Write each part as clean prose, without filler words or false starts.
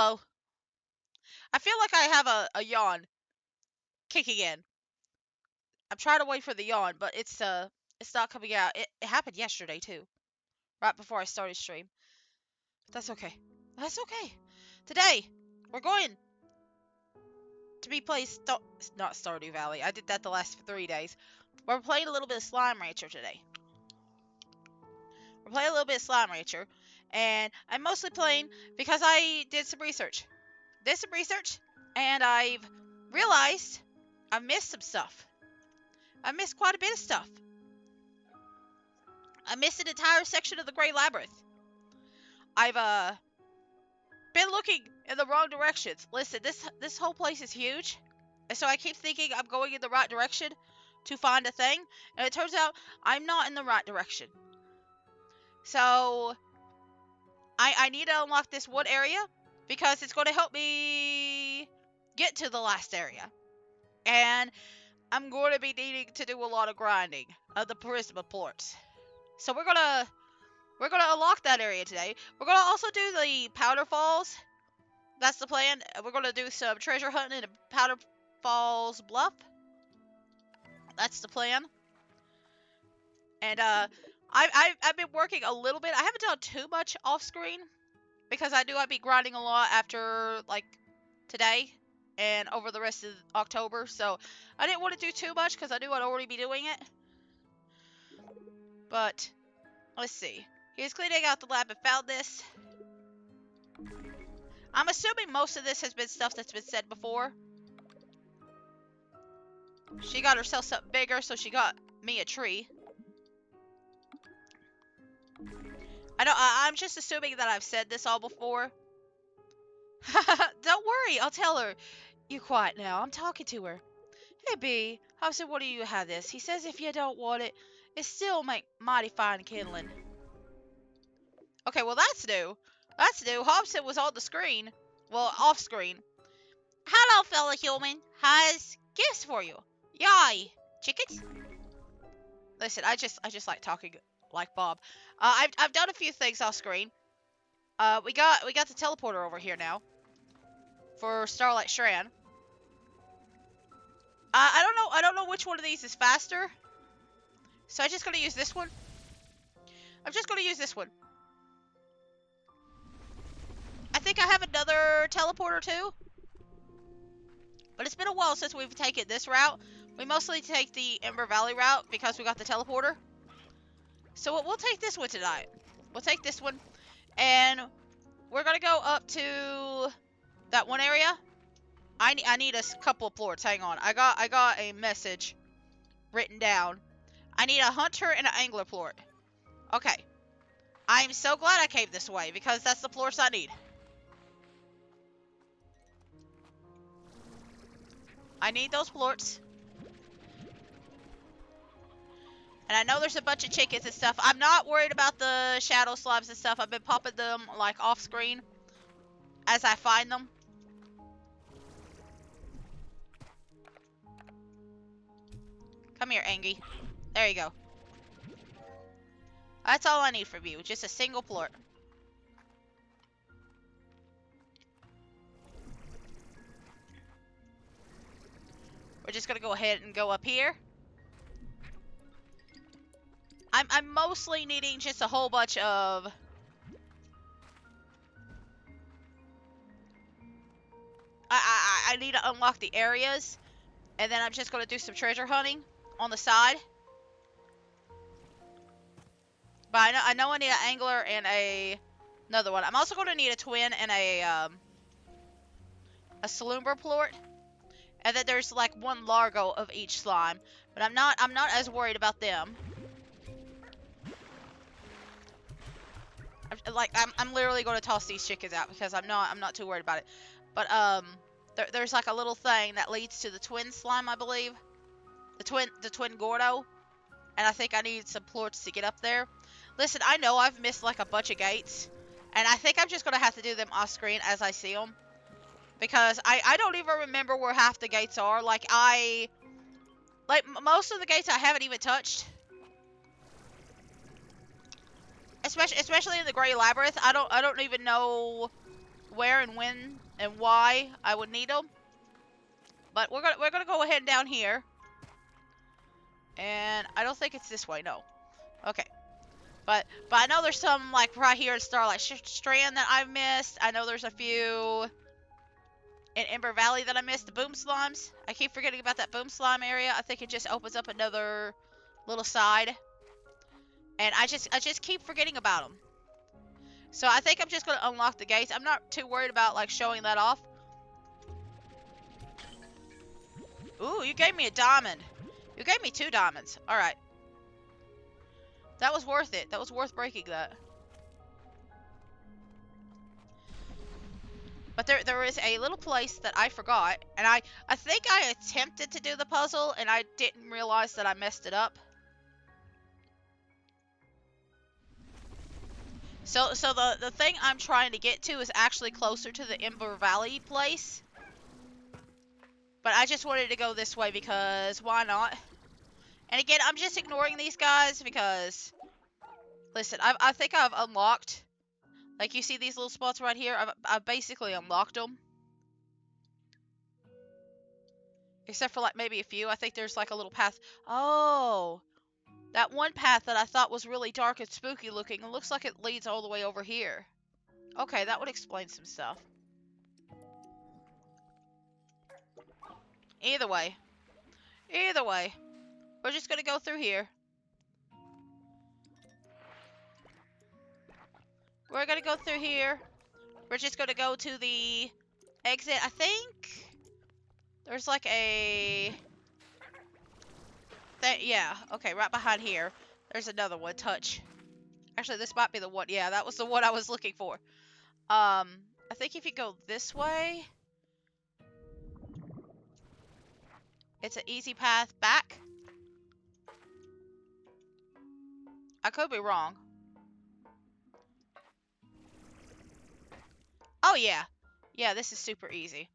Hello. I feel like I have a yawn kicking in. I'm trying to wait for the yawn, but it's not coming out. It happened yesterday too, right before I started stream. But that's okay. That's okay. Today we're going to be playing not Stardew Valley. I did that the last 3 days. We're playing a little bit of Slime Rancher today. We're playing a little bit of Slime Rancher, and I'm mostly playing because I did some research. And I've realized I missed some stuff. I missed quite a bit of stuff. I missed an entire section of the Grey Labyrinth. I've been looking in the wrong directions. Listen, this whole place is huge, and so I keep thinking I'm going in the right direction to find a thing, and it turns out I'm not in the right direction. So I need to unlock this one area because it's going to help me get to the last area, and I'm going to be needing to do a lot of grinding of the Prismacore. So we're gonna unlock that area today. We're gonna also do the Powderfalls. That's the plan. We're gonna do some treasure hunting in Powderfalls Bluff. That's the plan. And I've been working a little bit. I haven't done too much off screen because I'd be grinding a lot after like today and over the rest of October. So I didn't want to do too much because I knew I'd already be doing it. But let's see. He was cleaning out the lab and found this. I'm assuming most of this has been stuff that's been said before. She got herself something bigger, so she got me a tree. I'm just assuming that I've said this all before. Don't worry, I'll tell her. You quiet now, I'm talking to her. Hey B, Hobson, what do you have this? He says if you don't want it, it still make mighty fine kindling. Okay, well that's new. That's new. Hobson was on the screen. Well, off screen. Hello, fellow human. Has gifts for you. Yay, chickens. Listen, I just like talking like Bob. I've done a few things off screen. We got the teleporter over here now for Starlight Strand. I don't know which one of these is faster. So I'm just gonna use this one. I'm just gonna use this one. I think I have another teleporter too. But it's been a while since we've taken this route. We mostly take the Ember Valley route because we got the teleporter. So we'll take this one tonight. We'll take this one. And we're gonna go up to that one area. I need a couple of plorts. Hang on. I got a message written down. I need a hunter and an angler plort. Okay. I'm so glad I came this way because that's the plorts I need. I need those plorts. And I know there's a bunch of chickens and stuff. I'm not worried about the shadow slabs and stuff. I've been popping them like off screen as I find them. Come here, Angie. There you go. That's all I need from you. Just a single plort. We're just gonna go ahead and go up here. I'm mostly needing just a whole bunch of... I need to unlock the areas. And then I'm just gonna do some treasure hunting on the side. But I know I need an angler and another one. I'm also gonna need a twin and a Slumber plort. And then there's like one Largo of each slime. But I'm not as worried about them. I'm literally gonna toss these chickens out because I'm not too worried about it. But there's like a little thing that leads to the twin slime, I believe. The twin Gordo. And I think I need some plorts to get up there. Listen, I know I've missed like a bunch of gates. And I think I'm just going to have to do them off screen as I see them. Because I don't even remember where half the gates are. Like most of the gates I haven't even touched. Especially in the Grey Labyrinth. I don't even know where and when and why I would need them. But we're gonna go ahead and down here. And I don't think it's this way, no. Okay. But I know there's some like right here in Starlight Strand that I've missed. I know there's a few in Ember Valley that I missed. The boom slimes. I keep forgetting about that boom slime area. I think it just opens up another little side. And I just keep forgetting about them. So I think I'm just going to unlock the gates. I'm not too worried about like showing that off. Ooh, you gave me a diamond. You gave me 2 diamonds. Alright. That was worth it. That was worth breaking that. But there is a little place that I forgot. And I think I attempted to do the puzzle and I didn't realize that I messed it up. So the thing I'm trying to get to is actually closer to the Ember Valley place. But I just wanted to go this way because why not? And again, I'm just ignoring these guys because, listen, I think I've unlocked, like you see these little spots right here, I've basically unlocked them. Except for like maybe a few. I think there's like a little path. Oh, that one path that I thought was really dark and spooky looking, it looks like it leads all the way over here. Okay, that would explain some stuff. Either way, we're just gonna go through here. We're gonna go through here. We're just gonna go to the exit. I think there's like a... yeah, okay, right behind here. There's another one, touch. Actually, this might be the one. Yeah, that was the one I was looking for. I think if you go this way, it's an easy path back. I could be wrong. Oh, yeah. Yeah, this is super easy.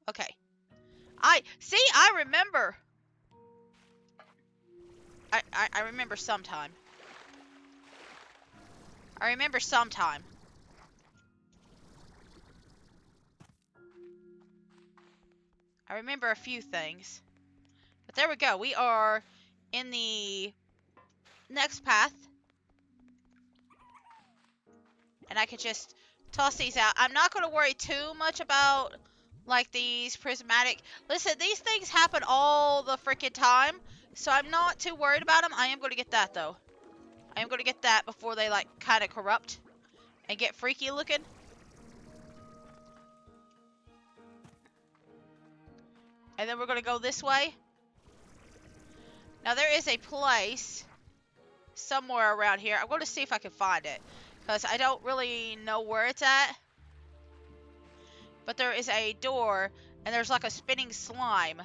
Okay. I remember. I remember sometime. I remember sometime. I remember a few things. But there we go. We are in the next path. And I could just toss these out. I'm not going to worry too much about, like, these prismatic... Listen, these things happen all the freaking time. So I'm not too worried about them. I am going to get that, though. I am going to get that before they, like, kind of corrupt and get freaky looking. And then we're going to go this way. Now, there is a place somewhere around here. I'm going to see if I can find it, because I don't really know where it's at. But there is a door, and there's like a spinning slime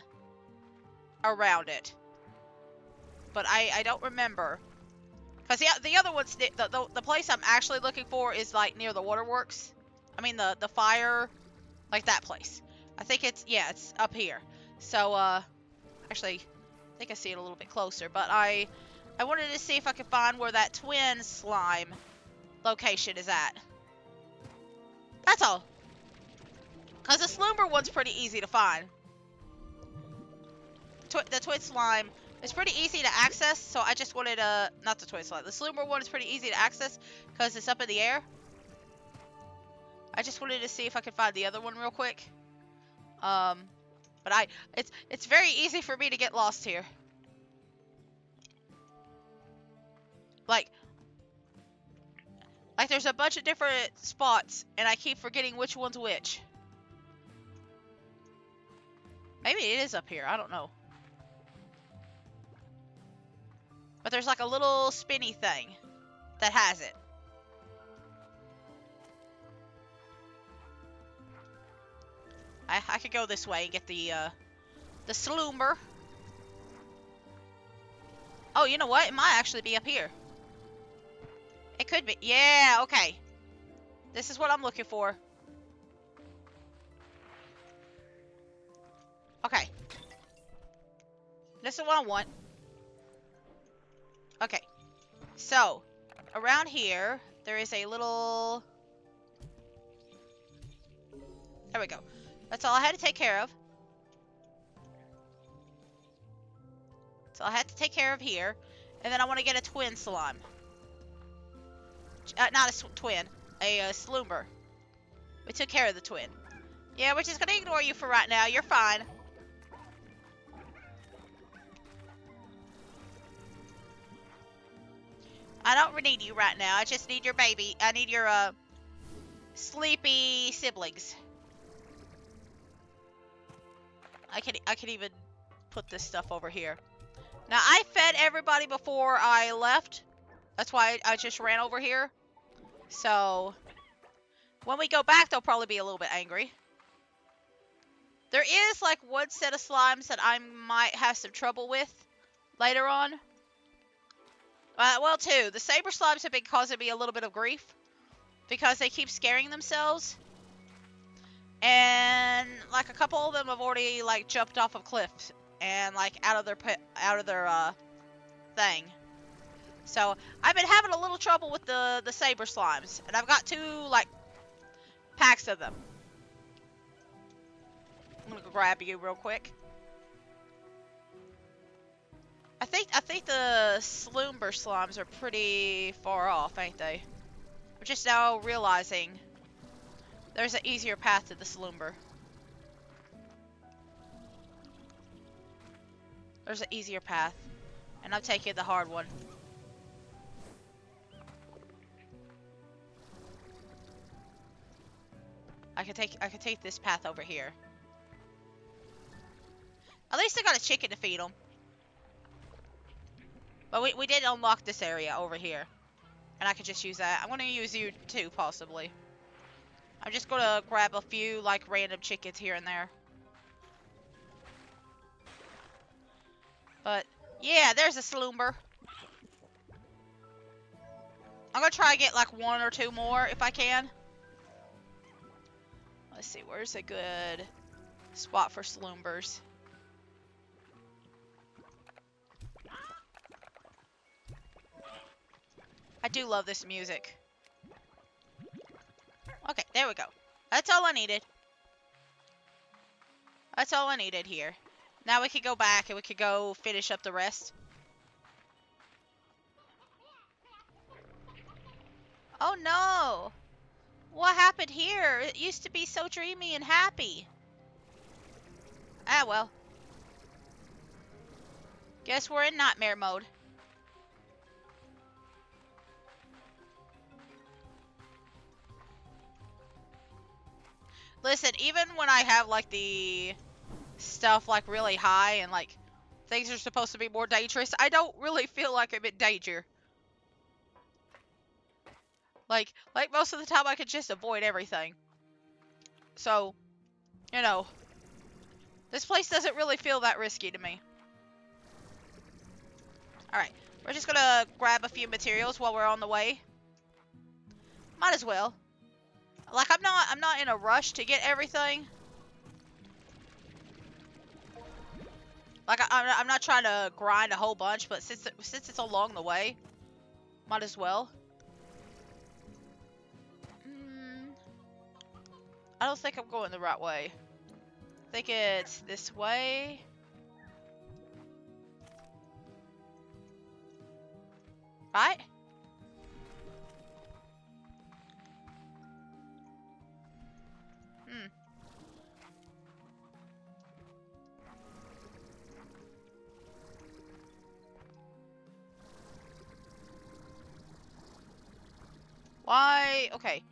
around it. But I don't remember. Because the other one's... The place I'm actually looking for is like near the waterworks. I mean the fire... Like that place. I think it's... Yeah, it's up here. So, actually, I think I see it a little bit closer. But I wanted to see if I could find where that twin slime location is at. That's all. Because the slumber one's pretty easy to find. The twin slime is pretty easy to access, so I just wanted to... Not the twin slime. The slumber one is pretty easy to access because it's up in the air. I just wanted to see if I could find the other one real quick. But it's very easy for me to get lost here. Like there's a bunch of different spots, and I keep forgetting which one's which. Maybe it is up here. I don't know. But there's like a little spinny thing that has it. I could go this way and get the slumber. Oh, you know what? It might actually be up here. It could be. Yeah, okay. This is what I'm looking for. Okay. This is what I want. Okay. So, around here, there is a little... There we go. That's all I had to take care of. So I had to take care of here. And then I want to get a twin slime. Not a twin. A slumber. We took care of the twin. Yeah, we're just going to ignore you for right now. You're fine. I don't need you right now. I just need your baby. I need your sleepy siblings. I can even put this stuff over here. Now, I fed everybody before I left. That's why I just ran over here. So, when we go back, they'll probably be a little bit angry. There is, like, one set of slimes that I might have some trouble with later on. Well, two. The saber slimes have been causing me a little bit of grief because they keep scaring themselves. And, like, a couple of them have already, like, jumped off of cliffs and, like, out of their thing. So, I've been having a little trouble with the saber slimes. And I've got 2, like, packs of them. I'm gonna go grab you real quick. I think the slumber slimes are pretty far off, ain't they? I'm just now realizing there's an easier path to the slumber. There's an easier path. And I'm taking the hard one. I can take this path over here. At least I got a chicken to feed them. But we did unlock this area over here. And I could just use that. I'm going to use you too, possibly. I'm just going to grab a few, like, random chickens here and there. But, yeah, there's a slumber. I'm going to try to get, like, 1 or 2 more if I can. Let's see, where's a good spot for slumbers? I do love this music. Okay, there we go. That's all I needed. That's all I needed here. Now we can go back and we can go finish up the rest. Oh no! What happened here? It used to be so dreamy and happy. Ah well. Guess we're in nightmare mode. Listen, even when I have, like, the stuff, like, really high and, like, things are supposed to be more dangerous, I don't really feel like I'm in danger. Like most of the time I could just avoid everything. So, you know, this place doesn't really feel that risky to me. Alright, we're just gonna grab a few materials while we're on the way. Might as well. Like, I'm not in a rush to get everything. Like, I'm not trying to grind a whole bunch, but since it's along the way, might as well. I don't think I'm going the right way. I think it's this way. Right? Why? Okay.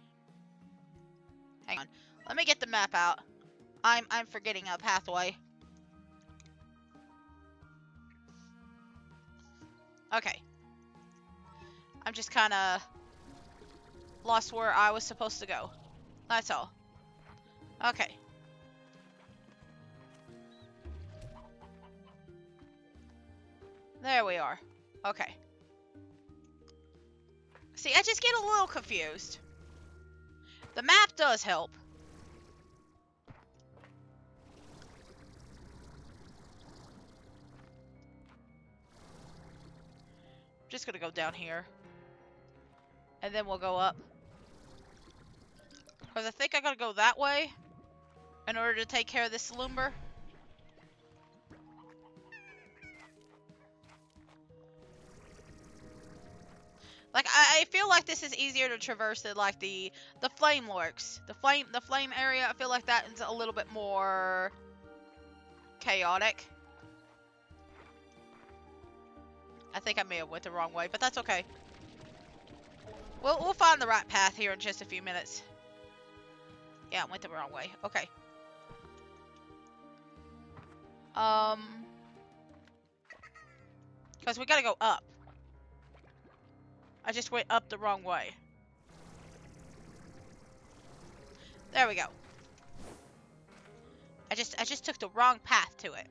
Hang on. Let me get the map out. I'm forgetting a pathway. Okay. I'm just kind of lost where I was supposed to go. That's all. Okay. There we are. Okay. See, I just get a little confused. The map does help. I'm just gonna go down here. And then we'll go up. Because I think I gotta go that way. in order to take care of this lumber. Like I feel like this is easier to traverse than like the flame lorks. The flame area, I feel like that is a little bit more chaotic. I think I may have went the wrong way, but that's okay. We'll find the right path here in just a few minutes. Yeah, I went the wrong way. Okay. Because we gotta go up. I just went up the wrong way. There we go. I just took the wrong path to it.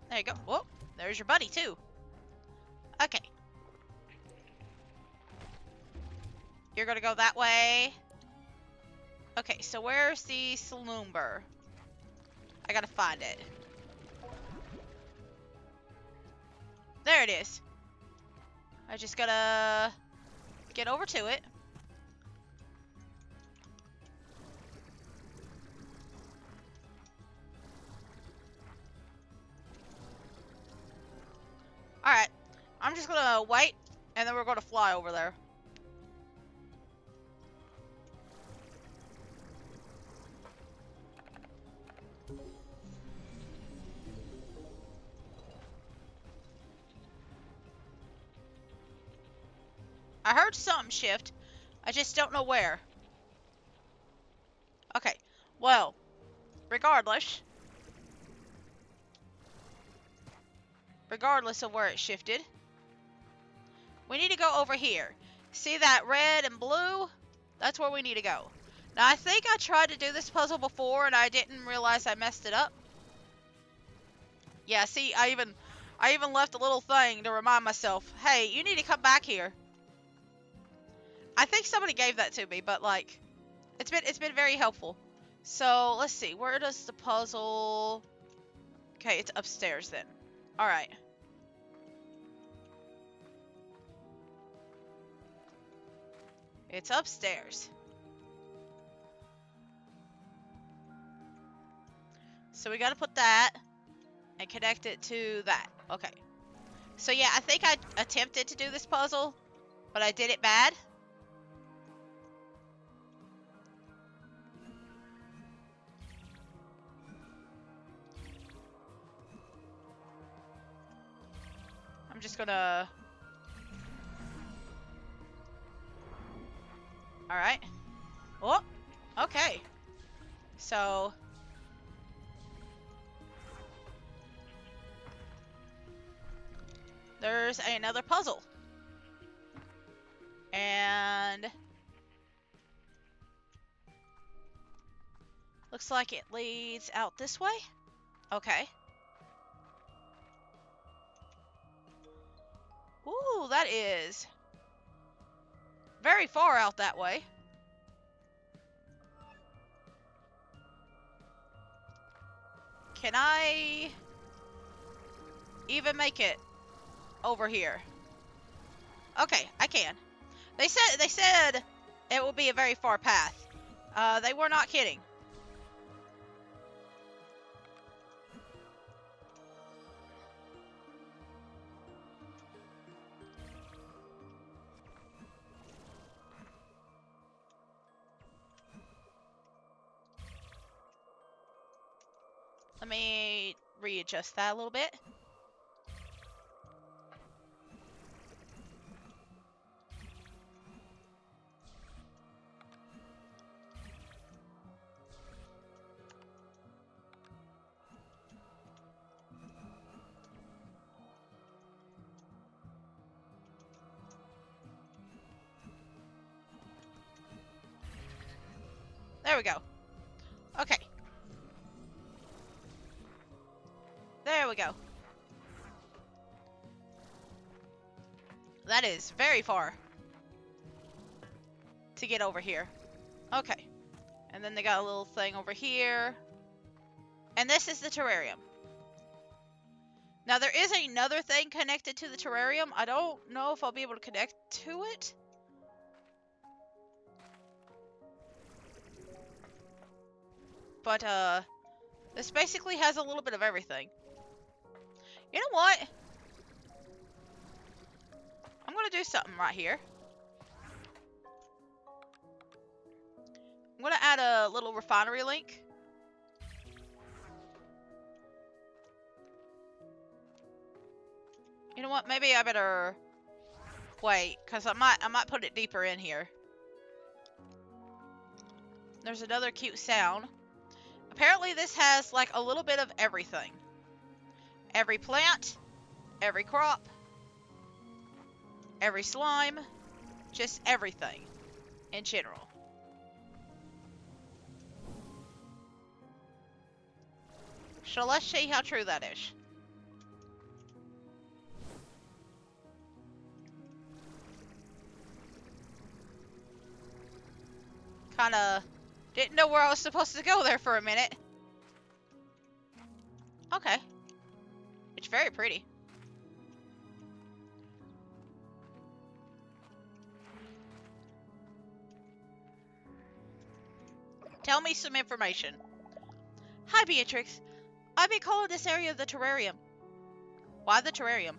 There you go. Whoa, there's your buddy too. Okay. You're gonna go that way. Okay, so where's the slumber? I gotta find it. There it is. I just gotta get over to it. Alright. I'm just gonna wait, and then we're gonna fly over there. I heard something shift. I just don't know where. Okay. Well, regardless of where it shifted, we need to go over here. See that red and blue? That's where we need to go. Now, I think I tried to do this puzzle before and I didn't realize I messed it up. Yeah, see, I even left a little thing to remind myself, hey, you need to come back here. I think somebody gave that to me, but like, it's been very helpful. So let's see, where does the puzzle? Okay, it's upstairs then. All right. It's upstairs. So we got to put that and connect it to that. Okay. So yeah, I think I attempted to do this puzzle, but I did it bad. I'm just gonna... Alright. Oh, okay. So... there's another puzzle. And... looks like it leads out this way. Okay. Ooh, that is very far out that way. Can I even make it over here? Okay, I can. They said it will be a very far path. They were not kidding. Let me readjust that a little bit. There we go. Okay. There we go. That is very far to get over here. Okay. And then they got a little thing over here. And this is the terrarium. Now, there is another thing connected to the terrarium. I don't know if I'll be able to connect to it. But, this basically has a little bit of everything. You know what? I'm gonna do something right here. I'm gonna add a little refinery link. You know what? Maybe I better wait, because I might put it deeper in here. There's another cute sound. Apparently this has like a little bit of everything. Every plant, every crop, every slime, just everything in general. So let's see how true that is. Kinda didn't know where I was supposed to go there for a minute. Okay. It's very pretty. Tell me some information. Hi, Beatrix. I've been calling this area the Terrarium. Why the Terrarium?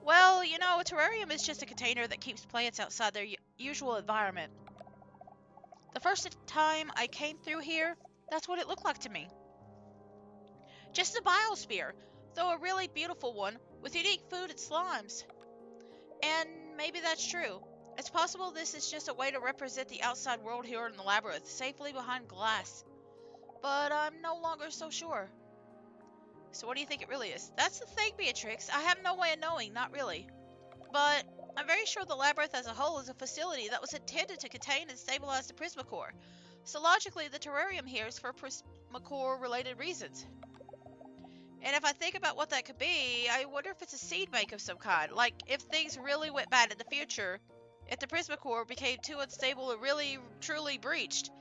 Well, you know, a terrarium is just a container that keeps plants outside their usual environment. The first time I came through here, that's what it looked like to me. Just a biosphere, though a really beautiful one, with unique food and slimes. And maybe that's true. It's possible this is just a way to represent the outside world here in the labyrinth, safely behind glass. But I'm no longer so sure. So what do you think it really is? That's the thing, Beatrix. I have no way of knowing, not really. But I'm very sure the labyrinth as a whole is a facility that was intended to contain and stabilize the Prismacore. So logically, the terrarium here is for Prismacore-related reasons. And if I think about what that could be, I wonder if it's a seed bank of some kind. Like, if things really went bad in the future, if the Prismacore became too unstable or really, truly breached,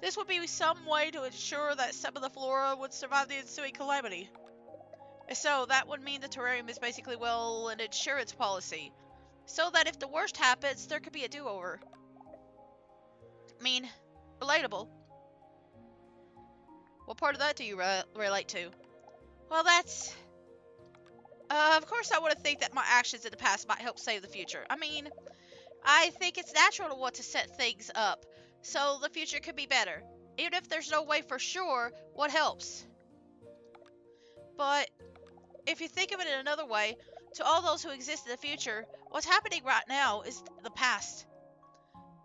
this would be some way to ensure that some of the flora would survive the ensuing calamity. So that would mean the terrarium is basically, well, an insurance policy. So that if the worst happens, there could be a do-over. I mean, relatable. What part of that do you relate to? Well, that's... of course I want to think that my actions in the past might help save the future. I mean, I think it's natural to want to set things up, so the future could be better. Even if there's no way for sure, what helps? But if you think of it in another way, to all those who exist in the future, what's happening right now is the past.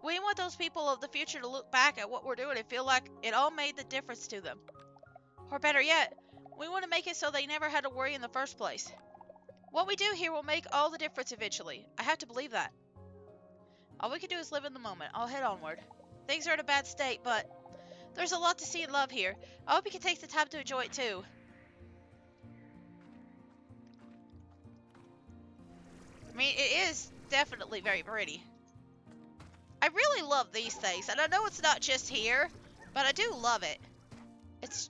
We want those people of the future to look back at what we're doing and feel like it all made the difference to them. Or better yet, we want to make it so they never had to worry in the first place. What we do here will make all the difference eventually. I have to believe that. All we can do is live in the moment. I'll head onward. Things are in a bad state, but there's a lot to see and love here. I hope you can take the time to enjoy it too. I mean, it is definitely very pretty. I really love these things, and I know it's not just here, but I do love it. It's...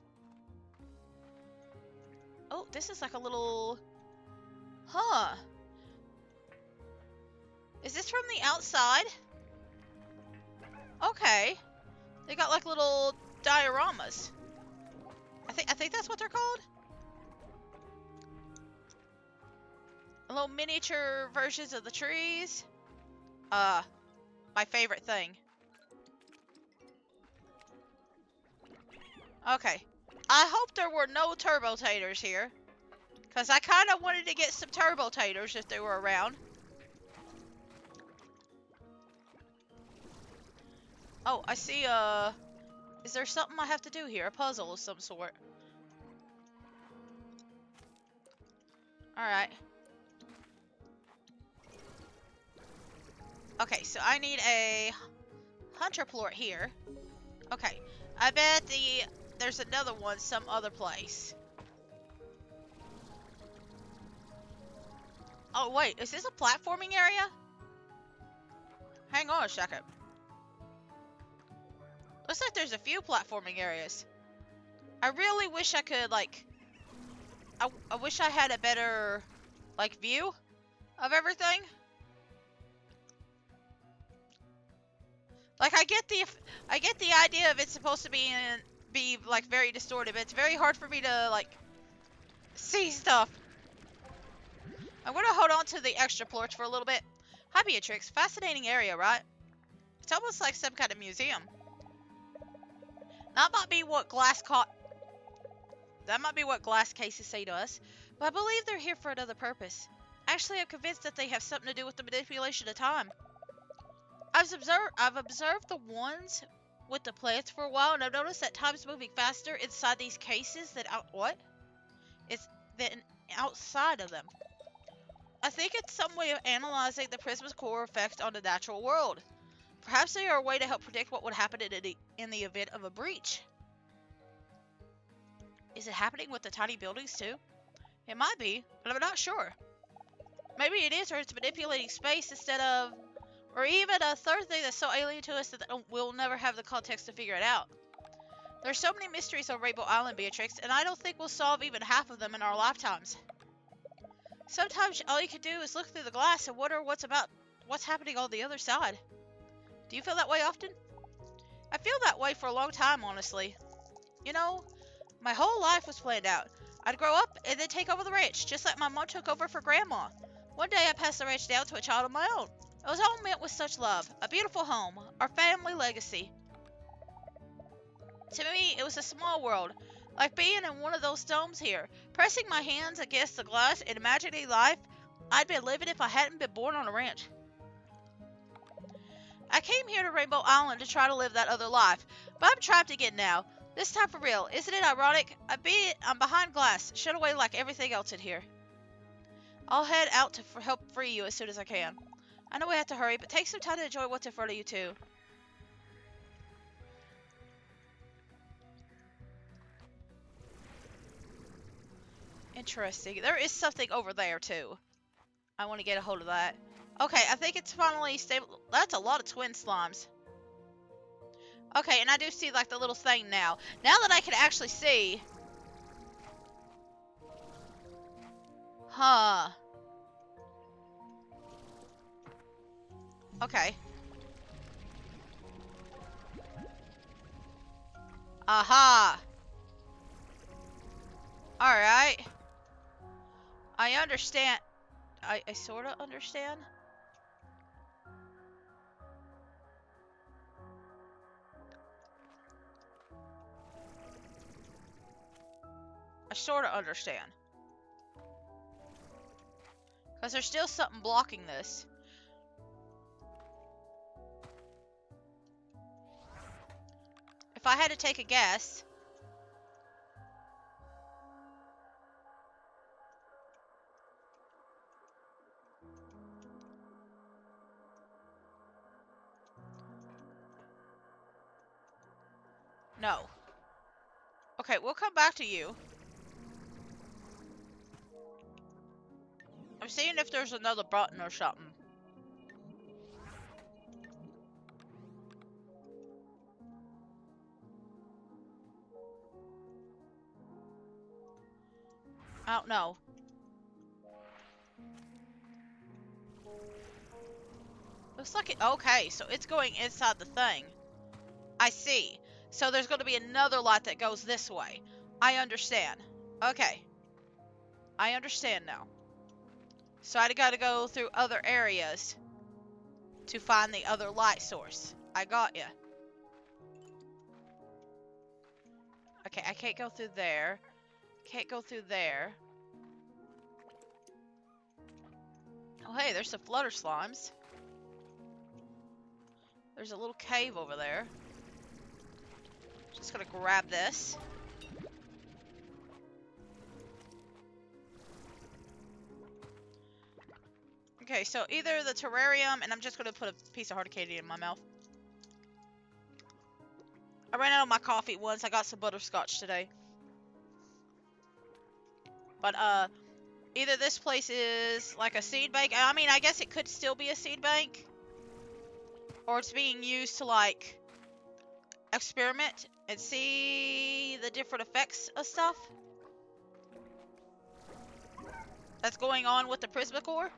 Oh, this is like a little... Huh. Is this from the outside? Okay. They got like little dioramas. I think that's what they're called. Little miniature versions of the trees. My favorite thing. Okay. I hope there were no turbo-taters here. Because I kind of wanted to get some turbo-taters if they were around. Oh, I see, is there something I have to do here? A puzzle of some sort. Alright. Okay, so I need a hunter plort here. Okay. I bet there's another one some other place. Oh, wait. Is this a platforming area? Hang on a second. Looks like there's a few platforming areas. I really wish I could, like, I wish I had a better, like, view of everything. Like, I get the idea of it's supposed to be like very distorted, but it's very hard for me to like see stuff. I'm gonna hold on to the extra porch for a little bit. Hi Beatrix, fascinating area, right? It's almost like some kind of museum. That might be what that might be what glass cases say to us, but I believe they're here for another purpose. Actually, I'm convinced that they have something to do with the manipulation of time. I've observed the ones with the plants for a while, and I've noticed that time's moving faster inside these cases than than outside of them. I think it's some way of analyzing the Prismacore effect on the natural world. Perhaps they are a way to help predict what would happen in the event of a breach. Is it happening with the tiny buildings too? It might be, but I'm not sure. Maybe it is, or it's manipulating space instead of... Or even a third thing that's so alien to us that we'll never have the context to figure it out. There's so many mysteries on Rainbow Island, Beatrix, and I don't think we'll solve even half of them in our lifetimes. Sometimes all you can do is look through the glass and wonder what's happening on the other side. Do you feel that way often? I feel that way for a long time, honestly. You know, my whole life was planned out. I'd grow up and then take over the ranch, just like my mom took over for Grandma. One day I passed the ranch down to a child of my own. It was all meant with such love. A beautiful home. Our family legacy. To me, it was a small world. Like being in one of those domes here. Pressing my hands against the glass and imagining life I'd been living if I hadn't been born on a ranch. I came here to Rainbow Island to try to live that other life. But I'm trapped again now. This time for real. Isn't it ironic? I'm behind glass. Shut away like everything else in here. I'll head out to help free you as soon as I can. I know we have to hurry, but take some time to enjoy what's in front of you, too. Interesting. There is something over there, too. I want to get a hold of that. Okay, I think it's finally stable. That's a lot of twin slimes. Okay, and I do see, like, the little thing now. Now that I can actually see... Huh. Okay. Aha! Alright. I understand. I sort of understand. I sort of understand. Because there's still something blocking this. If I had to take a guess... No. Okay, we'll come back to you. I'm seeing if there's another button or something. I don't know. Looks like it... Okay, so it's going inside the thing. I see. So there's going to be another light that goes this way. I understand. Okay. I understand now. So I gotta go through other areas to find the other light source. I got ya. Okay, I can't go through there. Can't go through there. Oh hey, there's some flutter slimes. There's a little cave over there. Just gonna grab this. Okay, so either the terrarium, and I'm just gonna put a piece of hard candy in my mouth. I ran out of my coffee once. I got some butterscotch today. But, either this place is like a seed bank. I mean, I guess it could still be a seed bank. Or it's being used to, like, experiment and see the different effects of stuff. that's going on with the Prismacore.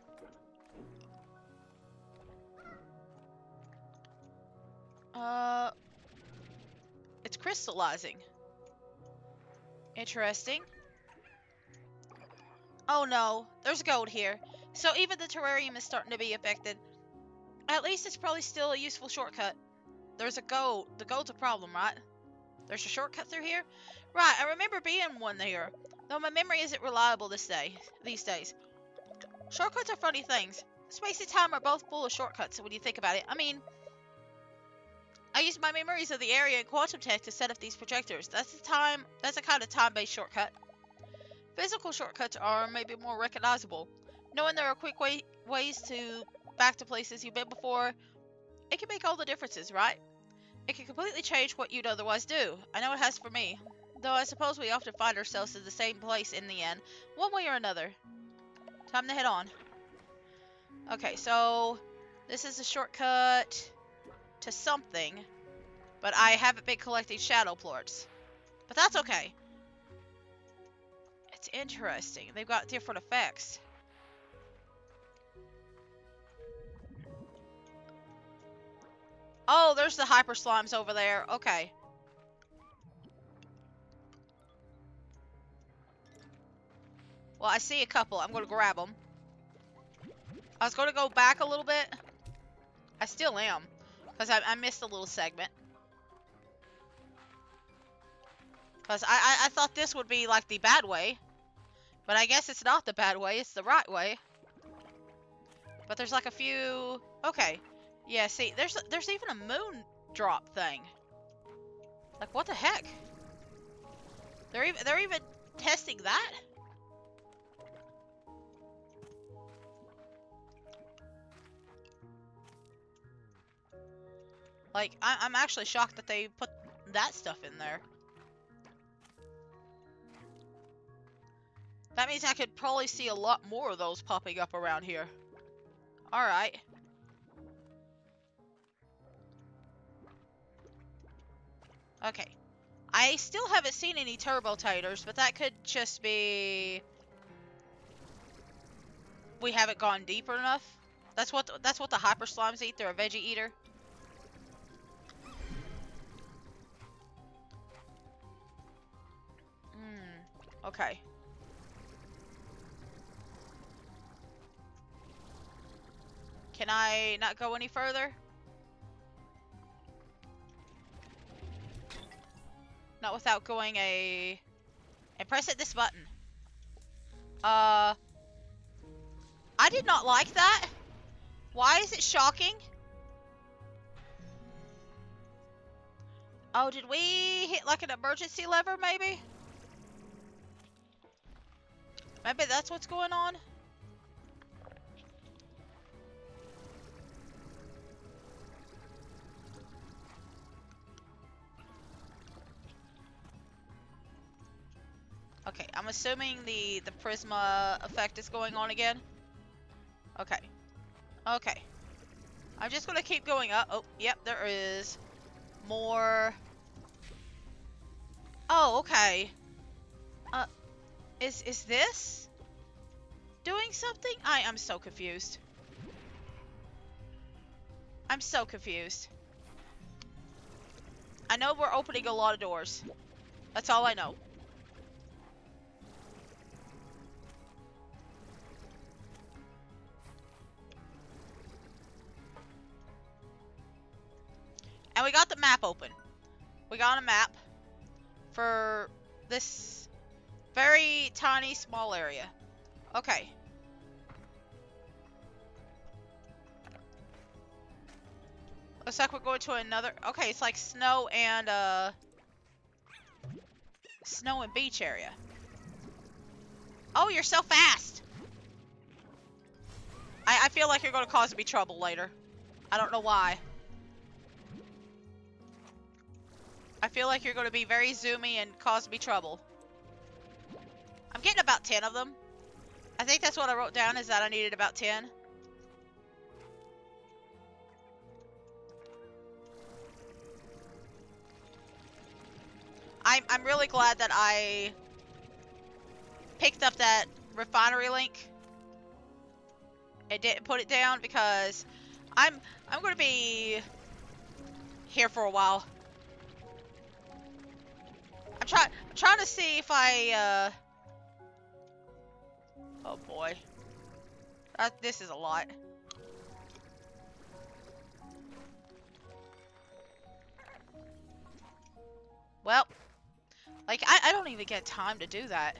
It's crystallizing. Interesting. Oh no, there's gold here. So even the terrarium is starting to be affected. At least it's probably still a useful shortcut. There's a gold. The gold's a problem, right? There's a shortcut through here? Right, I remember being one here. Though my memory isn't reliable these days. Shortcuts are funny things. Space and time are both full of shortcuts when you think about it. I mean, I used my memories of the area in quantum tech to set up these projectors. That's a kind of time-based shortcut. Physical shortcuts are maybe more recognizable. Knowing there are quick ways to back to places you've been before, it can make all the differences, right? It can completely change what you'd otherwise do. I know it has for me. Though I suppose we often find ourselves in the same place in the end, one way or another. Time to head on. Okay, so this is a shortcut to something, but I haven't been collecting shadow plorts. But that's okay. It's interesting. They've got different effects. Oh, there's the hyper slimes over there. Okay. Well, I see a couple. I'm going to grab them. I was going to go back a little bit. I still am. Because I missed a little segment. Because I thought this would be like the bad way. But I guess it's not the bad way. It's the right way. But there's like a few... Okay. Yeah, see, there's even a moon drop thing. Like, what the heck? They're even testing that? Like, I'm actually shocked that they put that stuff in there. That means I could probably see a lot more of those popping up around here. Alright. Okay. I still haven't seen any turbo taters, but that could just be... we haven't gone deeper enough. That's what the hyper slimes eat. They're a veggie eater. Okay. Can I not go any further? Not without going and press it this button. I did not like that. Why is it shocking? Oh, did we hit like an emergency lever maybe? Maybe that's what's going on? Okay, I'm assuming the Prisma effect is going on again. Okay. Okay. I'm just gonna keep going up. Oh, yep, there is more. Oh, okay. Is this doing something? I am so confused. I'm so confused. I know we're opening a lot of doors. That's all I know. And we got the map open. We got a map for this very tiny, small area. Okay. Looks like we're going to another... Okay, it's like snow and beach area. Oh, you're so fast! I feel like you're going to cause me trouble later. I don't know why. I feel like you're going to be very zoomy and cause me trouble. I'm getting about 10 of them. I think that's what I wrote down, is that I needed about 10. I'm really glad that I picked up that refinery link. It didn't put it down because I'm gonna be here for a while. I'm trying to see if I oh boy. This is a lot. Well, like I don't even get time to do that.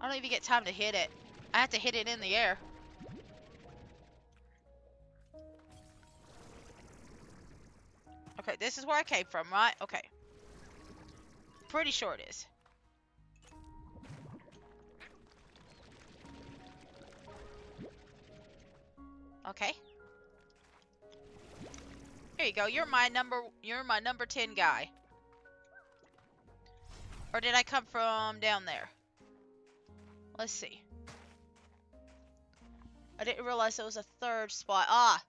I don't even get time to hit it. I have to hit it in the air. Okay, this is where I came from, right? Okay. Pretty sure it is. Okay. Here you go. You're my number 10 guy. Or did I come from down there? Let's see. I didn't realize there was a third spot. Ah!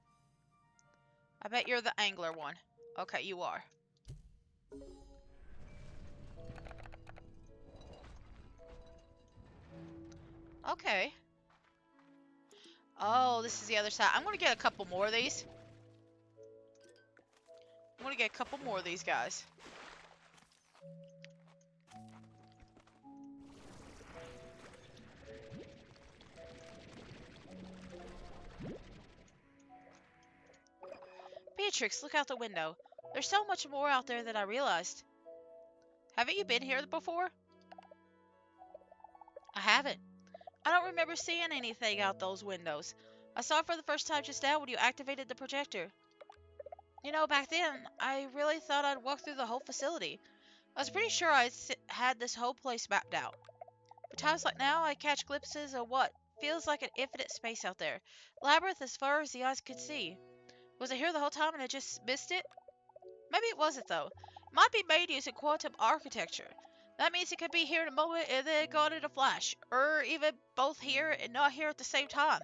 I bet you're the angler one. Okay, you are. Okay. Oh, this is the other side. I'm gonna get a couple more of these. I'm gonna get a couple more of these guys. Beatrix, look out the window. There's so much more out there than I realized. Haven't you been here before? I haven't. I don't remember seeing anything out those windows. I saw it for the first time just now when you activated the projector. You know, back then, I really thought I'd walk through the whole facility. I was pretty sure I had this whole place mapped out. But times like now, I catch glimpses of what feels like an infinite space out there. Labyrinth as far as the eyes could see. Was it here the whole time and I just missed it? Maybe it wasn't though. It might be made using quantum architecture. That means it could be here in a moment and then gone in a flash. Or even both here and not here at the same time.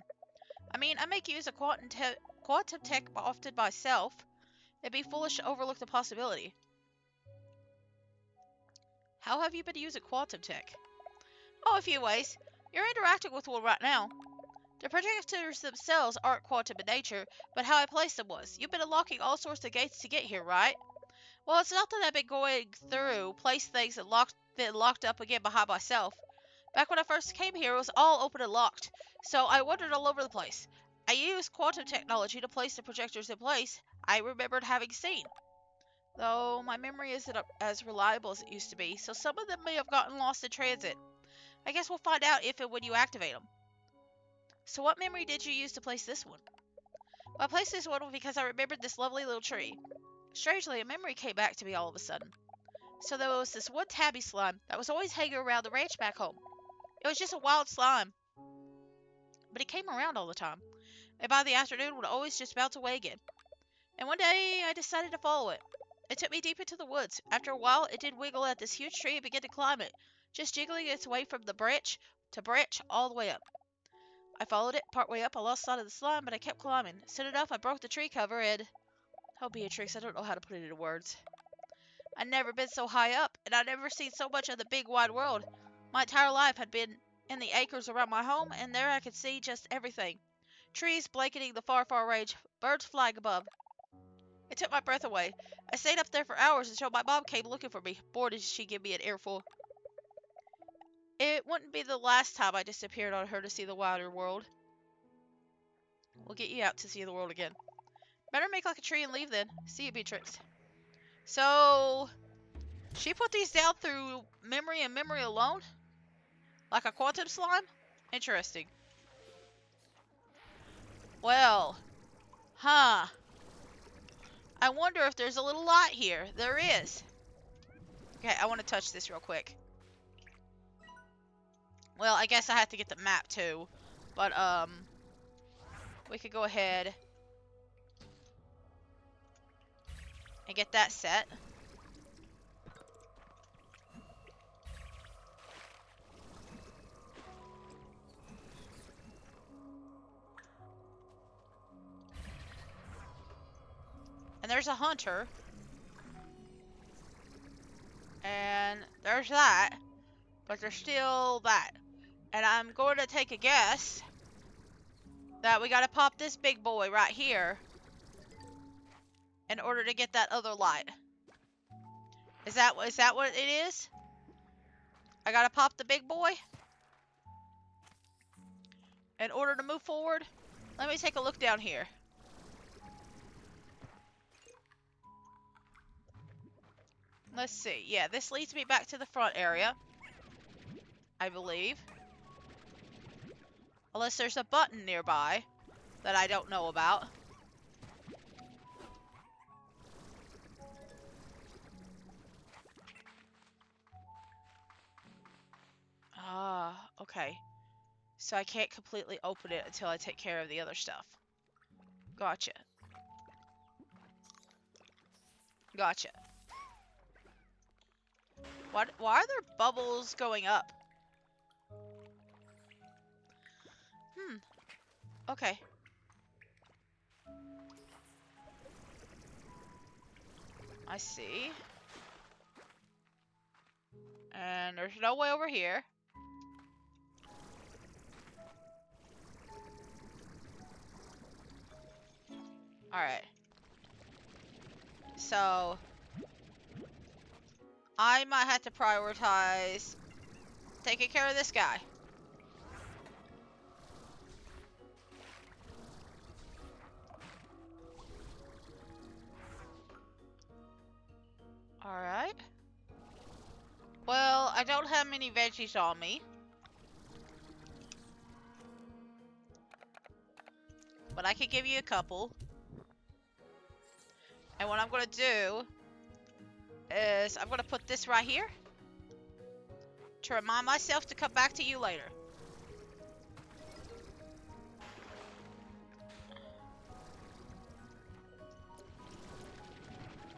I mean, I make use of quantum tech often myself. It'd be foolish to overlook the possibility. How have you been using quantum tech? Oh, a few ways. You're interacting with one right now. The projectors themselves aren't quantum in nature, but how I placed them was. You've been unlocking all sorts of gates to get here, right? Well, it's not that I've been going through, placed things and been locked up again behind myself. Back when I first came here, it was all open and locked, so I wandered all over the place. I used quantum technology to place the projectors in place I remembered having seen. Though my memory isn't as reliable as it used to be, so some of them may have gotten lost in transit. I guess we'll find out if and when you activate them. So what memory did you use to place this one? Well, I placed this one because I remembered this lovely little tree. Strangely, a memory came back to me all of a sudden. So there was this one tabby slime that was always hanging around the ranch back home. It was just a wild slime, but it came around all the time, and by the afternoon would always just bounce away again. And one day, I decided to follow it. It took me deep into the woods. After a while, it did wiggle at this huge tree and began to climb it, just jiggling its way from the branch to branch all the way up. I followed it. Part way up, I lost sight of the slime, but I kept climbing. Soon enough, I broke the tree cover and... Oh, Beatrix, I don't know how to put it into words. I'd never been so high up, and I'd never seen so much of the big wide world. My entire life had been in the acres around my home, and there I could see just everything. Trees blanketing the far, far range, birds flying above. It took my breath away. I stayed up there for hours until my mom came looking for me. Boy, did she give me an earful. It wouldn't be the last time I disappeared on her to see the wider world. We'll get you out to see the world again. Better make like a tree and leave then. See you, Beatrix. So, she put these down through memory and memory alone? Like a quantum slime? Interesting. Well, huh. I wonder if there's a little light here. There is. Okay, I want to touch this real quick. Well, I guess I have to get the map too. But, we could go ahead and get that set. And there's a hunter. And there's that. But there's still that. And I'm going to take a guess that we gotta pop this big boy right here in order to get that other light. Is that what it is? I gotta pop the big boy in order to move forward? Let me take a look down here. Let's see. Yeah, this leads me back to the front area, I believe. Unless there's a button nearby that I don't know about. Ah, okay. So I can't completely open it until I take care of the other stuff. Gotcha. Gotcha. Why are there bubbles going up? Okay. I see. And there's no way over here. Alright. So I might have to prioritize taking care of this guy. Alright. Well, I don't have many veggies on me. But I could give you a couple. And what I'm going to do is I'm going to put this right here to remind myself to come back to you later.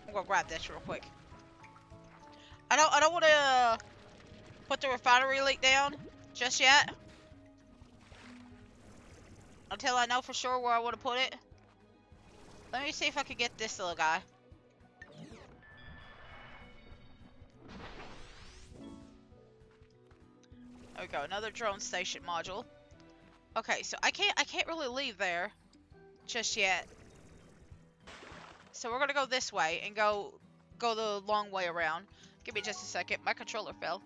I'm going to grab this real quick. I don't want to put the refinery leak down just yet. Until I know for sure where I want to put it. Let me see if I can get this little guy. There we go, another drone station module. Okay, so I can't really leave there just yet. So we're gonna go this way and go the long way around. Give me just a second. My controller fell.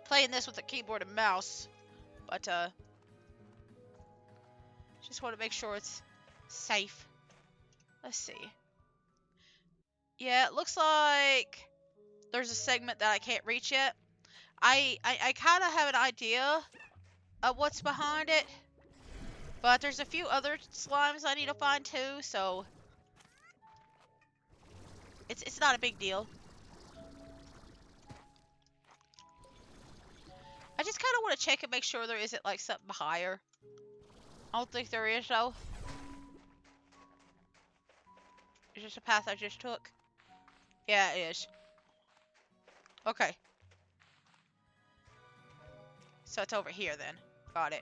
Playing this with a keyboard and mouse, but just want to make sure it's safe. Let's see. Yeah, it looks like there's a segment that I can't reach yet. I kind of have an idea of what's behind it, but there's a few other slimes I need to find too, so it's not a big deal. I just kind of want to check and make sure there isn't like something higher. I don't think there is though. Is this a path I just took? Yeah, it is. Okay. So it's over here then. Got it.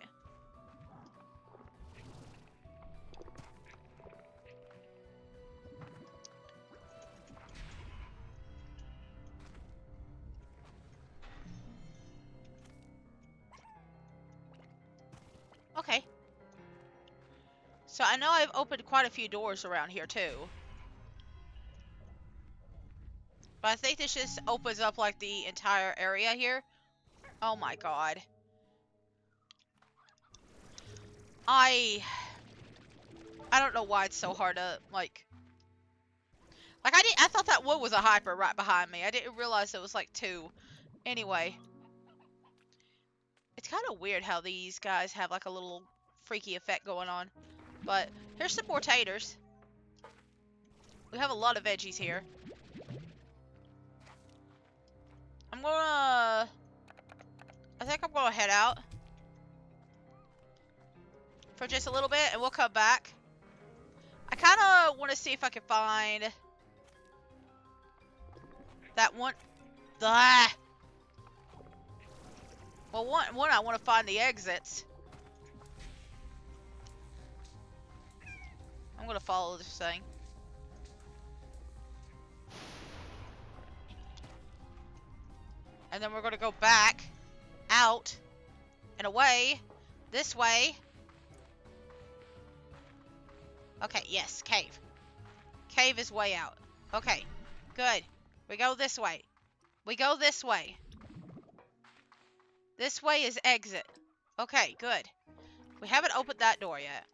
Okay. So I know I've opened quite a few doors around here too. But I think this just opens up like the entire area here. Oh my god. I don't know why it's so hard to like I thought that one was a hyper right behind me. I didn't realize it was like two. Anyway. It's kind of weird how these guys have like a little freaky effect going on. But here's some more taters. We have a lot of veggies here. I think I'm gonna head out for just a little bit and we'll come back. I kind of want to see if I can find that one. Ah! Well, one I want to find the exits. I'm gonna follow this thing. And then we're gonna go back out And away. This way. Okay, yes, cave. Cave is way out. Okay, good. We go this way. We go this way. This way is exit. Okay, good. We haven't opened that door yet.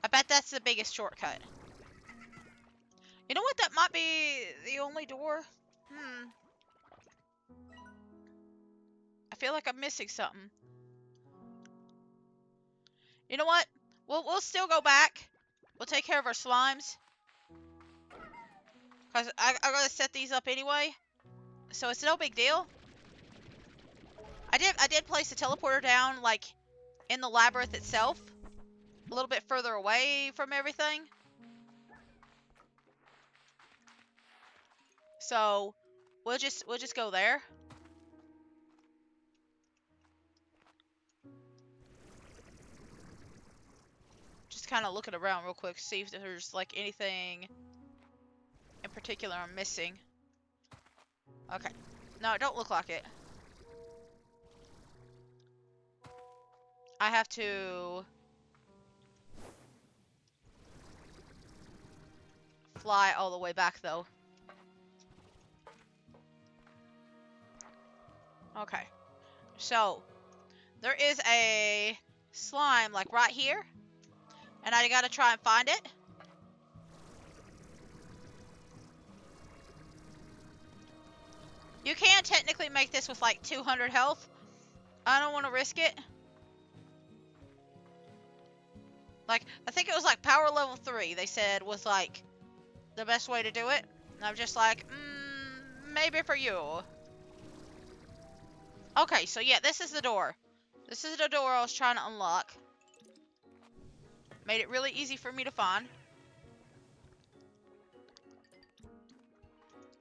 I bet that's the biggest shortcut. You know what? That might be the only door. I feel like I'm missing something. You know what? We'll still go back. We'll take care of our slimes. Because I gotta set these up anyway. So it's no big deal. I did place the teleporter down, like, in the labyrinth itself. A little bit further away from everything. So we'll just go there. Just kind of looking around real quick, see if there's like anything in particular I'm missing. Okay. No, it don't look like it. I have to fly all the way back though. Okay. So there is a slime like right here. And I gotta try and find it. You can technically make this with like 200 health. I don't want to risk it. Like, I think it was like power level 3, they said was like the best way to do it. And I'm just like, maybe for you. Okay, so yeah, this is the door. This is the door I was trying to unlock. Made it really easy for me to find.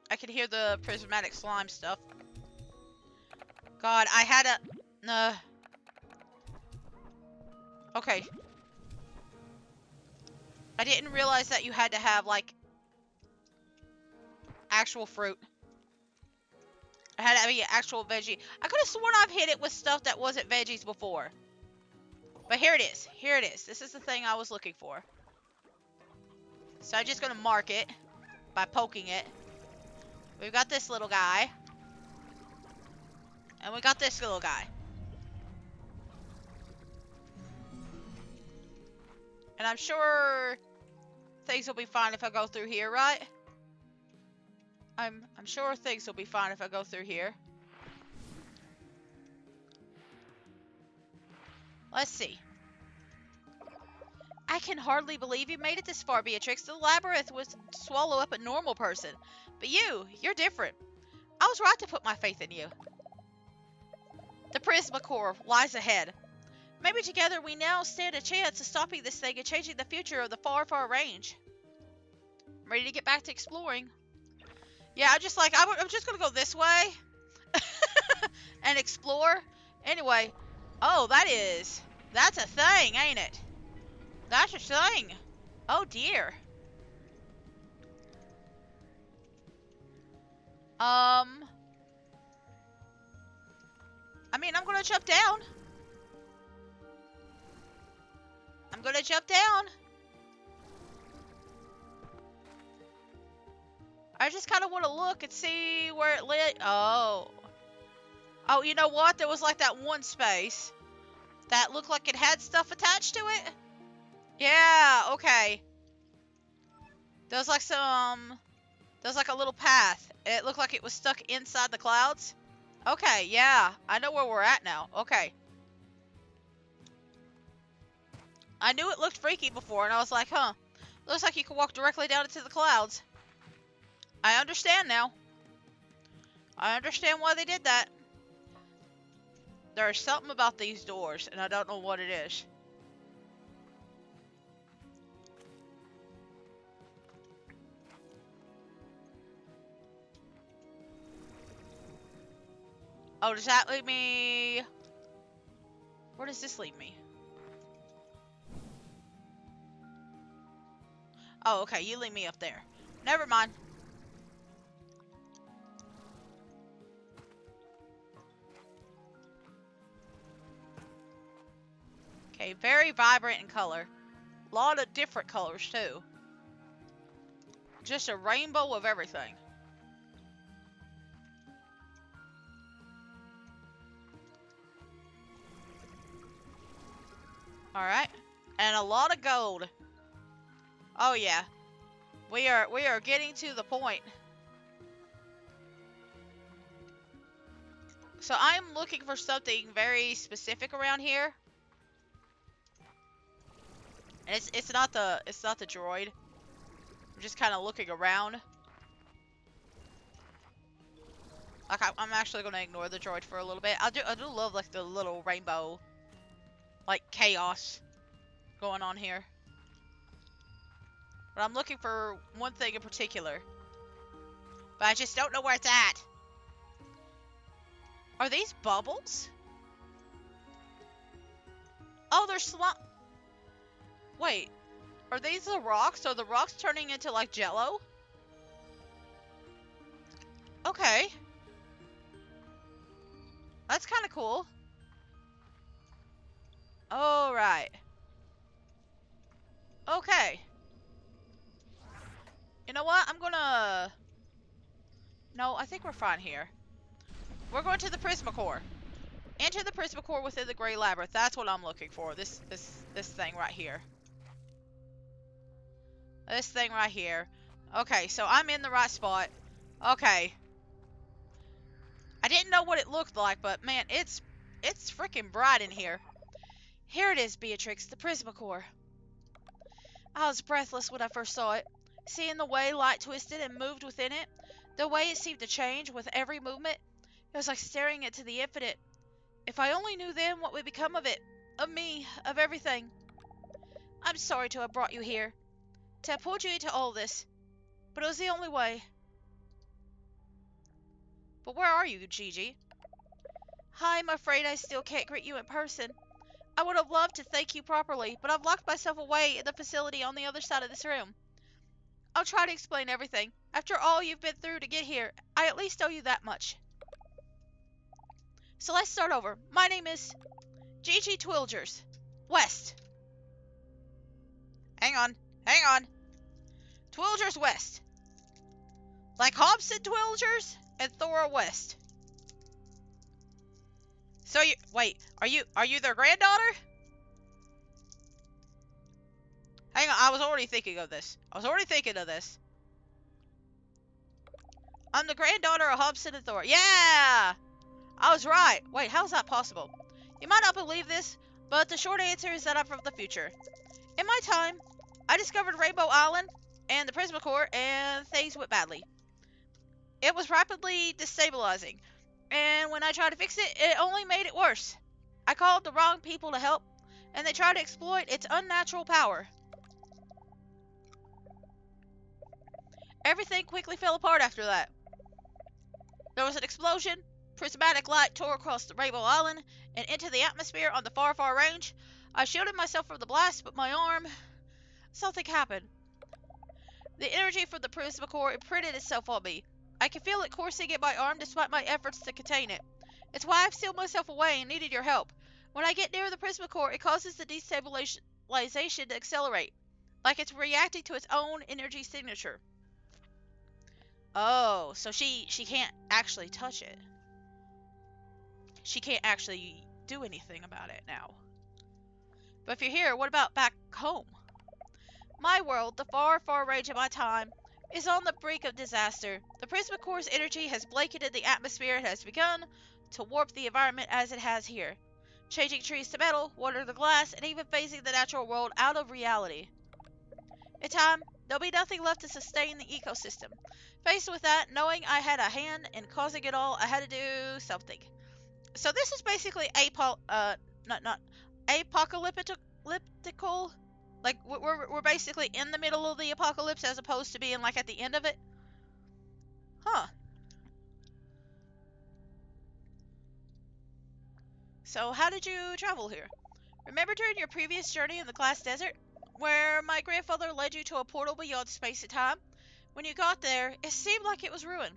I could hear the prismatic slime stuff. God, I had a... Okay. I didn't realize that you had to have, like, actual fruit. I had to be an actual veggie. I could have sworn I've hit it with stuff that wasn't veggies before. But here it is. Here it is. This is the thing I was looking for. So I'm just going to mark it by poking it. We've got this little guy. And we got this little guy. And I'm sure things will be fine if I go through here, right? I'm sure things will be fine if I go through here. Let's see. I can hardly believe you made it this far, Beatrix. The labyrinth would swallow up a normal person. But you're different. I was right to put my faith in you. The Prismacore lies ahead. Maybe together we now stand a chance of stopping this thing and changing the future of the far, far range. I'm ready to get back to exploring. Yeah, I'm just gonna go this way. And explore. Anyway. Oh, that's a thing, ain't it? That's a thing. Oh dear. I mean, I'm gonna jump down. I'm gonna jump down. I just kind of want to look and see where it lit. Oh. Oh, you know what? There was like that one space that looked like it had stuff attached to it. Yeah, okay. There's like a little path. It looked like it was stuck inside the clouds. Okay, yeah. I know where we're at now. Okay. I knew it looked freaky before, and I was like, huh. Looks like you can walk directly down into the clouds. I understand now. I understand why they did that. There's something about these doors, and I don't know what it is. Oh, does that lead me... Where does this lead me? Oh, okay, you lead me up there. Never mind. Okay, very vibrant in color. A lot of different colors, too. Just a rainbow of everything. Alright. And a lot of gold. Oh, yeah. We are getting to the point. So I'm looking for something very specific around here. And it's not the droid. I'm just kind of looking around. Like I'm actually gonna ignore the droid for a little bit. I do love like the little rainbow, like chaos going on here. But I'm looking for one thing in particular. But I just don't know where it's at. Are these bubbles? Oh, they're slime. Wait, are these the rocks? Are the rocks turning into like jello? Okay. That's kind of cool. Alright. Okay. You know what? I'm gonna... No, I think we're fine here. We're going to the Prismacore. Enter the Prismacore within the Grey Labyrinth. That's what I'm looking for. This thing right here. This thing right here. Okay, so I'm in the right spot. Okay. I didn't know what it looked like, but man, it's freaking bright in here. Here it is, Beatrix, the Prismacore. I was breathless when I first saw it. Seeing the way light twisted and moved within it, the way it seemed to change with every movement, it was like staring into the infinite. If I only knew then what would become of it, of me, of everything. I'm sorry to have brought you here, to have pulled you into all this, but it was the only way. But where are you, Gigi? I'm afraid I still can't greet you in person. I would have loved to thank you properly, but I've locked myself away in the facility on the other side of this room. I'll try to explain everything. After all you've been through to get here, I at least owe you that much. So let's start over. My name is Gigi Twilgers. West. Hang on. Hang on. Twilgers West. Like Hobson Twilgers and Thora West. So you... Wait. Are you their granddaughter? Hang on. I was already thinking of this. I'm the granddaughter of Hobson and Thora. Yeah! I was right. Wait, how is that possible? You might not believe this, but the short answer is that I'm from the future. In my time, I discovered Rainbow Island and the Prismacore, and things went badly. It was rapidly destabilizing, and when I tried to fix it, it only made it worse. I called the wrong people to help, and they tried to exploit its unnatural power. Everything quickly fell apart after that. There was an explosion. Prismatic light tore across the Rainbow Island and into the atmosphere on the far, far range. I shielded myself from the blast, but my arm... Something happened. The energy from the Prismacore imprinted itself on me. I can feel it coursing in my arm despite my efforts to contain it. It's why I've sealed myself away and needed your help. When I get near the Prismacore, it causes the destabilization to accelerate, like it's reacting to its own energy signature. Oh, so she can't actually touch it. She can't actually do anything about it now. But if you're here, what about back home? My world, the far, far range of my time, is on the brink of disaster. The Prismacore's energy has blanketed the atmosphere and has begun to warp the environment as it has here, changing trees to metal, water to glass, and even phasing the natural world out of reality. In time, there'll be nothing left to sustain the ecosystem. Faced with that, knowing I had a hand in causing it all, I had to do something. So this is basically not apocalyptical. Like we're basically in the middle of the apocalypse as opposed to being like at the end of it. Huh. So how did you travel here? Remember during your previous journey in the Glass Desert, where my grandfather led you to a portal beyond space and time? When you got there, it seemed like it was ruined.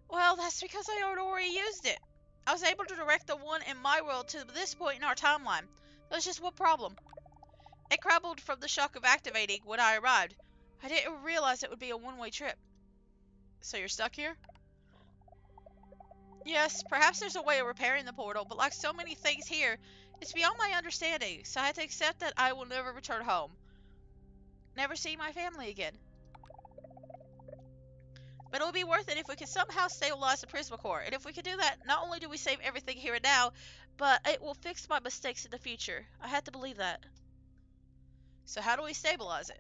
Well, that's because I had already used it. I was able to direct the one in my world to this point in our timeline. There's just one problem. It crumbled from the shock of activating when I arrived. I didn't realize it would be a one-way trip. So you're stuck here? Yes, perhaps there's a way of repairing the portal, but like so many things here, it's beyond my understanding, so I have to accept that I will never return home. Never see my family again. But it will be worth it if we can somehow stabilize the Prismacore, and if we can do that, not only do we save everything here and now, but it will fix my mistakes in the future. I had to believe that. So how do we stabilize it?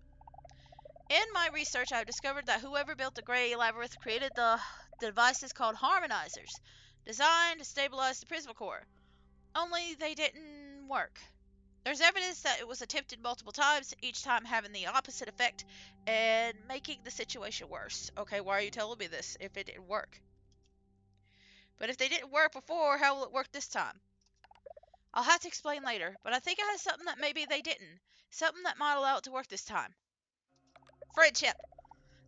In my research, I've discovered that whoever built the Grey Labyrinth created the devices called harmonizers, designed to stabilize the Prismacore. Only they didn't work. There's evidence that it was attempted multiple times, each time having the opposite effect and making the situation worse. Okay, why are you telling me this if it didn't work? But if they didn't work before, how will it work this time? I'll have to explain later, but I think I have something that maybe they didn't. Something that might allow it to work this time. Friendship.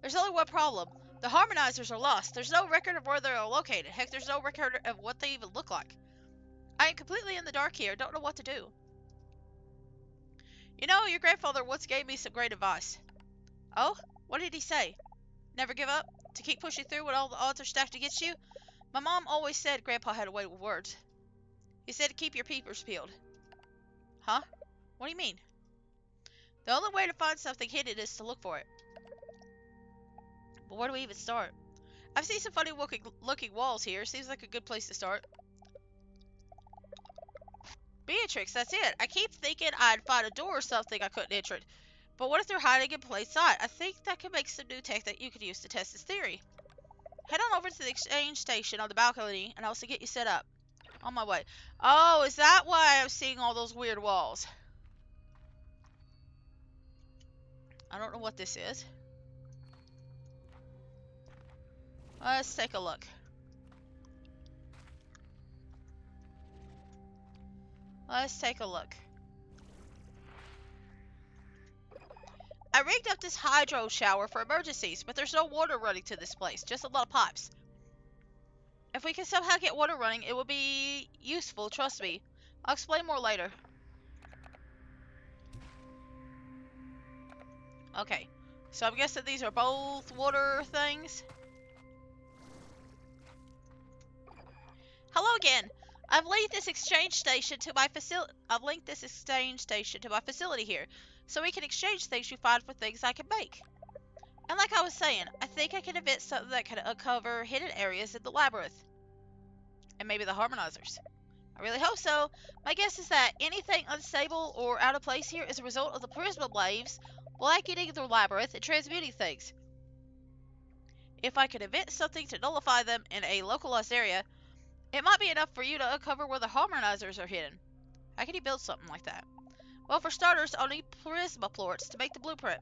There's only one problem. The harmonizers are lost. There's no record of where they're located. Heck, there's no record of what they even look like. I am completely in the dark here. Don't know what to do. You know, your grandfather once gave me some great advice. Oh? What did he say? Never give up? To keep pushing through when all the odds are stacked against you? My mom always said Grandpa had a way with words. He said to keep your peepers peeled. Huh? What do you mean? The only way to find something hidden is to look for it. But where do we even start? I've seen some funny looking walls here. Seems like a good place to start. Beatrix, that's it. I keep thinking I'd find a door or something I couldn't enter it. But what if they're hiding in plain sight? I think that could make some new tech that you could use to test this theory. Head on over to the exchange station on the balcony, and I'll also get you set up. On my way. Oh, is that why I'm seeing all those weird walls? I don't know what this is. Let's take a look. Let's take a look. I rigged up this hydro shower for emergencies, but there's no water running to this place, just a lot of pipes. If we can somehow get water running, it will be useful, trust me. I'll explain more later. Okay, so I'm guessing these are both water things. Hello again. I've linked this exchange station to my facility here, so we can exchange things you find for things I can make. And like I was saying, I think I can invent something that can uncover hidden areas in the labyrinth. And maybe the harmonizers. I really hope so. My guess is that anything unstable or out of place here is a result of the prisma waves blanketing the labyrinth and transmuting things. If I could invent something to nullify them in a localized area, it might be enough for you to uncover where the harmonizers are hidden. How can you build something like that? Well, for starters, I'll need Prismaplorts to make the blueprint.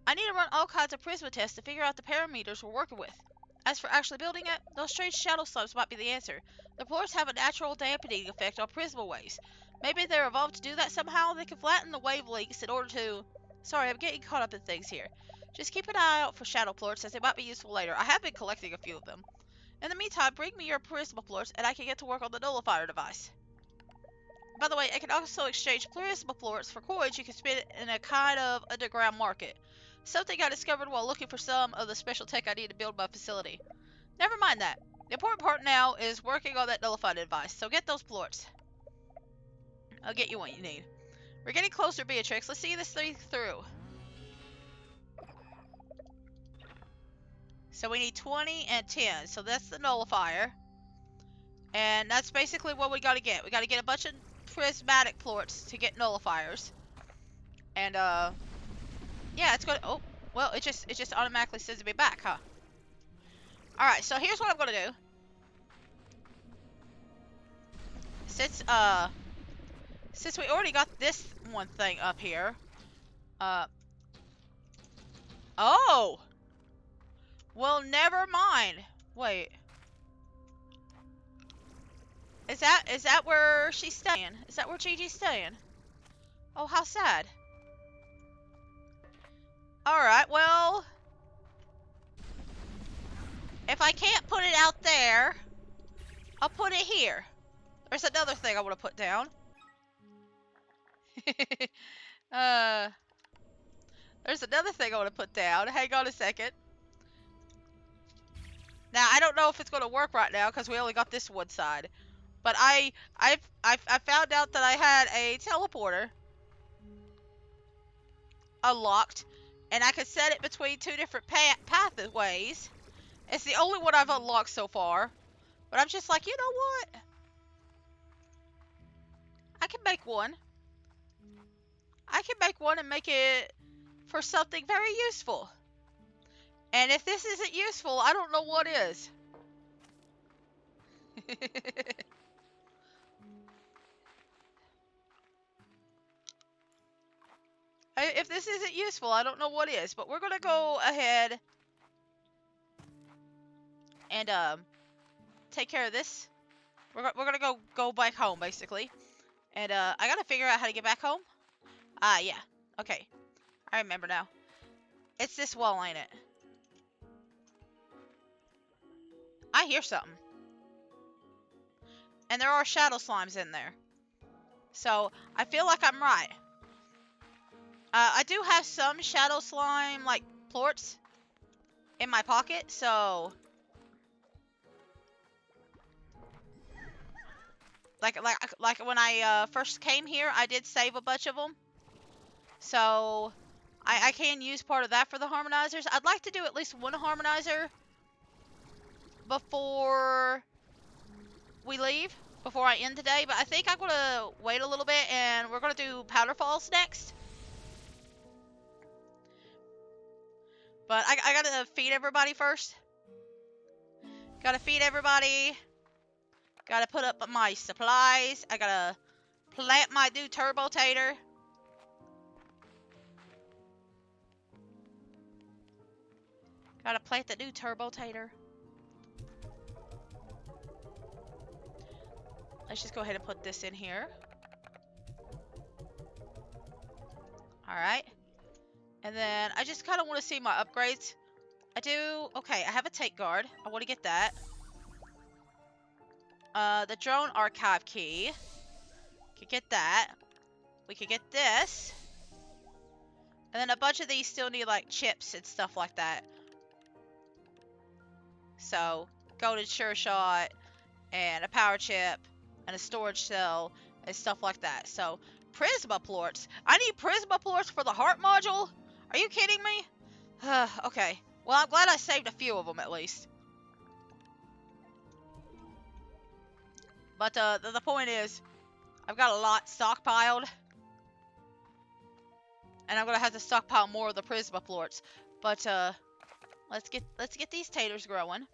I need to run all kinds of Prisma tests to figure out the parameters we're working with. As for actually building it, those strange shadow slumps might be the answer. The plorts have a natural dampening effect on Prisma waves. Maybe they're evolved to do that somehow. They can flatten the wavelengths in order to... Sorry, I'm getting caught up in things here. Just keep an eye out for shadow plorts, as they might be useful later. I have been collecting a few of them. In the meantime, bring me your Prismaplorts, and I can get to work on the nullifier device. By the way, I can also exchange Prismaplorts for coins you can spend in a kind of underground market. Something I discovered while looking for some of the special tech I need to build my facility. Never mind that. The important part now is working on that nullified device, so get those plorts. I'll get you what you need. We're getting closer, Beatrix. Let's see this thing through. So we need 20 and 10, so that's the nullifier. And that's basically what we gotta get. We gotta get a bunch of prismatic plorts to get nullifiers. And, yeah, it's gonna... Oh, well, it just automatically sends me back, huh? Alright, so here's what I'm gonna do. Since we already got this one thing up here, oh! Well, never mind. Wait. Is that where she's staying? Is that where Gigi's staying? Oh, how sad. Alright, well... If I can't put it out there, I'll put it here. There's another thing I want to put down. uh, there's another thing I want to put down. Hang on a second. Now, I don't know if it's going to work right now because we only got this one side. But I found out that I had a teleporter unlocked, and I could set it between two different pathways. It's the only one I've unlocked so far. But I'm just like, you know what? I can make one. I can make one and make it for something very useful. And if this isn't useful, I don't know what is. If this isn't useful, I don't know what is. But we're going to go ahead and take care of this. We're gonna go back home, basically. And I gotta figure out how to get back home. Ah, yeah. Okay. I remember now. It's this wall, ain't it? I hear something. And there are shadow slimes in there. So, I feel like I'm right. I do have some shadow slime, like, plorts in my pocket, so... Like when I first came here, I did save a bunch of them. So, I can use part of that for the harmonizers. I'd like to do at least one harmonizer before we leave, before I end today. But I think I'm going to wait a little bit, and we're going to do Powderfalls next. But I got to feed everybody first. Got to feed everybody. Got to put up my supplies. I got to plant my new turbo tater. Gotta plant the new turbo tater. Let's just go ahead and put this in here. Alright. And then I just kind of want to see my upgrades. I do... Okay, I have a take guard. I want to get that. The drone archive key. Could get that. We could get this. And then a bunch of these still need, like, chips and stuff like that. So, golden sure shot, and a power chip, and a storage cell, and stuff like that. So, Prismaplorts. I need Prismaplorts for the heart module? Are you kidding me? Okay. Well, I'm glad I saved a few of them, at least. But, the point is, I've got a lot stockpiled. And I'm gonna have to stockpile more of the Prismaplorts. But, let's get these taters growing.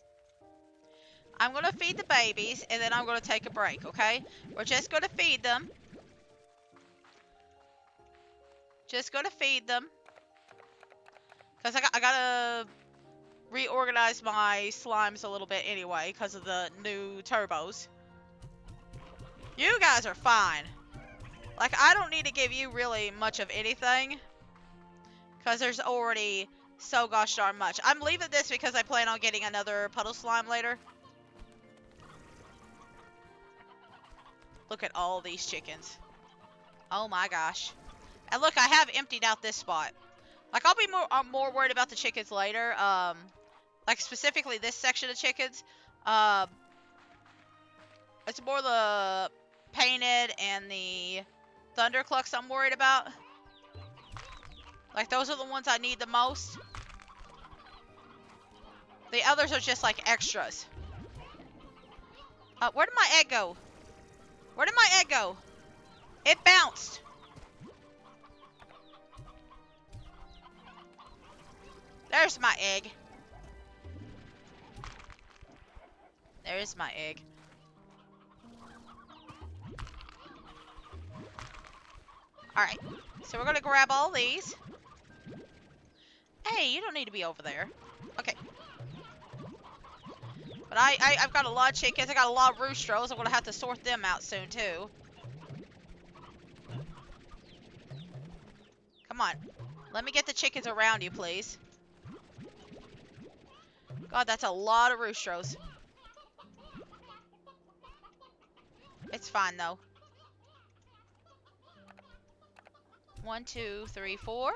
I'm gonna feed the babies, and then I'm gonna take a break, okay? We're just gonna feed them. Just gonna feed them. Because I gotta reorganize my slimes a little bit anyway, because of the new turbos. You guys are fine. Like, I don't need to give you really much of anything. Because there's already so gosh darn much. I'm leaving this because I plan on getting another puddle slime later. Look at all these chickens. Oh my gosh. And look, I have emptied out this spot. Like, I'll be more worried about the chickens later. Like, specifically this section of chickens. It's more the painted and the thunderclucks I'm worried about. Like, those are the ones I need the most. The others are just, like, extras. Where did my egg go? Where did my egg go? It bounced. There's my egg. There's my egg. Alright. So we're gonna grab all these. Hey, you don't need to be over there. Okay. But I've got a lot of chickens. I got a lot of roostros. I'm gonna have to sort them out soon, too. Come on. Let me get the chickens around you, please. God, that's a lot of roostros. It's fine, though. 1, 2, 3, 4.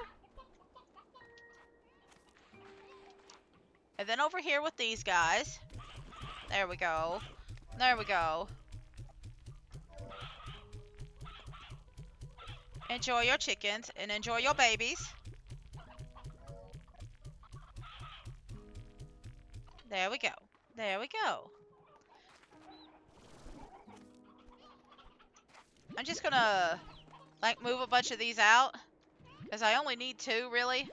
And then over here with these guys. There we go. There we go. Enjoy your chickens and enjoy your babies. There we go. There we go. I'm just gonna, like, move a bunch of these out. Because I only need 2, really.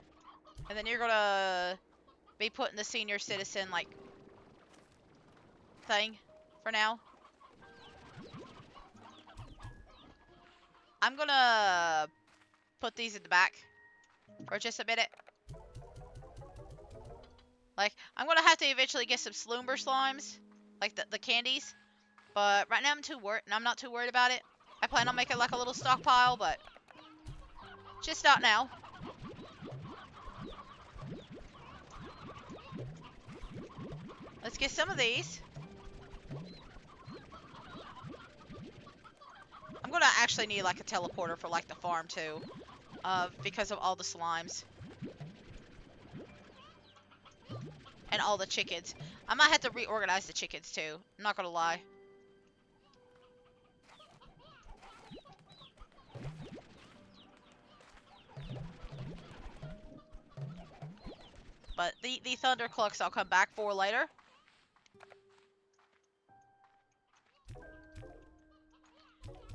And then you're gonna be putting the senior citizen, like, thing for now. I'm gonna put these in the back for just a minute. Like, I'm gonna have to eventually get some Sloomber slimes, like the candies. But right now I'm not too worried about it. I plan on making like a little stockpile, but just not now. Let's get some of these. I'm gonna actually need like a teleporter for like the farm too, because of all the slimes. And all the chickens. I might have to reorganize the chickens too. I'm not gonna lie. But the thunder clucks I'll come back for later.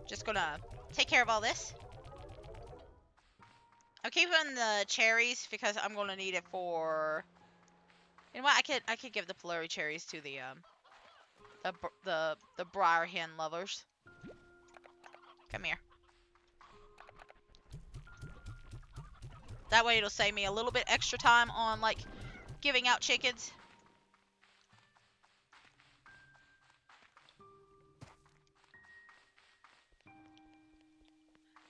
Just gonna take care of all this. I'm keeping the cherries because I'm gonna need it for. You know what? I could give the Polari cherries to the briar hen lovers. Come here. That way it'll save me a little bit extra time on like giving out chickens.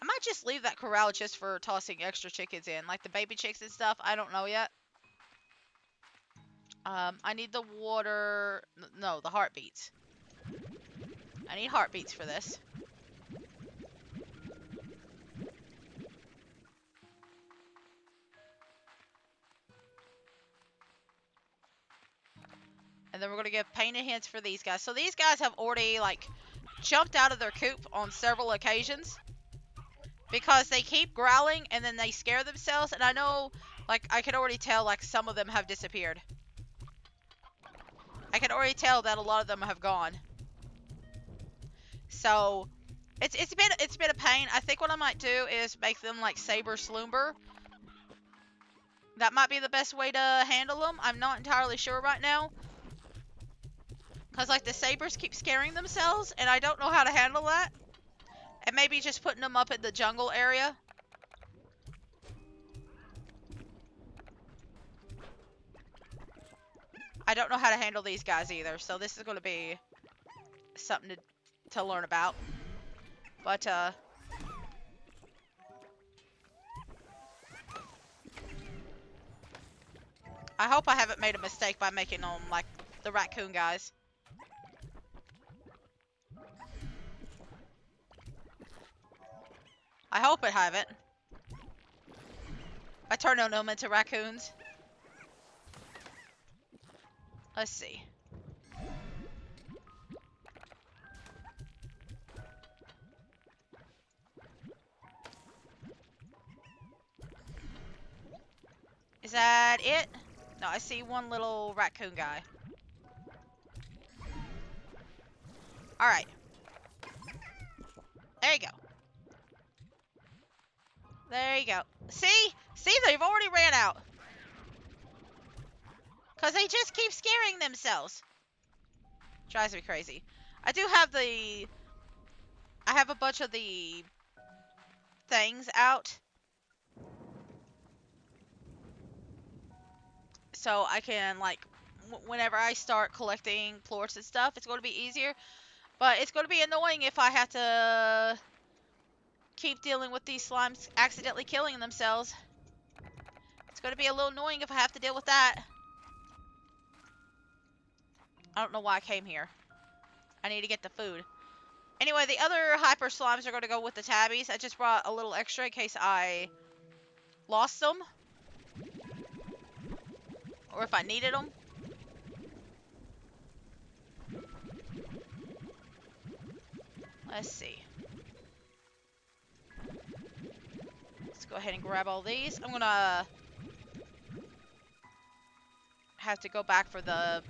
I might just leave that corral just for tossing extra chickens in, like the baby chicks and stuff. I don't know yet. I need the water. No, the heartbeats. I need heartbeats for this. And then we're going to give painted hens for these guys. So these guys have already, like, jumped out of their coop on several occasions. Because they keep growling and then they scare themselves. And I know, like, I can already tell, like, some of them have disappeared. I can already tell that a lot of them have gone. So, it's been a pain. I think what I might do is make them, like, Saber Sloomber. That might be the best way to handle them. I'm not entirely sure right now. Because, like, the sabers keep scaring themselves, and I don't know how to handle that. And maybe just putting them up in the jungle area. I don't know how to handle these guys either, so this is going to be something to learn about. But, I hope I haven't made a mistake by making them, like, the raccoon guys. I hope I haven't. I turned them into raccoons. Let's see. Is that it? No, I see one little raccoon guy. Alright. There you go. There you go. See? See, they've already ran out. Because they just keep scaring themselves. Drives me crazy. I do have the... I have a bunch of the things out. So I can, like, whenever I start collecting plorts and stuff, it's going to be easier. But it's going to be annoying if I have to keep dealing with these slimes accidentally killing themselves. It's going to be a little annoying if I have to deal with that. I don't know why I came here. I need to get the food. Anyway, the other hyper slimes are going to go with the tabbies. I just brought a little extra in case I lost them. Or if I needed them. Let's see. Let's go ahead and grab all these. I'm going to have to go back for the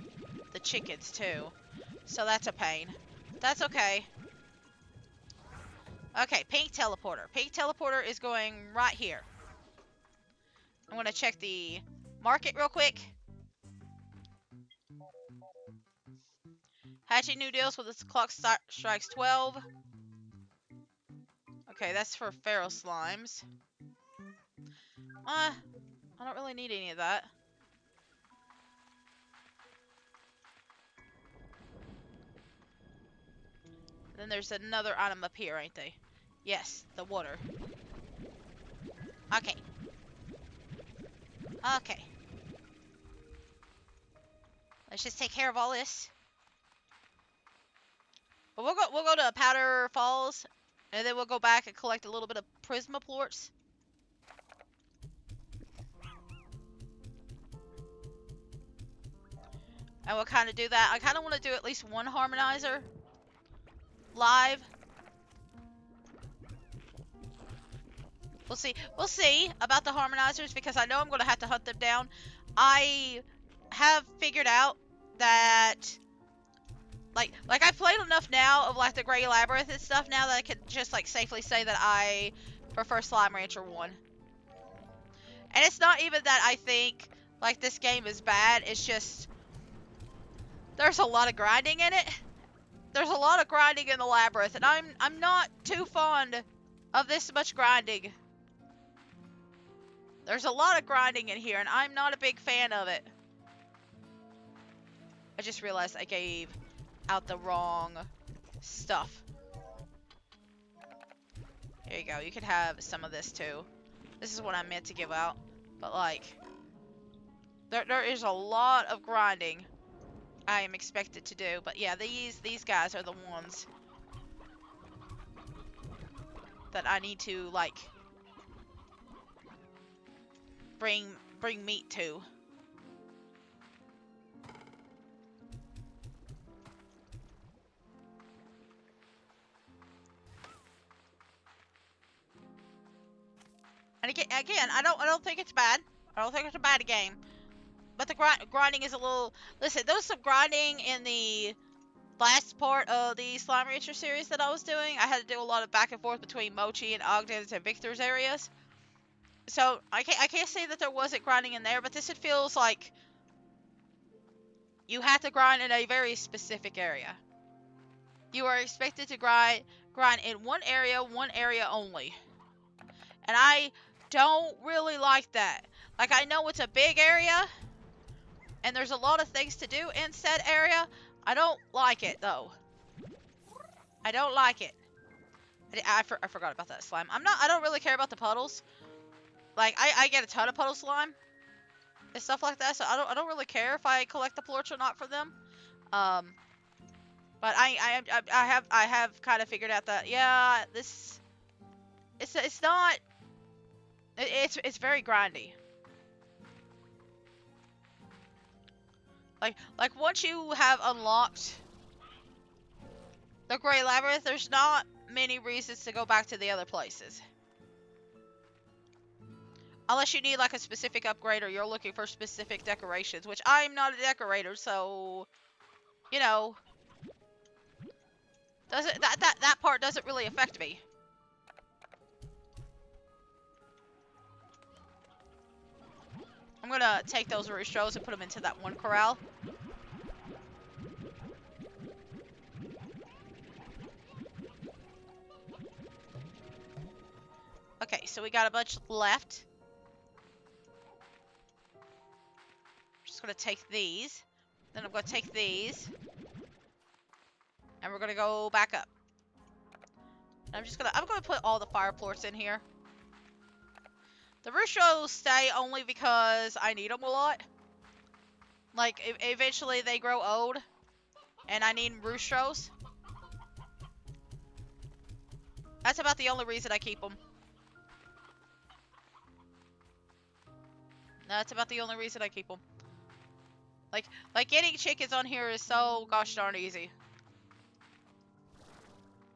chickens too. So that's a pain. That's okay. Okay, pink teleporter. Pink teleporter is going right here. I'm going to check the market real quick. Hatching new deals with the clock strikes 12. Okay, that's for feral slimes. I don't really need any of that. Then there's another item up here, ain't they? Yes, the water. Okay. Okay. Let's just take care of all this. But we'll go to Powderfalls, and then we'll go back and collect a little bit of Prismaplorts. And we'll kind of do that. I kind of want to do at least one harmonizer live. We'll see. We'll see about the harmonizers because I know I'm going to have to hunt them down. I have figured out that like I've played enough now of like the Grey Labyrinth and stuff now that I can just like safely say that I prefer Slime Rancher 1. And it's not even that I think like this game is bad, it's just there's a lot of grinding in it. There's a lot of grinding in the Labyrinth, and I'm not too fond of this much grinding. There's a lot of grinding in here, and I'm not a big fan of it. I just realized I gave out the wrong stuff. Here you go. You can have some of this too. This is what I meant to give out. But like, there is a lot of grinding I am expected to do. But yeah, these guys are the ones that I need to like bring meat to. And again, I don't think it's bad. I don't think it's a bad game. But the grinding is a little... Listen, there was some grinding in the last part of the Slime Rancher series that I was doing. I had to do a lot of back and forth between Mochi and Ogden's and Victor's areas. So, I can't say that there wasn't grinding in there, but this it feels like you have to grind in a very specific area. You are expected to grind in one area only. And I don't really like that. Like, I know it's a big area, and there's a lot of things to do in said area. I don't like it, though. I don't like it. I forgot about that slime. I don't really care about the puddles. Like, I get a ton of puddle slime and stuff like that, so I don't really care if I collect the plorts or not for them. But I have kind of figured out that, yeah, this... It's not... It's very grindy. Like once you have unlocked the Grey Labyrinth, there's not many reasons to go back to the other places. Unless you need like a specific upgrade or you're looking for specific decorations, which I'm not a decorator, so you know, that part doesn't really affect me. I'm gonna take those roostros and put them into that one corral. Okay, so we got a bunch left. Just gonna take these. Then I'm gonna take these. And we're gonna go back up. I'm gonna put all the fire plorts in here. The roostros stay only because I need them a lot. Like, eventually they grow old, and I need roostros. That's about the only reason I keep them. That's about the only reason I keep them. Like getting chickens on here is so gosh darn easy.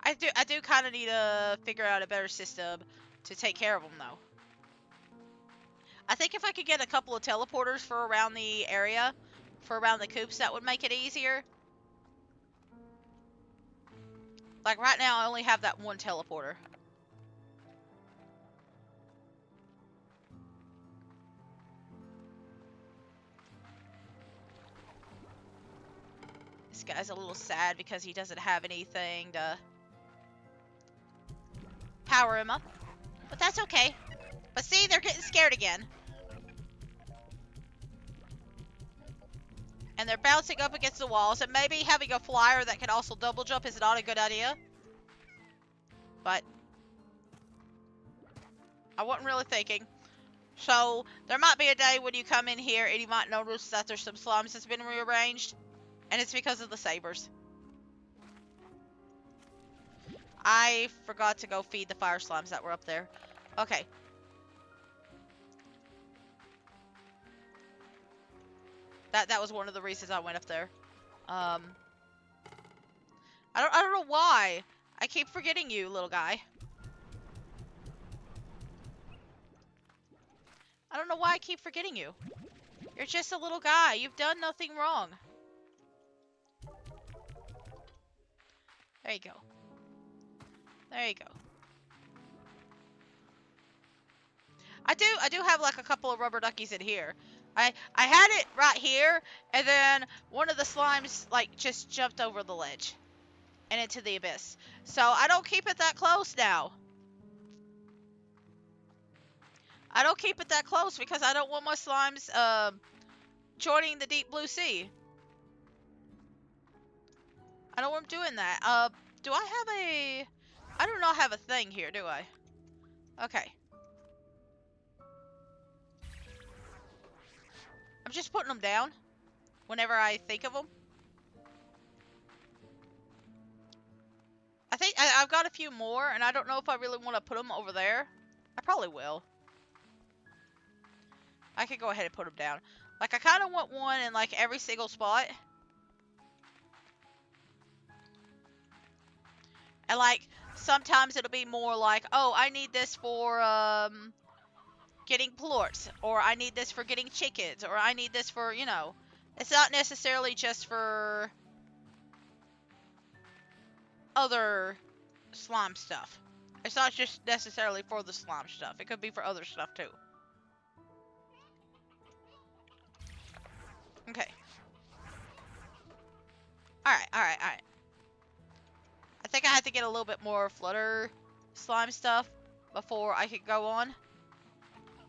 I do kind of need to figure out a better system to take care of them though. I think if I could get a couple of teleporters for around the area, for around the coops, that would make it easier. Like right now, I only have that one teleporter. This guy's a little sad because he doesn't have anything to power him up. But that's okay. But see, they're getting scared again. And they're bouncing up against the walls. And maybe having a flyer that can also double jump is not a good idea. But I wasn't really thinking. So there might be a day when you come in here and you might notice that there's some slimes that's been rearranged. And it's because of the sabers. I forgot to go feed the fire slimes that were up there. Okay. That was one of the reasons I went up there. I don't know why. I keep forgetting you, little guy. I don't know why I keep forgetting you. You're just a little guy. You've done nothing wrong. There you go. There you go. I do have like a couple of rubber duckies in here. I had it right here, and then one of the slimes like just jumped over the ledge and into the abyss. So I don't keep it that close now. I don't keep it that close because I don't want my slimes joining the deep blue sea. I don't want them doing that. Do I have a... I do not have a thing here, do I? Okay. I'm just putting them down whenever I think of them. I think I've got a few more, and I don't know if I really want to put them over there. I probably will. I could go ahead and put them down. Like, I kind of want one in, like, every single spot. And, like, sometimes it'll be more like, oh, I need this for, getting plorts. Or I need this for getting chickens. Or I need this for, you know. It's not necessarily just for other slime stuff. It's not just necessarily for the slime stuff. It could be for other stuff, too. Okay. Alright. I think I have to get a little bit more flutter slime stuff before I could go on.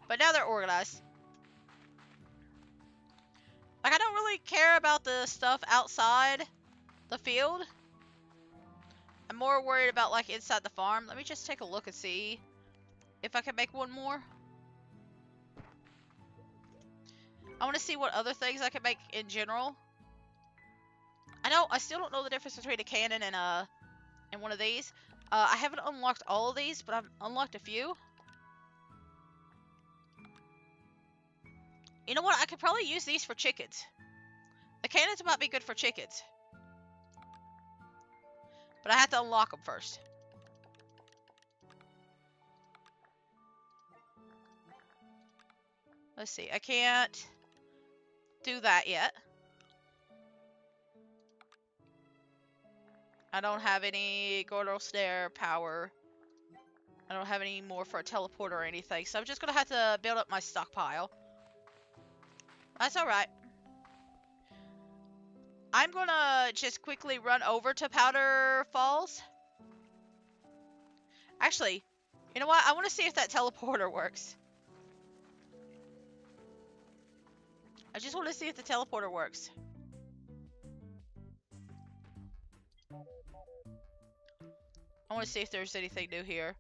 But now they're organized. Like, I don't really care about the stuff outside the field. I'm more worried about, like, inside the farm. Let me just take a look and see if I can make one more. I want to see what other things I can make in general. I still don't know the difference between a cannon and one of these. I haven't unlocked all of these, but I've unlocked a few. You know what? I could probably use these for chickens. The cannons might be good for chickens. But I have to unlock them first. Let's see. I can't do that yet. I don't have any Gordal Snare power. I don't have any more for a teleporter or anything. So I'm just going to have to build up my stockpile. That's alright. I'm going to just quickly run over to Powderfalls. Actually, you know what? I want to see if that teleporter works. I just want to see if the teleporter works. I want to see if there's anything new here.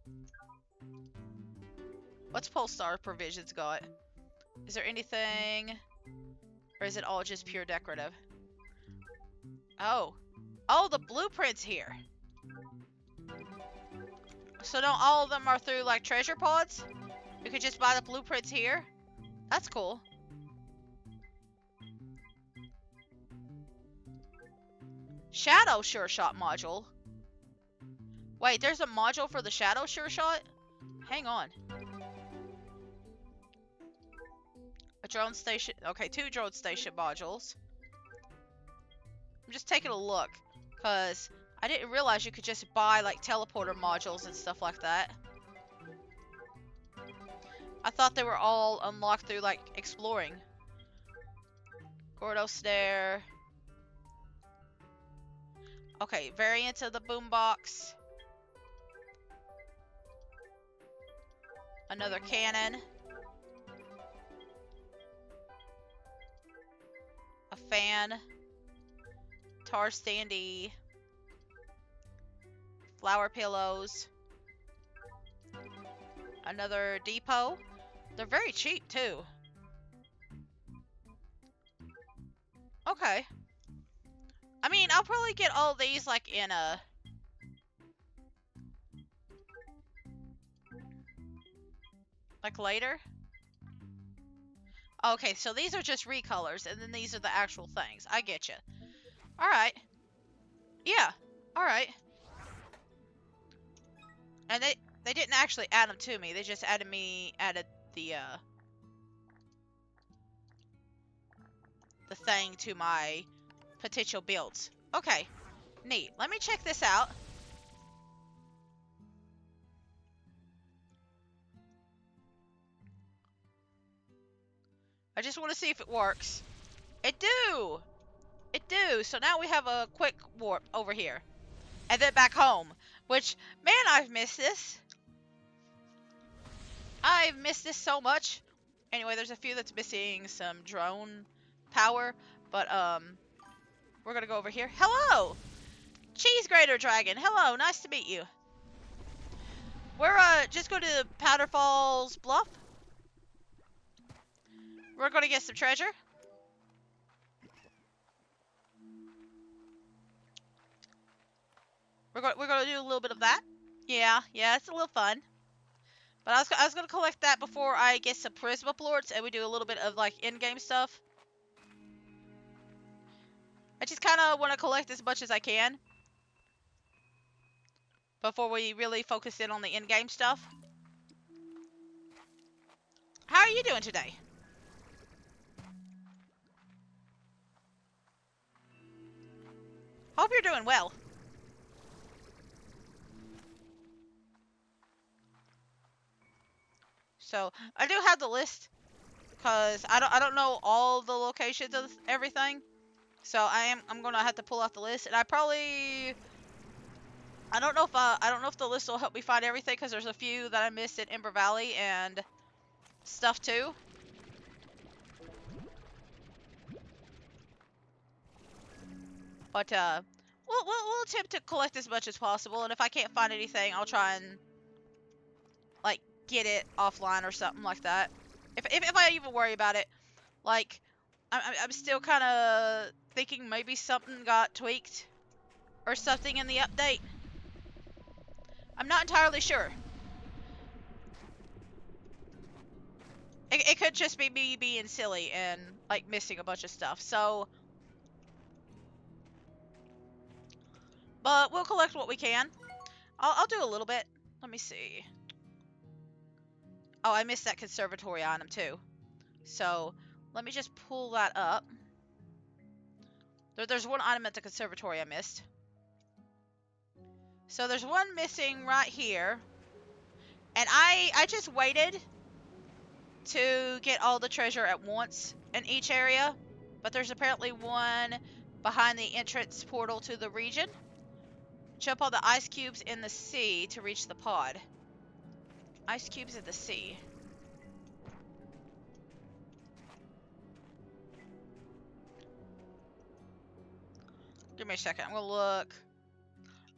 What's Polestar Provisions got? Is there anything... Or is it all just pure decorative? Oh. Oh, the blueprint's here. So not all of them are through like treasure pods? You could just buy the blueprints here? That's cool. Shadow Sure Shot module. Wait, there's a module for the Shadow Sure Shot? Hang on. A drone station. Okay, 2 drone station modules. I'm just taking a look, because I didn't realize you could just buy like teleporter modules and stuff like that. I thought they were all unlocked through like exploring. Gordo Snare. Okay, variants of the boombox. Another cannon. A fan. Tar standee. Flower pillows. Another depot. They're very cheap too. Okay. I mean, I'll probably get all these like in a... like later. Okay, so these are just recolors, and then these are the actual things. I get you. Alright. Yeah. Alright. And they didn't actually add them to me. They just added the thing to my potential builds. Okay. Neat. Let me check this out. I just want to see if it works. It do! It do! So now we have a quick warp over here. And then back home. Which, man, I've missed this. I've missed this so much. Anyway, there's a few that's missing some drone power. But, we're gonna go over here. Hello! Cheese Grater Dragon. Hello, nice to meet you. We're, just going to Powderfalls Bluff. We're gonna get some treasure. We're gonna do a little bit of that. Yeah, it's a little fun. But I was gonna collect that before I get some Prismaplorts, and we do a little bit of like in-game stuff. I just kind of want to collect as much as I can before we really focus in on the in-game stuff. How are you doing today? Hope you're doing well. So I do have the list because I don't know all the locations of everything. So I'm gonna have to pull out the list, and I don't know if the list will help me find everything because there's a few that I missed in Ember Valley and stuff too. But we'll attempt to collect as much as possible, and if I can't find anything, I'll try and like get it offline or something like that. If I even worry about it, like I'm still kind of thinking maybe something got tweaked or something in the update. I'm not entirely sure. It could just be me being silly and like missing a bunch of stuff. So, but we'll collect what we can. I'll do a little bit. Let me see. Oh, I missed that conservatory item too. So let me just pull that up. There's one item at the conservatory I missed. So there's one missing right here. And I just waited to get all the treasure at once in each area. But there's apparently one behind the entrance portal to the region. Jump on the ice cubes in the sea to reach the pod. Ice cubes in the sea. Give me a second. I'm gonna look.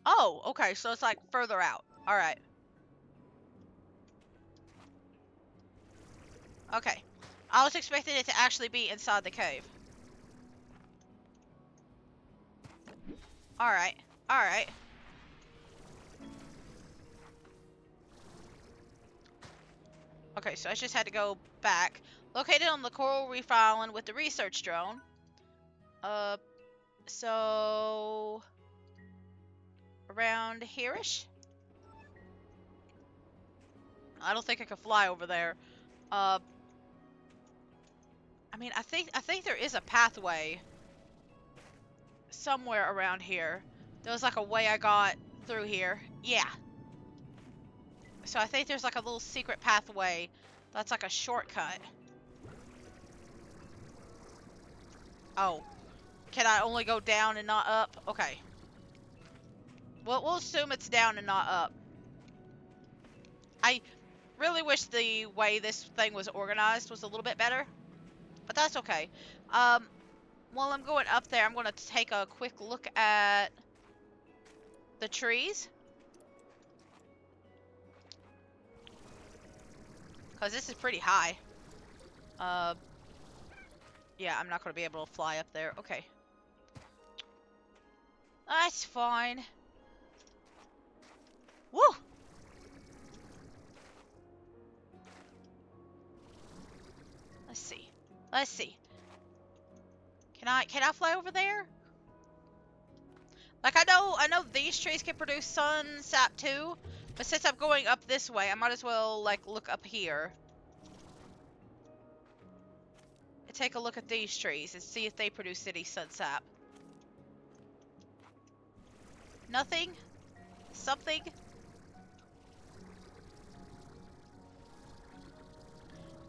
Oh, okay. So it's like further out. All right. Okay. I was expecting it to actually be inside the cave. All right. All right. Okay, so I just had to go back. Located on the coral reef island with the research drone. So around here-ish? I don't think I could fly over there. I mean, I think there is a pathway somewhere around here. There was like a way I got through here. Yeah. So I think there's like a little secret pathway that's like a shortcut. Oh. Can I only go down and not up? Okay. Well, we'll assume it's down and not up. I really wish the way this thing was organized was a little bit better. But that's okay. While I'm going up there, I'm going to take a quick look at the trees. Because this is pretty high. Yeah, I'm not going to be able to fly up there. Okay. That's fine. Woo! Let's see. Let's see. Can I fly over there? Like I know these trees can produce sun sap too, but since I'm going up this way, I might as well like look up here. And take a look at these trees and see if they produce any sun sap. Nothing? Something?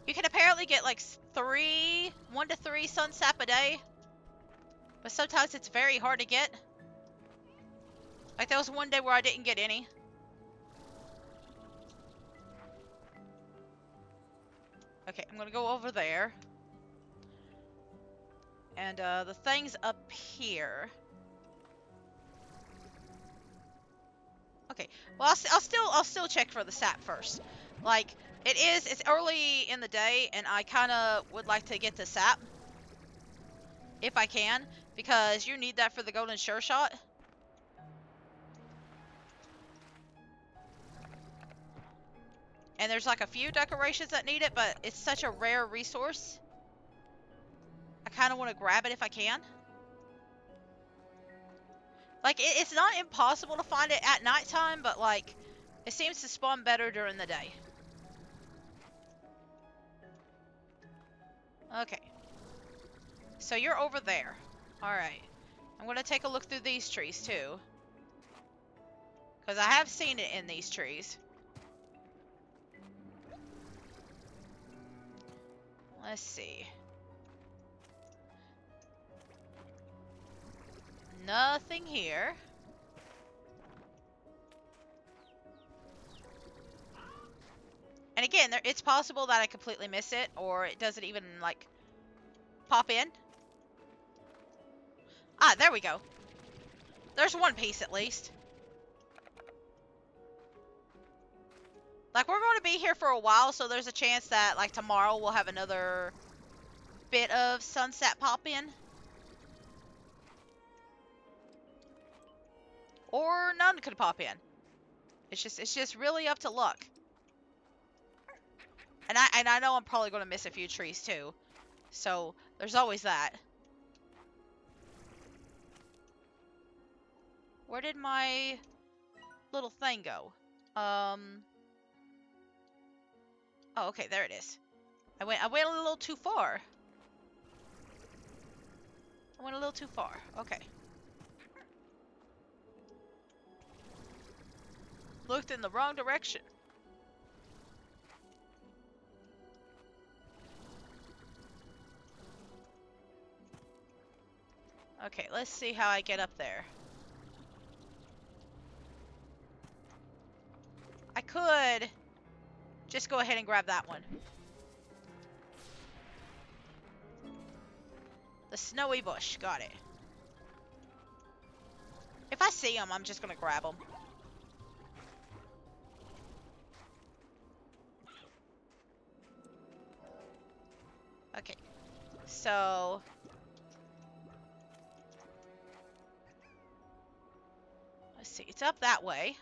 You can apparently get like 1 to 3 sun sap a day. But sometimes it's very hard to get. Like there was one day where I didn't get any. Okay, I'm gonna go over there. And the thing's up here. Okay, well I'll still check for the sap first. Like it's early in the day, and I kind of would like to get the sap if I can, because you need that for the golden sure shot. And there's like a few decorations that need it, but it's such a rare resource. I kind of want to grab it if I can. Like, it's not impossible to find it at nighttime, but like, it seems to spawn better during the day. Okay. So you're over there. Alright. I'm going to take a look through these trees too. Because I have seen it in these trees. Let's see. Nothing here. And again, it's possible that I completely miss it, or it doesn't even, like, pop in. Ah, there we go. There's one piece at least. Like, we're going to be here for a while, so there's a chance that, like, tomorrow we'll have another bit of sunset pop in. Or none could pop in. It's just really up to luck. And I know I'm probably going to miss a few trees too. So, there's always that. Where did my little thing go? Oh, okay, there it is. I went a little too far. I went a little too far. Okay. Looked in the wrong direction. Okay, let's see how I get up there. I could just go ahead and grab that one. The snowy bush. Got it. If I see them, I'm just going to grab them. Okay. So... let's see. It's up that way.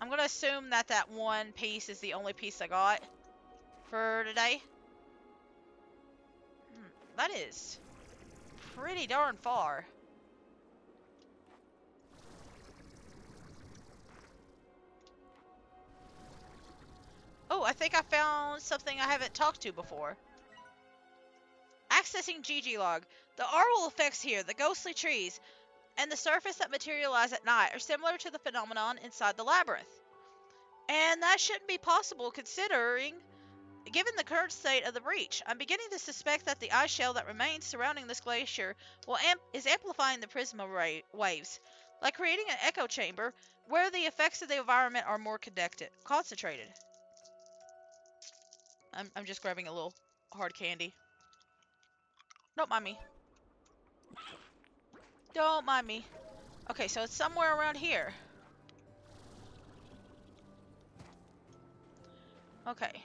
I'm gonna assume that that one piece is the only piece I got for today. That is pretty darn far. Oh, I think I found something I haven't talked to before. Accessing GG log. The aural effects here, the ghostly trees, and the surface that materialize at night are similar to the phenomenon inside the labyrinth. And that shouldn't be possible considering, given the current state of the breach. I'm beginning to suspect that the ice shell that remains surrounding this glacier is amplifying the prisma waves, like creating an echo chamber where the effects of the environment are more concentrated. I'm just grabbing a little hard candy. Don't mind me. Don't mind me. Okay, so it's somewhere around here. Okay.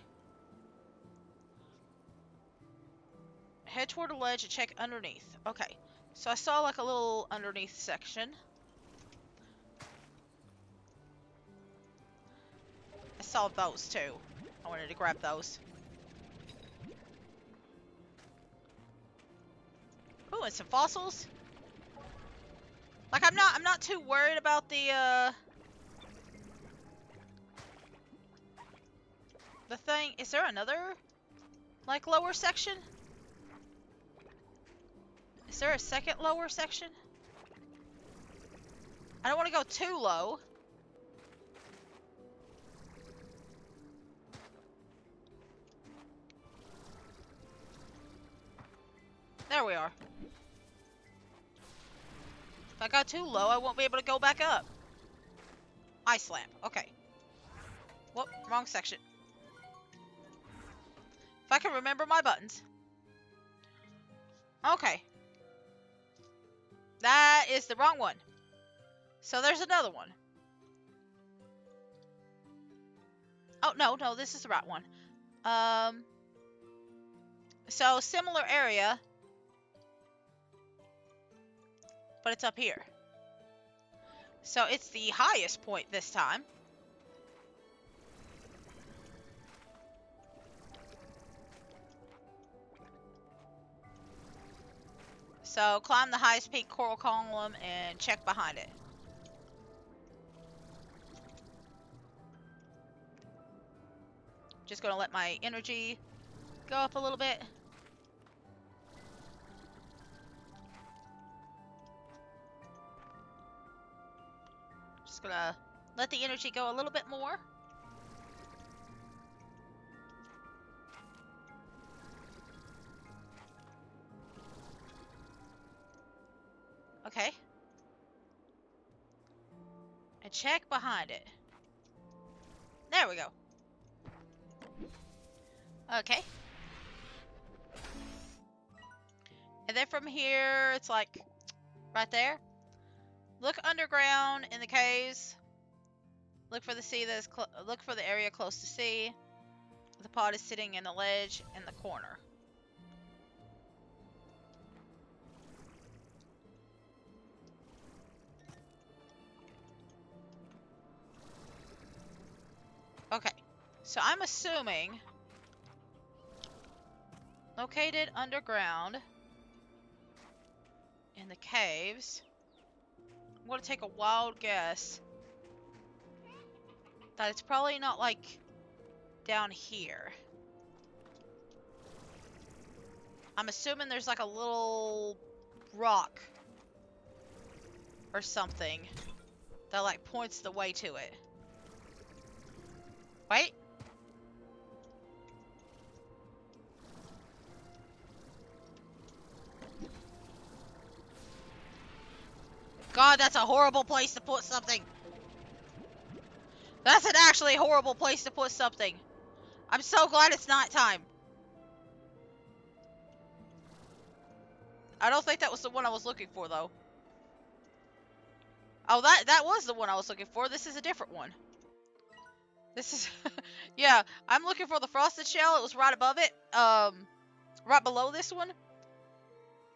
Head toward a ledge and check underneath. Okay. So I saw like a little underneath section. I saw those too. I wanted to grab those. Ooh, and some fossils. Like I'm not too worried about the thing. Is there another like lower section? Is there a second lower section? I don't want to go too low. There we are. If I go too low, I won't be able to go back up. Ice lamp. Okay. Whoop, wrong section. If I can remember my buttons. Okay. That is the wrong one. So there's another one. Oh, no, this is the right one. So similar area, but it's up here. So it's the highest point this time. So climb the highest peak coral column and check behind it. Just gonna let my energy go up a little bit. Just gonna let the energy go a little bit more. Okay. And check behind it. There we go. Okay. And then from here, it's like right there. Look underground in the caves. Look for the sea that is look for the area close to sea. The pod is sitting in a ledge in the corner. Okay. So I'm assuming located underground in the caves. I'm going to take a wild guess that it's probably not like down here. I'm assuming there's like a little rock or something that like points the way to it. Wait. God, that's a horrible place to put something. That's an actually horrible place to put something. I'm so glad it's nighttime. I don't think that was the one I was looking for, though. Oh, that was the one I was looking for. This is a different one. This is... yeah, I'm looking for the frosted shell. It was right above it. Right below this one.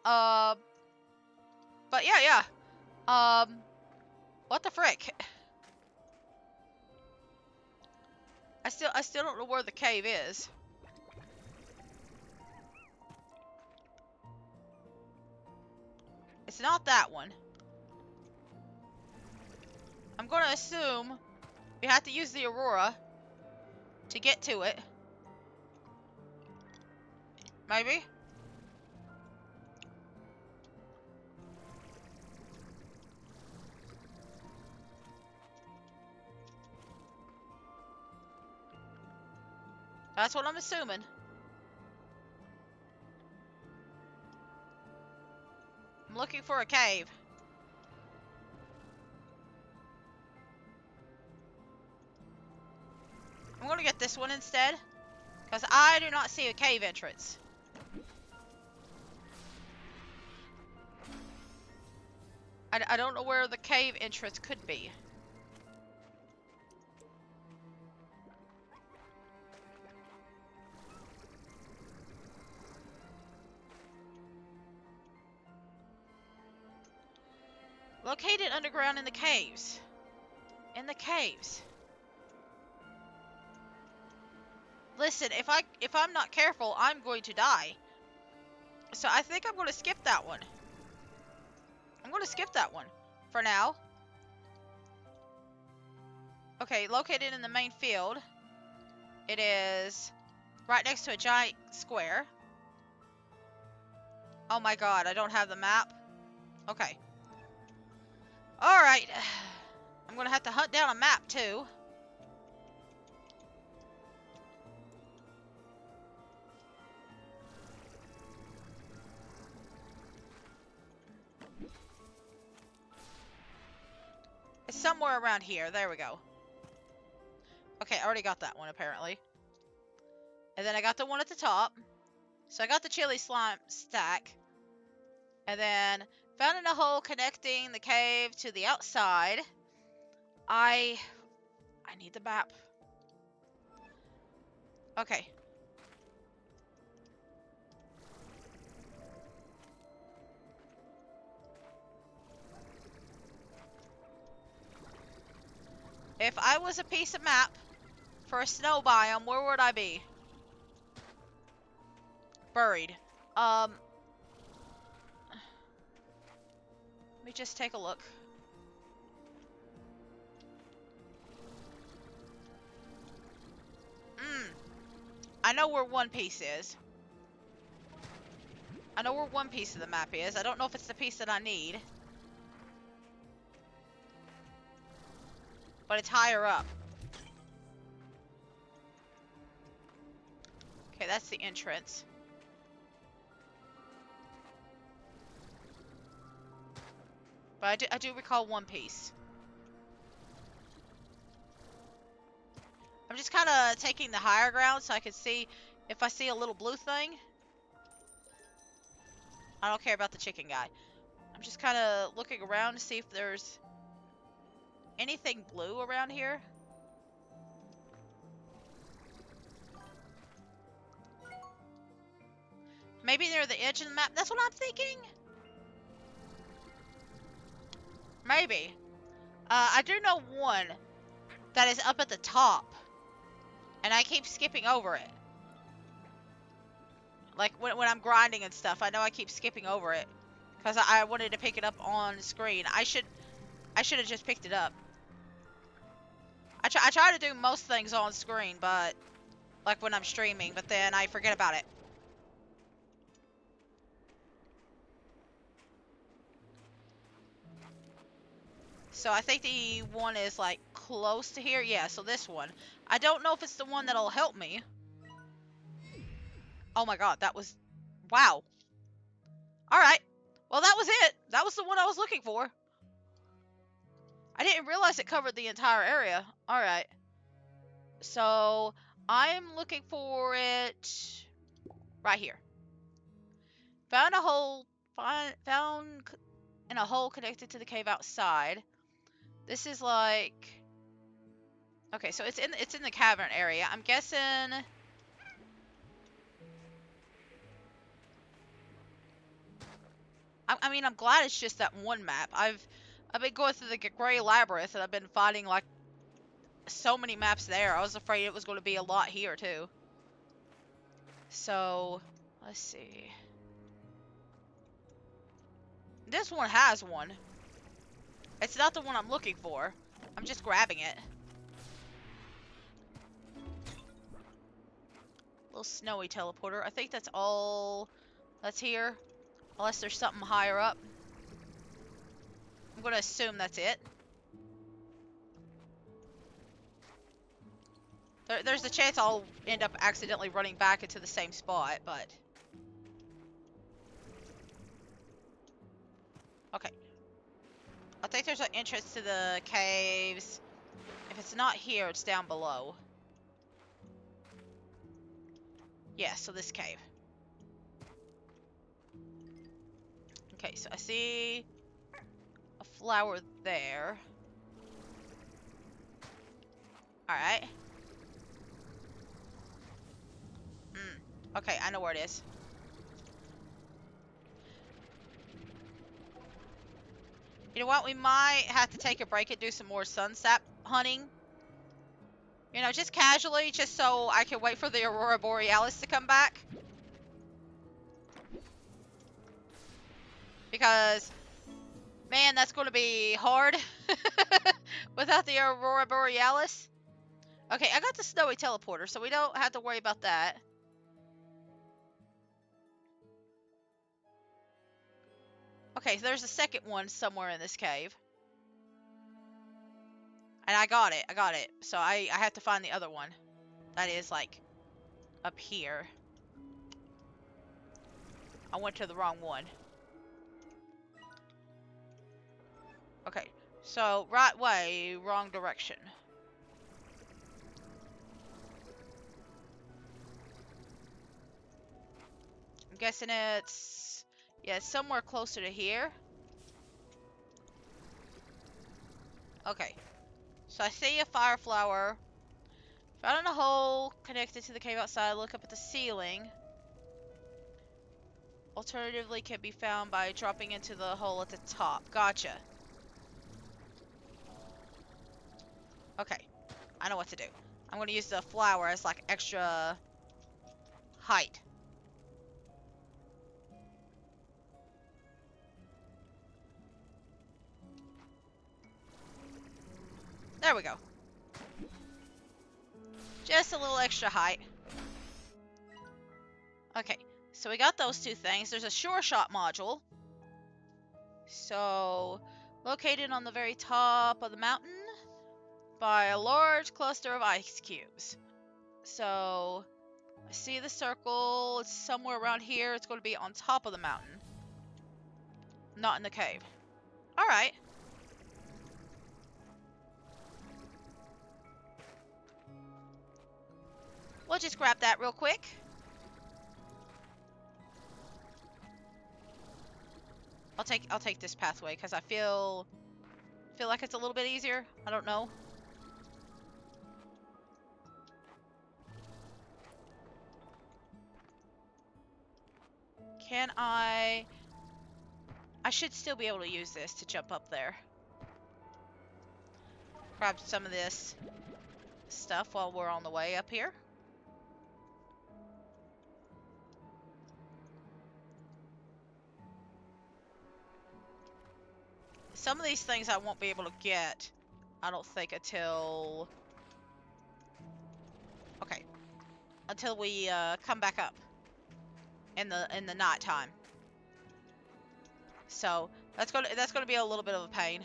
But yeah. What the frick? I still don't know where the cave is. It's not that one. I'm gonna assume we have to use the Aurora to get to it. Maybe? That's what I'm assuming. I'm looking for a cave. I'm gonna get this one instead, because I do not see a cave entrance. I don't know where the cave entrance could be. Located underground in the caves. In the caves. Listen, if I'm not careful, I'm going to die. So I think I'm going to skip that one. I'm going to skip that one for now. Okay, located in the main field. It is right next to a giant square. Oh my god, I don't have the map. Okay. Alright. I'm going to have to hunt down a map too. It's somewhere around here. There we go. Okay, I already got that one apparently. And then I got the one at the top. So I got the chili slime stack. And then found in a hole connecting the cave to the outside. I need the map. Okay. If I was a piece of map for a snow biome, where would I be? Buried. Let me just take a look. I know where one piece is. I know where one piece of the map is. I don't know if it's the piece that I need. But it's higher up. Okay, that's the entrance. But I do recall one piece. I'm just kind of taking the higher ground so I can see if I see a little blue thing. I don't care about the chicken guy. I'm just kind of looking around to see if there's anything blue around here. Maybe near the edge of the map. That's what I'm thinking. Maybe. I do know one that is up at the top. And I keep skipping over it. Like when I'm grinding and stuff, I know I keep skipping over it. Because I wanted to pick it up on screen. I should have just picked it up. I try to do most things on screen, but like when I'm streaming, but then I forget about it. So I think the one is like close to here. Yeah, so this one. I don't know if it's the one that'll help me. Oh my god, that was... Wow. Alright. Well, that was it. That was the one I was looking for. I didn't realize it covered the entire area. Alright. So, I'm looking for it right here. Found a hole... Found in a hole connected to the cave outside. This is like... Okay, so it's in the cavern area. I'm guessing... I mean, I'm glad it's just that one map. I've been going through the Grey Labyrinth and I've been finding like so many maps there. I was afraid it was going to be a lot here too. So, let's see. This one has one. It's not the one I'm looking for. I'm just grabbing it. Little snowy teleporter. I think that's all that's here. Unless there's something higher up. I'm going to assume that's it. There's a chance I'll end up accidentally running back into the same spot, but... Okay. I think there's an entrance to the caves. If it's not here, it's down below. Yeah, so this cave. Okay, so I see a flower there. Alright. Okay, I know where it is. You know what? We might have to take a break and do some more sunsap hunting. You know, just casually, just so I can wait for the Aurora Borealis to come back. Because, man, that's going to be hard without the Aurora Borealis. Okay, I got the snowy teleporter, so we don't have to worry about that. Okay, so there's a second one somewhere in this cave. And I got it. So I have to find the other one. That is, like, up here. I went to the wrong one. Okay, so right way, wrong direction. I'm guessing it's... yeah, it's somewhere closer to here. Okay, so I see a fire flower. Found in a hole connected to the cave outside. Look up at the ceiling. Alternatively, can be found by dropping into the hole at the top. Gotcha. Okay, I know what to do. I'm going to use the flower as like extra height. There we go. Just a little extra height. Okay, so we got those two things. There's a sure shot module. So, located on the very top of the mountain by a large cluster of ice cubes. So, I see the circle. It's somewhere around here. It's going to be on top of the mountain. Not in the cave. Alright. We'll just grab that real quick. I'll take this pathway because I feel like it's a little bit easier. I don't know. Can I should still be able to use this to jump up there. Grab some of this stuff while we're on the way up here. Some of these things I won't be able to get, I don't think, until... okay. Until we come back up in the night time. So that's gonna be a little bit of a pain.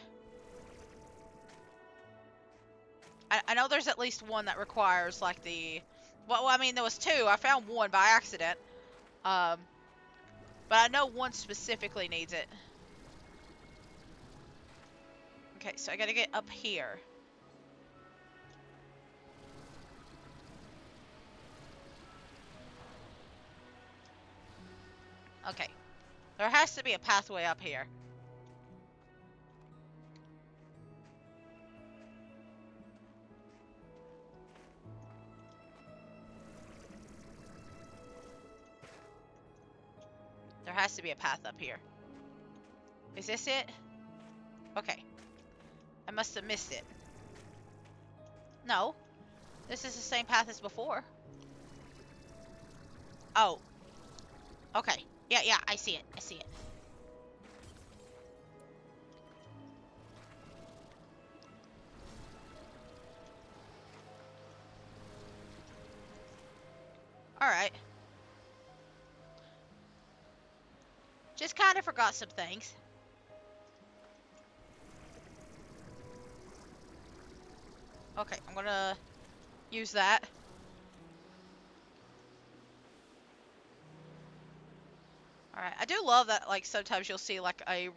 I know there's at least one that requires like the... well, I mean, there was two. I found one by accident. But I know one specifically needs it. Okay, so I gotta get up here. Okay. There has to be a pathway up here. There has to be a path up here. Is this it? Okay. I must have missed it. No. This is the same path as before. Oh. Okay. Yeah, yeah, I see it. I see it. Alright. Just kind of forgot some things. Okay, I'm gonna use that. Alright, I do love that, like, sometimes you'll see, like, a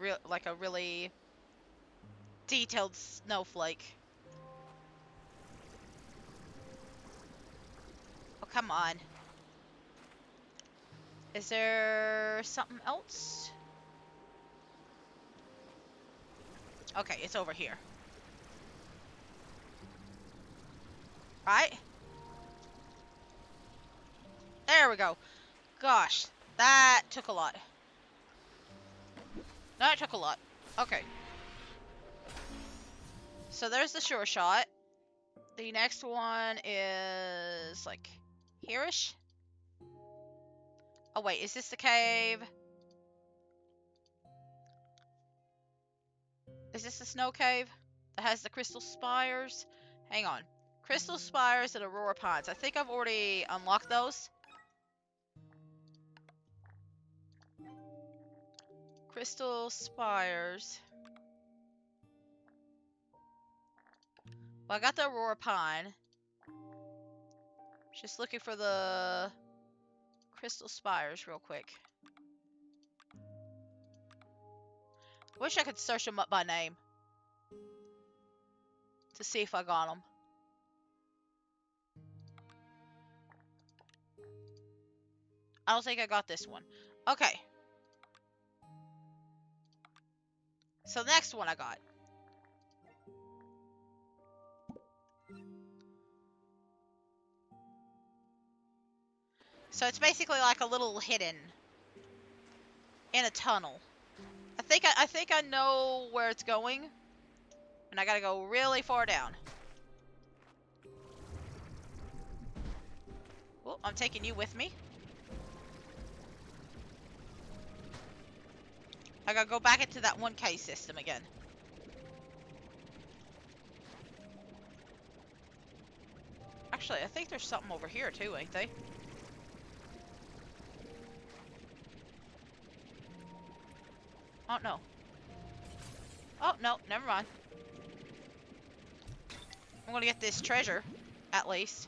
really detailed snowflake. Oh, come on. Is there something else? Okay, it's over here. Right? There we go. Gosh, that took a lot. That took a lot. Okay. So there's the sure shot. The next one is, like, here-ish? Oh, wait, is this the cave? Is this the snow cave that has the crystal spires? Hang on. Crystal spires and Aurora Pines. I think I've already unlocked those. Crystal spires. Well, I got the Aurora Pine. Just looking for the crystal spires real quick. Wish I could search them up by name to see if I got them. I don't think I got this one. Okay. So the next one I got. So it's basically like a little hidden in a tunnel. I think I know where it's going, and I gotta go really far down. Oh, I'm taking you with me. I gotta go back into that 1K system again. Actually, I think there's something over here too, ain't they? Oh, no. Oh, no, never mind. I'm gonna get this treasure, at least.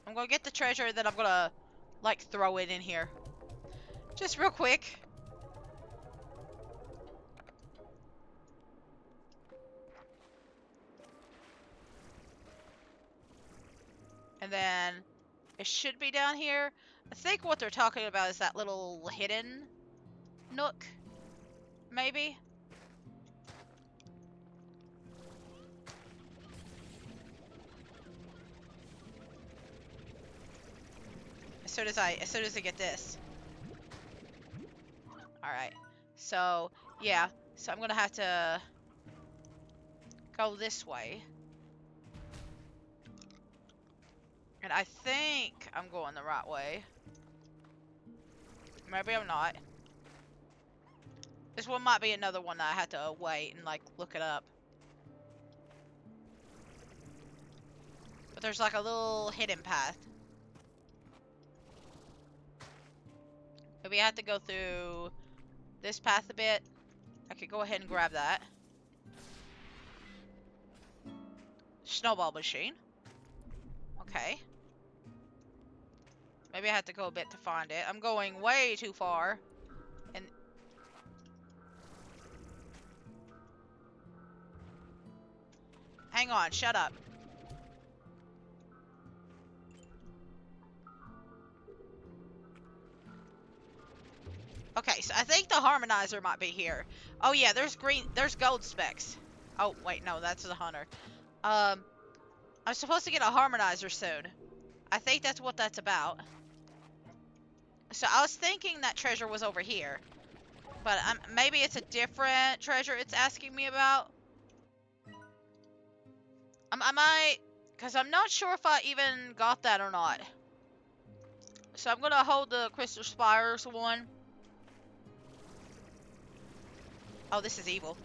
I'm gonna get the treasure that I'm gonna, like, throw it in here. Just real quick. And then it should be down here. I think what they're talking about is that little hidden nook, maybe. As soon as I get this. Alright. So, yeah. So I'm gonna have to go this way. And I think I'm going the right way. Maybe I'm not. This one might be another one that I have to wait and, like, look it up. But there's, like, a little hidden path. Maybe I have to go through this path a bit. I could go ahead and grab that. Snowball machine. Okay. Maybe I have to go a bit to find it. I'm going way too far. And hang on, shut up. Okay, so I think the harmonizer might be here. Oh yeah, there's gold specks. Oh, wait, no, that's the hunter. I'm supposed to get a harmonizer soon. I think that's what that's about. So I was thinking that treasure was over here. But maybe it's a different treasure it's asking me about. I might, because I'm not sure if I even got that or not. So I'm gonna hold the Crystal Spires one. Oh, this is evil.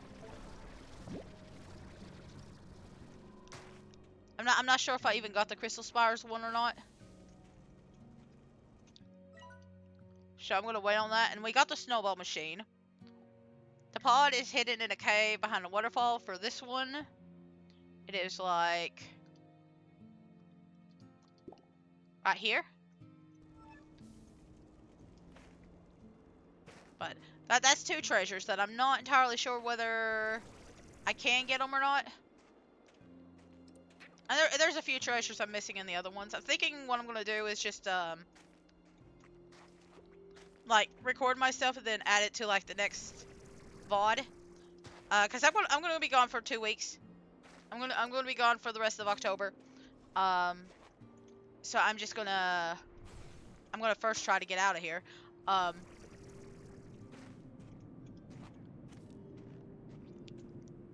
I'm not sure if I even got the Crystal Spires one or not. So I'm gonna wait on that. And we got the snowball machine. The pod is hidden in a cave behind a waterfall for this one. It is like right here. But that's two treasures that I'm not entirely sure whether I can get them or not. And there's a few treasures I'm missing in the other ones. I'm thinking what I'm gonna do is just like record myself and then add it to like the next VOD. Cause I'm gonna be gone for 2 weeks. I'm gonna be gone for the rest of October. So I'm gonna first try to get out of here.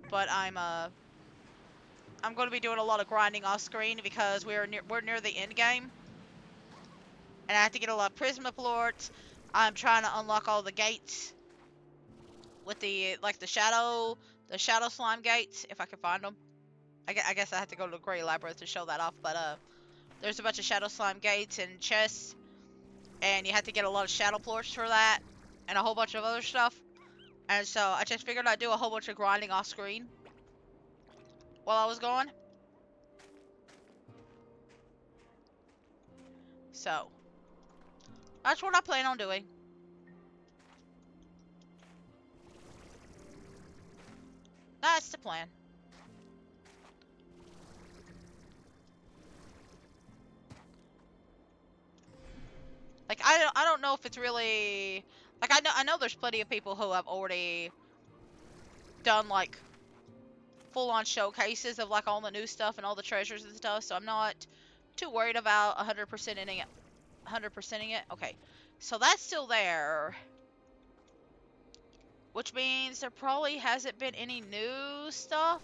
But I'm going to be doing a lot of grinding off screen because we're near the end game, and I have to get a lot of Prismacore. I'm trying to unlock all the gates with the shadow slime gates if I can find them. I guess I have to go to the Grey Labyrinth to show that off, but there's a bunch of shadow slime gates and chests, and you have to get a lot of shadow plorts for that, and a whole bunch of other stuff. And so I just figured I'd do a whole bunch of grinding off screen while I was gone. So that's what I plan on doing. That's the plan. Like I don't know if it's really like I know there's plenty of people who have already done like full-on showcases of like all the new stuff and all the treasures and stuff, so I'm not too worried about 100%ing it. 100%ing it. Okay. So that's still there. Which means there probably hasn't been any new stuff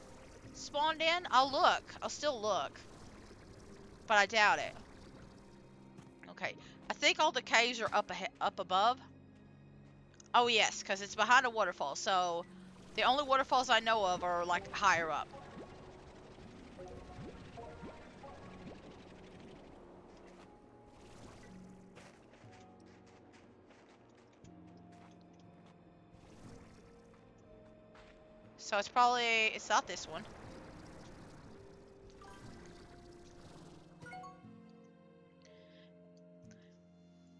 spawned in. I'll look. I'll still look. But I doubt it. Okay. I think all the caves are up above. Oh yes, because it's behind a waterfall, so the only waterfalls I know of are like higher up. So it's not this one.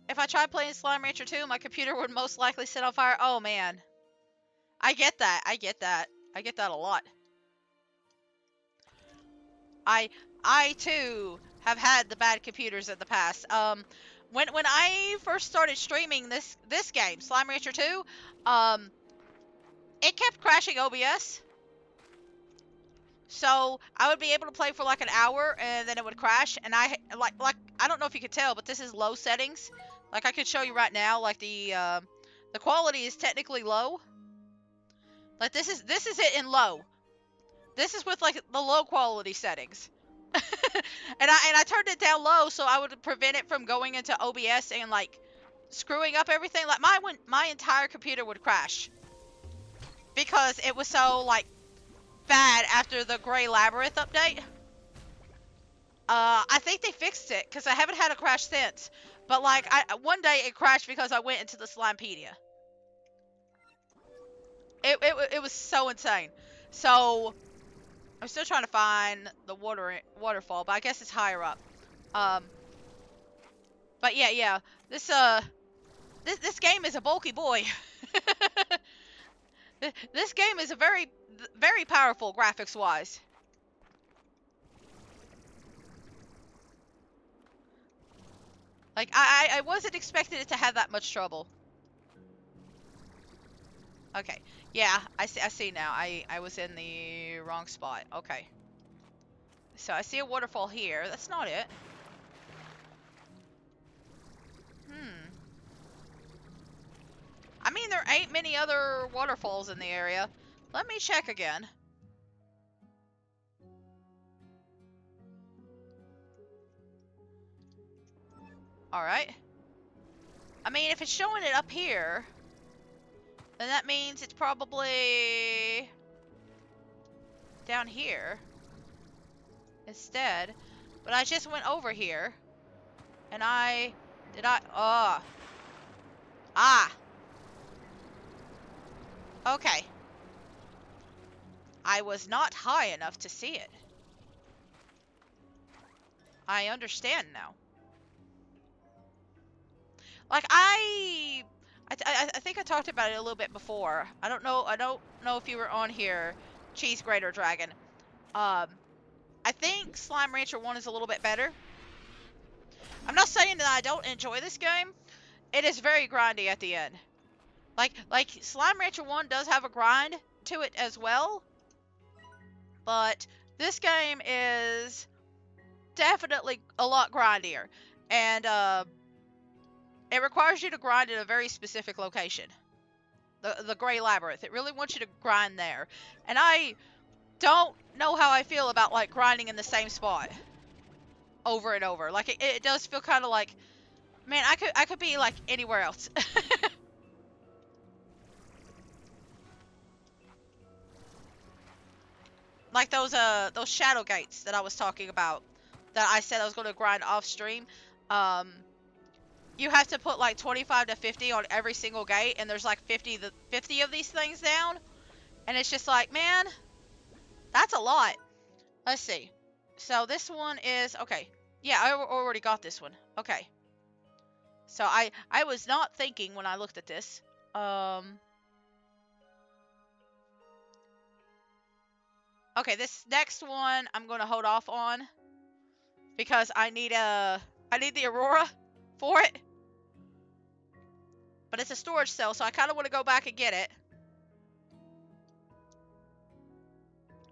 If I tried playing Slime Rancher 2, my computer would most likely set on fire. Oh man. I get that. I get that. I get that a lot. I too have had the bad computers in the past. When I first started streaming this game, Slime Rancher 2, it kept crashing OBS. So I would be able to play for like an hour and then it would crash, and I I don't know if you could tell, but this is low settings. Like I could show you right now, like the quality is technically low. Like this is it in low. This is with like the low quality settings. and I turned it down low so I would prevent it from going into OBS and like screwing up everything. Like my entire computer would crash because it was so like bad after the Grey Labyrinth update. I think they fixed it because I haven't had a crash since. But like one day it crashed because I went into the Slimepedia. It was so insane. So I'm still trying to find the waterfall, but I guess it's higher up. But yeah. This game is a bulky boy. This game is a very powerful graphics wise. Like I wasn't expecting it to have that much trouble. Okay. Yeah, I see now. I was in the wrong spot. Okay. So I see a waterfall here. That's not it. I mean, there ain't many other waterfalls in the area. Let me check again. Alright. I mean, if it's showing it up here, then that means it's probably down here instead. But I just went over here, and okay. I was not high enough to see it. I understand now. Like, I think I talked about it a little bit before. I don't know if you were on here, Cheese Grater Dragon. I think Slime Rancher 1 is a little bit better. I'm not saying that I don't enjoy this game. It is very grindy at the end. Like Slime Rancher 1 does have a grind to it as well. But this game is definitely a lot grindier. And it requires you to grind in a very specific location. The Grey Labyrinth. It really wants you to grind there. And I don't know how I feel about like grinding in the same spot over and over. Like it does feel kind of like, man, I could be like anywhere else. Like those shadow gates that I was talking about, that I said I was going to grind off stream. You have to put like 25 to 50 on every single gate, and there's like 50 of these things down, and it's just like, man, that's a lot. Let's see. So this one is okay. Yeah, I already got this one. Okay. So I was not thinking when I looked at this. Okay, this next one I'm gonna hold off on because I need the Aurora for it. But it's a storage cell, so I kind of want to go back and get it.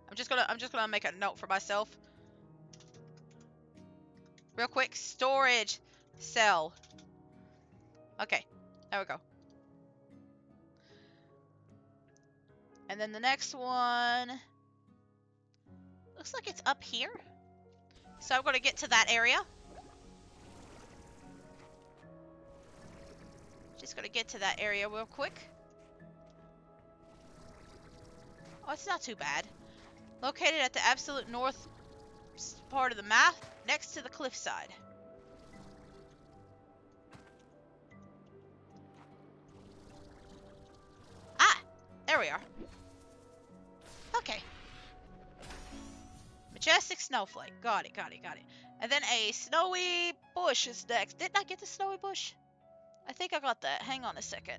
I'm just gonna make a note for myself. Real quick, storage cell. Okay, there we go. And then the next one looks like it's up here. So I'm gonna get to that area. Just gonna get to that area real quick. Oh, it's not too bad. Located at the absolute north part of the map, next to the cliffside. Ah! There we are. Okay. Majestic snowflake. Got it. And then a snowy bush is next. Didn't I get the snowy bush? I think I got that. Hang on a second.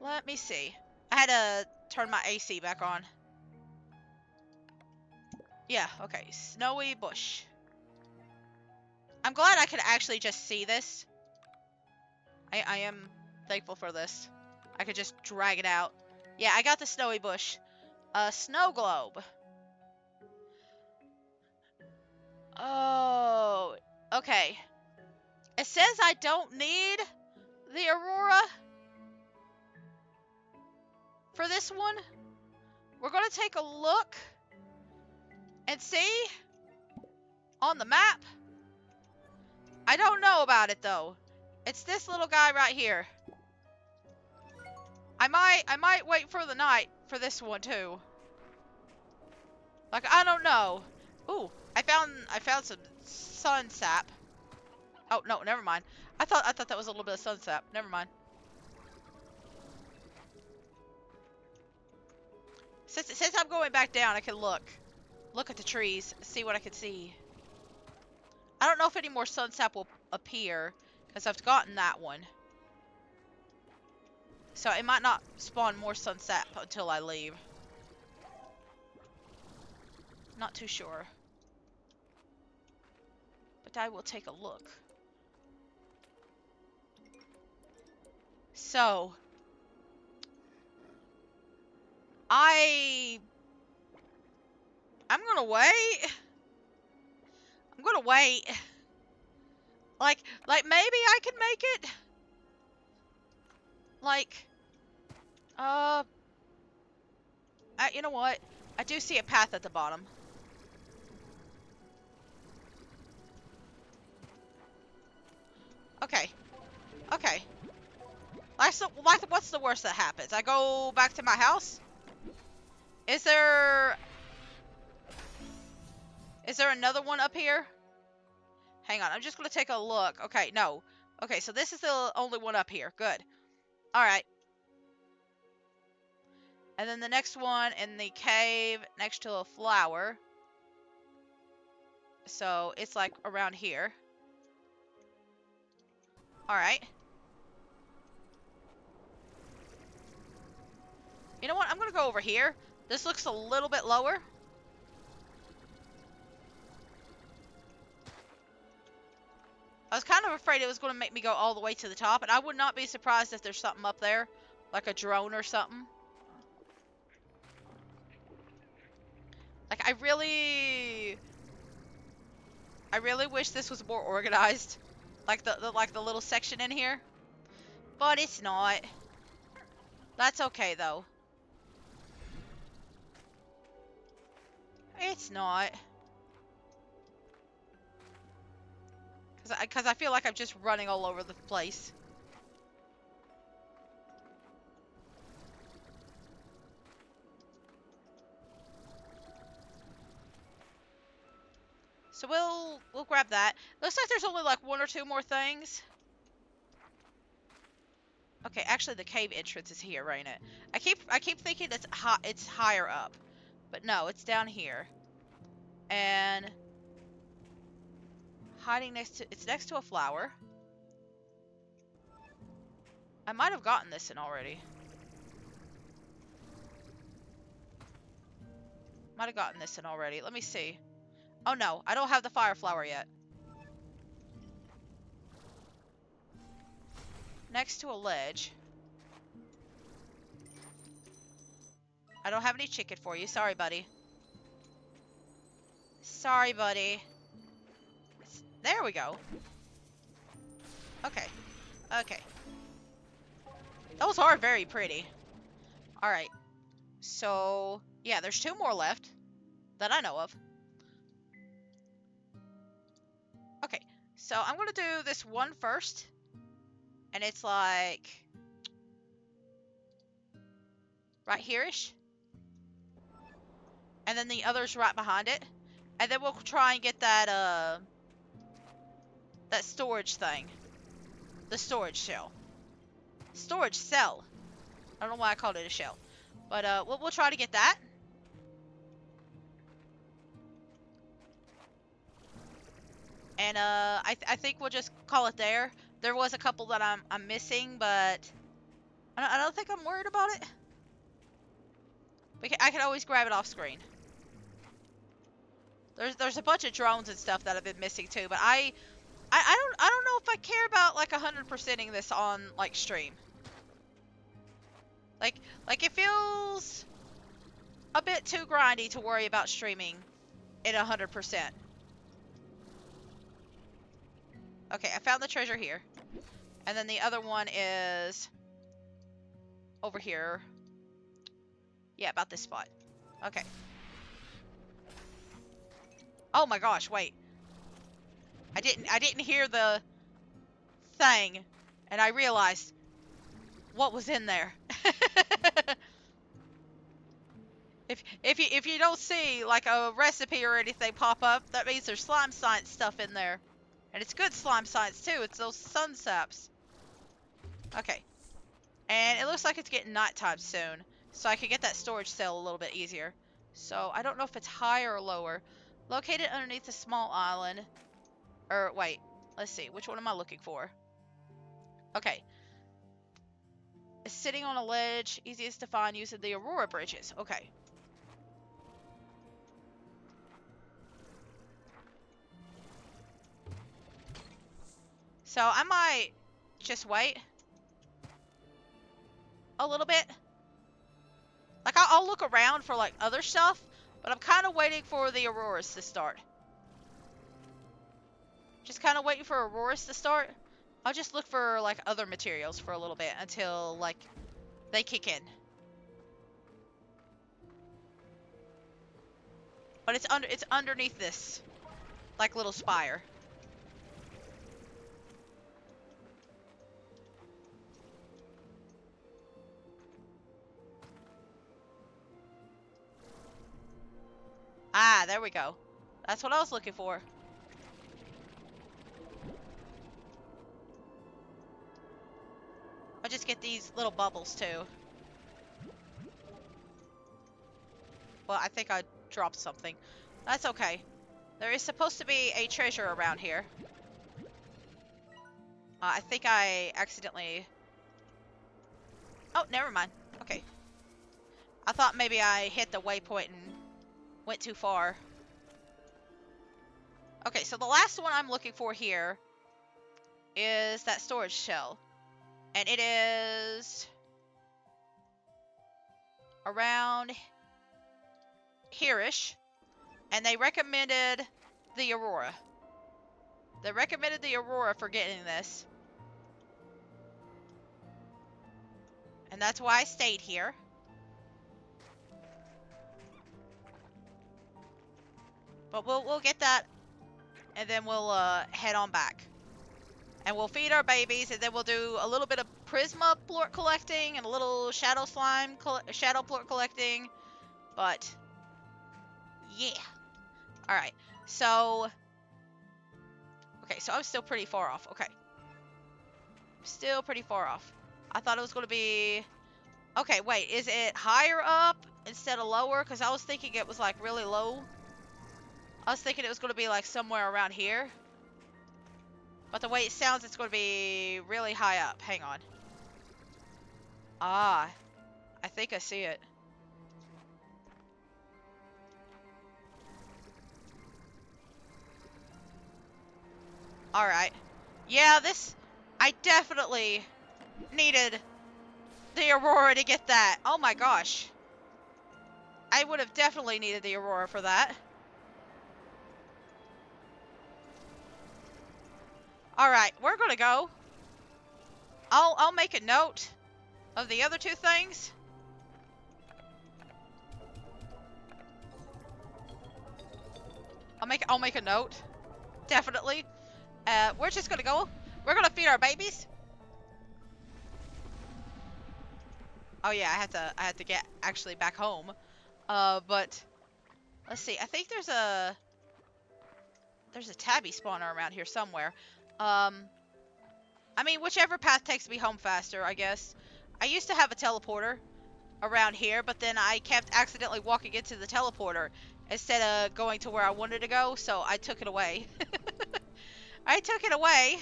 Let me see. I had to turn my AC back on. Yeah, okay. Snowy bush. I'm glad I could actually just see this. I am thankful for this. I could just drag it out. Yeah, I got the snowy bush. Snow globe. Oh, okay. It says I don't need the Aurora for this one. We're going to take a look and see on the map. I don't know about it though. It's this little guy right here. I might wait for the night for this one too. Like, I don't know. Ooh, I found some sun sap. Oh no, never mind. I thought that was a little bit of sun sap. Never mind. Since I'm going back down, I can look at the trees, see what I can see. I don't know if any more sun sap will appear because I've gotten that one. So it might not spawn more sun sap until I leave. Not too sure. But I will take a look. So I'm gonna wait. I'm gonna wait. Like maybe I can make it. Like, you know what? I do see a path at the bottom. Okay. Okay. What's the worst that happens? I go back to my house? Is there another one up here? Hang on, I'm just gonna take a look. Okay, no. Okay, so this is the only one up here. Good. Alright. And then the next one in the cave next to a flower. So it's like around here. Alright. You know what? I'm gonna go over here. This looks a little bit lower. I was kind of afraid it was going to make me go all the way to the top, and I would not be surprised if there's something up there, like a drone or something. Like, I really wish this was more organized, like the little section in here, but it's not. That's okay though. It's not. Cause I feel like I'm just running all over the place. So we'll grab that. Looks like there's only like one or two more things. Okay, actually the cave entrance is here, ain't it? I keep thinking it's higher up. But no, it's down here. And hiding it's next to a flower. I might have gotten this in already. Might have gotten this in already. Let me see. Oh no, I don't have the fire flower yet. Next to a ledge. I don't have any chicken for you. Sorry, buddy. Sorry, buddy. There we go. Okay. Okay. Those are very pretty. Alright. So, yeah, there's two more left that I know of. Okay. So, I'm going to do this one first. And it's like right here-ish. And then the other's right behind it. And then we'll try and get that storage thing. The storage shell. Storage cell. I don't know why I called it a shell. But we'll try to get that. And I think we'll just call it there. There was a couple that I'm missing, but I don't think I'm worried about it. I can always grab it off screen. There's a bunch of drones and stuff that have been missing too, but I don't know if I care about like 100%ing this on like stream. Like it feels a bit too grindy to worry about streaming at 100%. Okay, I found the treasure here. And then the other one is over here. Yeah, about this spot. Okay. Oh my gosh, wait. I didn't hear the thing, and I realized what was in there. If you don't see like a recipe or anything pop up, that means there's slime science stuff in there. And it's good slime science too. It's those sun saps. Okay. And it looks like it's getting nighttime soon, so I can get that storage cell a little bit easier. So I don't know if it's higher or lower. Located underneath a small island. Or wait, let's see. Which one am I looking for? Okay. It's sitting on a ledge, easiest to find using the Aurora bridges. Okay. So I might just wait a little bit. Like I'll look around for like other stuff, but I'm kind of waiting for the Auroras to start. Just kind of waiting for Auroras to start. I'll just look for like other materials for a little bit until like they kick in. But it's underneath this like little spire. Ah, there we go. That's what I was looking for. I'll just get these little bubbles too. Well, I think I dropped something. That's okay. There is supposed to be a treasure around here. I think I accidentally... Oh, never mind. Okay. I thought maybe I hit the waypoint and went too far. Okay, so the last one I'm looking for here is that storage shell. And it is around here-ish. And they recommended the Aurora. They recommended the Aurora for getting this. And that's why I stayed here. But we'll get that, and then we'll head on back. And we'll feed our babies, and then we'll do a little bit of Prisma plort collecting and a little Shadow Slime, Shadow plort collecting. But, yeah. Alright, so... Okay, so I'm still pretty far off. Okay. Still pretty far off. I thought it was going to be... Okay, wait, is it higher up instead of lower? Because I was thinking it was, like, really low. I was thinking it was going to be, like, somewhere around here. But the way it sounds, it's going to be really high up. Hang on. Ah, I think I see it. Alright. Yeah, this... I definitely needed the Aurora to get that. Oh my gosh. I would have definitely needed the Aurora for that. Alright, we're gonna go. I'll make a note of the other two things. I'll make a note. Definitely. We're just gonna go. We're gonna feed our babies. Oh yeah, I had to get actually back home. But let's see. I think there's a tabby spawner around here somewhere. I mean, whichever path takes me home faster, I guess. I used to have a teleporter around here, but then I kept accidentally walking into the teleporter instead of going to where I wanted to go, so I took it away. I took it away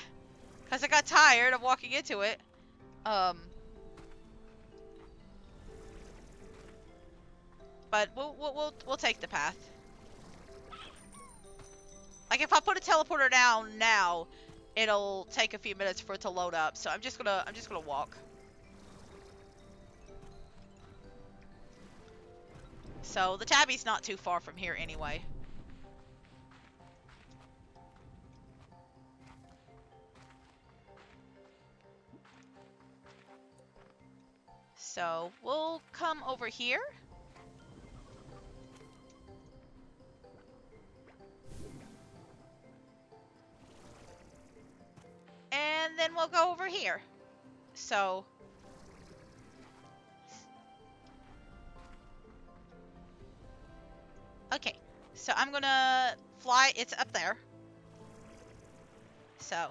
because I got tired of walking into it. But we'll take the path. Like if I put a teleporter down now, it'll take a few minutes for it to load up. So I'm just gonna walk. So the tabby's not too far from here anyway. So we'll come over here. And then we'll go over here. So... Okay, so I'm gonna fly. It's up there. So,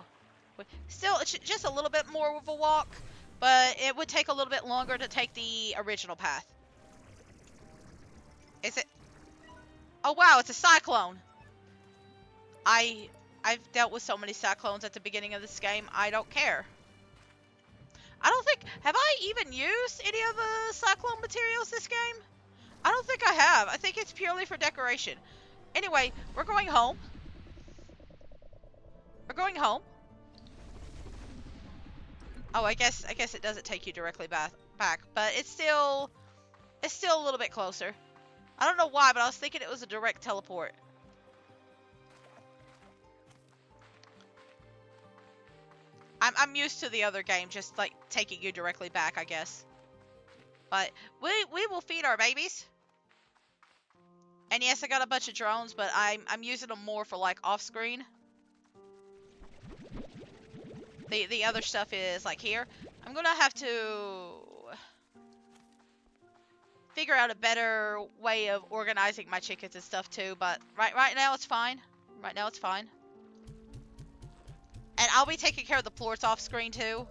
still, it's just a little bit more of a walk, but it would take a little bit longer to take the original path. Is it? Oh wow, it's a cyclone. I've dealt with so many cyclones at the beginning of this game, I don't care. I don't think... Have I even used any of the cyclone materials this game? I don't think I have. I think it's purely for decoration. Anyway, we're going home. We're going home. Oh, I guess it doesn't take you directly back, but it's still a little bit closer. I don't know why, but I was thinking it was a direct teleport. I'm used to the other game, just like taking you directly back, I guess. But we will feed our babies. And yes, I got a bunch of drones, but I'm using them more for like off screen. The other stuff is like here. I'm gonna have to figure out a better way of organizing my chickens and stuff too, but right now it's fine. Right now it's fine. And I'll be taking care of the floors off screen too.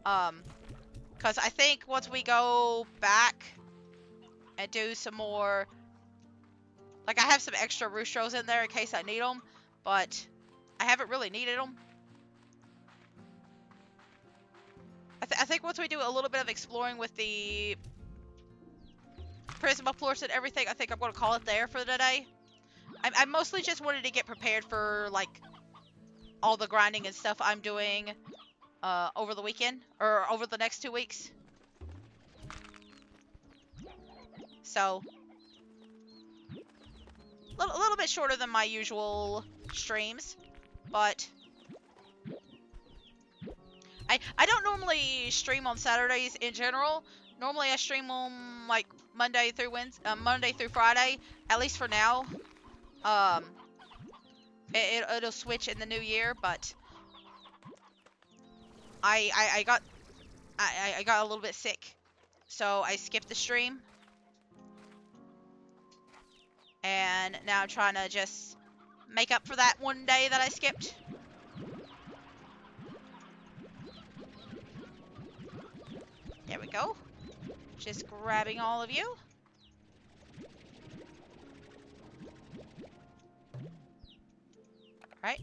Because I think once we go back and do some more, like I have some extra roostros in there in case I need them, but I haven't really needed them. I think once we do a little bit of exploring with the Prismacore and everything, I think I'm going to call it there for today. I mostly just wanted to get prepared for like all the grinding and stuff I'm doing over the weekend or over the next 2 weeks. So a little bit shorter than my usual streams, but I don't normally stream on Saturdays in general. Normally I stream on like Monday through Friday, at least for now. It'll switch in the new year, but I got a little bit sick, so I skipped the stream, and now I'm trying to just make up for that one day that I skipped. There we go. Just grabbing all of you. Right.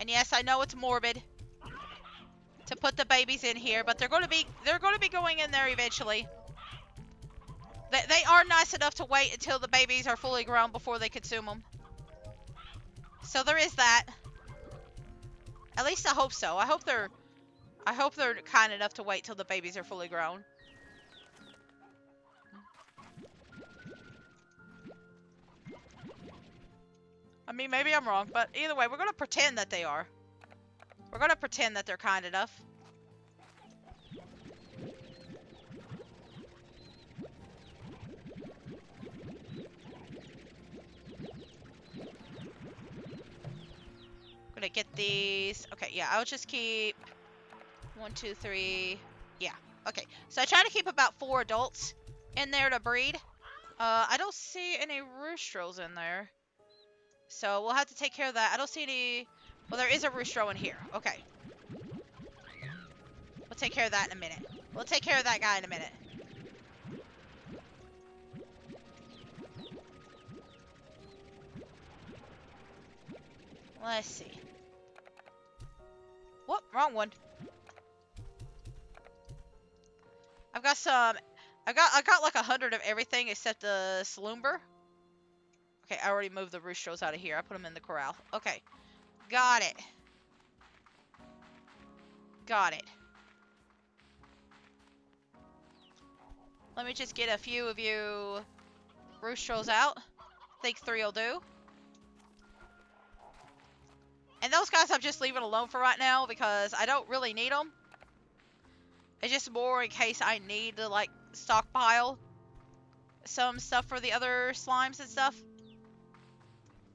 And yes, I know it's morbid to put the babies in here, but they're going to be going in there eventually. They are nice enough to wait until the babies are fully grown before they consume them. So there is that. At least I hope so. I hope they're kind enough to wait till the babies are fully grown. I mean, maybe I'm wrong, but either way, we're going to pretend that they are. We're going to pretend that they're kind enough. Gonna get these. Okay, yeah, I'll just keep 1, 2, 3. Yeah, okay. So I try to keep about 4 adults in there to breed. I don't see any roostros in there, so we'll have to take care of that. I don't see any. Well, there is a roostro in here. Okay. We'll take care of that in a minute. We'll take care of that guy in a minute. Let's see. Whoop, wrong one. I've got some. I got like 100 of everything except the Slumber. Okay, I already moved the roostros out of here. I put them in the corral. Okay, got it. Got it. Let me just get a few of you roostros out. I think 3 will do. And those guys I'm just leaving alone for right now because I don't really need them. It's just more in case I need to like stockpile some stuff for the other slimes and stuff.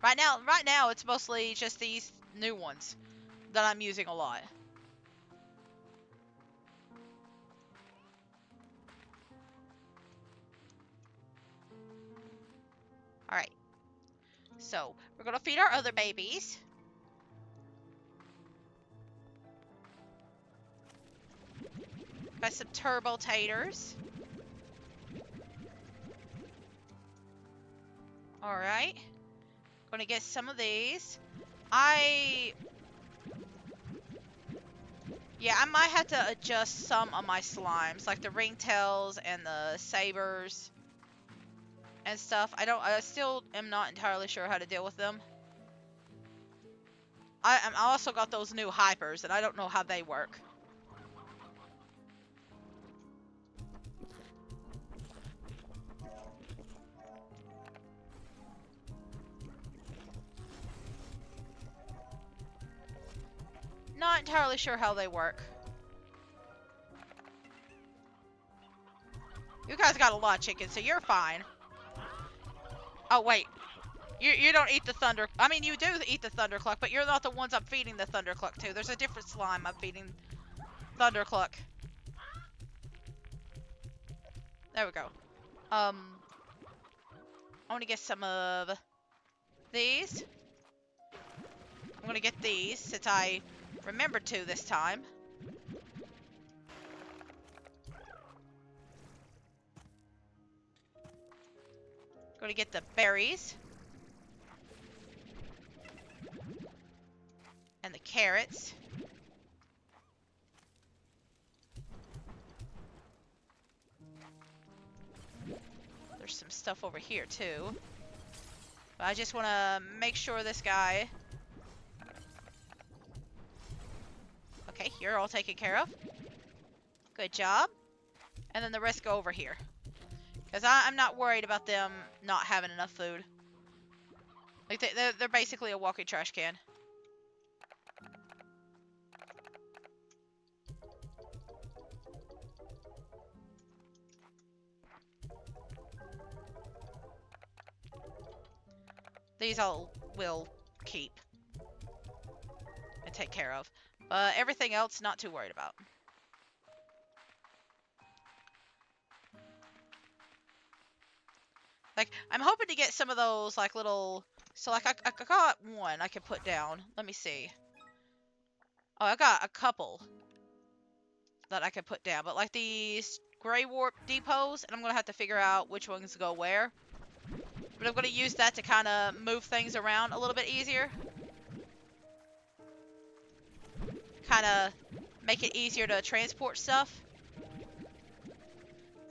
Right now it's mostly just these new ones that I'm using a lot. Alright. So, we're gonna feed our other babies. Got some turbo taters. Alright. Gonna get some of these. Yeah, I might have to adjust some of my slimes, like the ringtails and the sabers and stuff. I still am not entirely sure how to deal with them. I also got those new hypers, and I don't know how they work. Not entirely sure how they work. You guys got a lot of chicken, so you're fine. Oh, wait. You don't eat the thunder... I mean, you do eat the thundercluck, but you're not the ones I'm feeding the thundercluck to. There's a different slime I'm feeding thundercluck. There we go. I want to get some of these. I'm going to get these, since I remembered to this time. Going to get the berries. And the carrots. There's some stuff over here too. But I just want to make sure this guy... Okay, you're all taken care of. Good job. And then the rest go over here. Because I'm not worried about them not having enough food. Like, they're basically a walking trash can. These all will keep and take care of. But everything else, not too worried about. Like, I'm hoping to get some of those, like, little... So, like, I got one I can put down. Let me see. Oh, I got a couple that I can put down. But, like, these gray warp depots, and I'm going to have to figure out which ones go where. But I'm going to use that to kind of move things around a little bit easier. Kind of make it easier to transport stuff.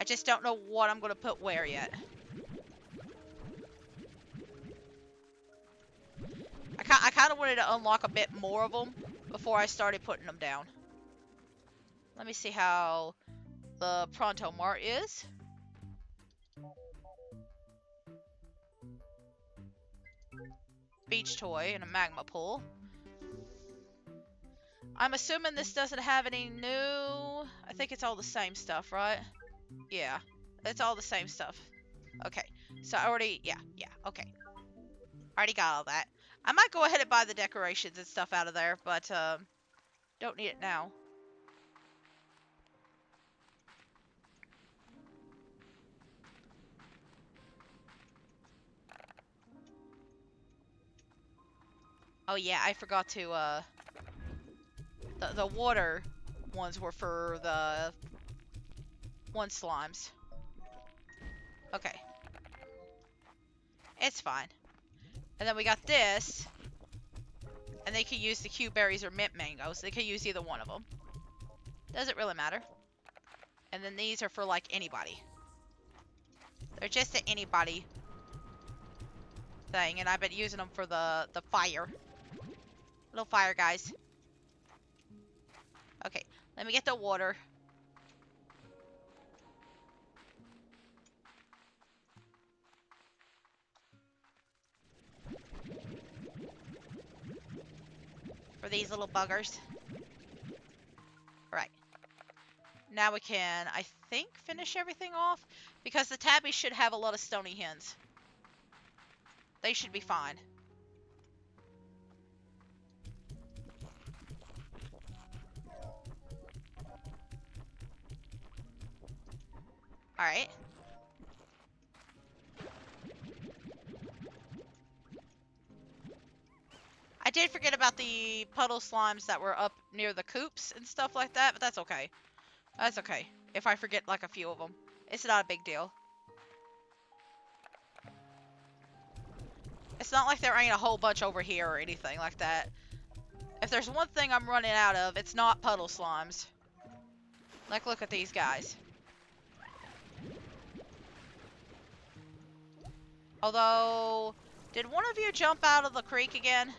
I just don't know what I'm going to put where yet. I kind of wanted to unlock a bit more of them before I started putting them down. Let me see how the Pronto Mart is. Beach toy and a magma pool. I'm assuming this doesn't have any new... I think it's all the same stuff, right? Yeah, it's all the same stuff. Okay, so I already... Yeah, okay. Already got all that. I might go ahead and buy the decorations and stuff out of there, but don't need it now. Oh yeah, I forgot to, the water ones were for the one slimes. Okay. It's fine. And then we got this. And they can use the Q berries or mint mangoes. They can use either one of them. Doesn't really matter. And then these are for, like, anybody. They're just an anybody thing. And I've been using them for the fire. Little fire guys. Okay, let me get the water. For these little buggers. Right. Now we can, I think, finish everything off. Because the tabbies should have a lot of stony hens. They should be fine. Alright. I did forget about the puddle slimes that were up near the coops and stuff like that, but that's okay. That's okay. If I forget, like, a few of them. It's not a big deal. It's not like there ain't a whole bunch over here or anything like that. If there's one thing I'm running out of, it's not puddle slimes. Like, look at these guys. Although, did one of you jump out of the creek again?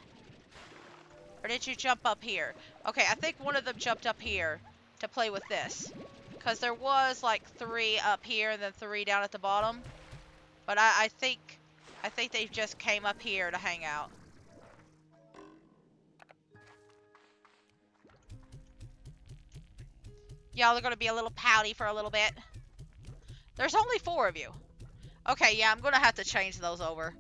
Or did you jump up here? Okay, I think one of them jumped up here to play with this. Because there was, like, 3 up here and then 3 down at the bottom. But I think they just came up here to hang out. Y'all are gonna be a little pouty for a little bit. There's only 4 of you. Okay, yeah, I'm gonna have to change those over.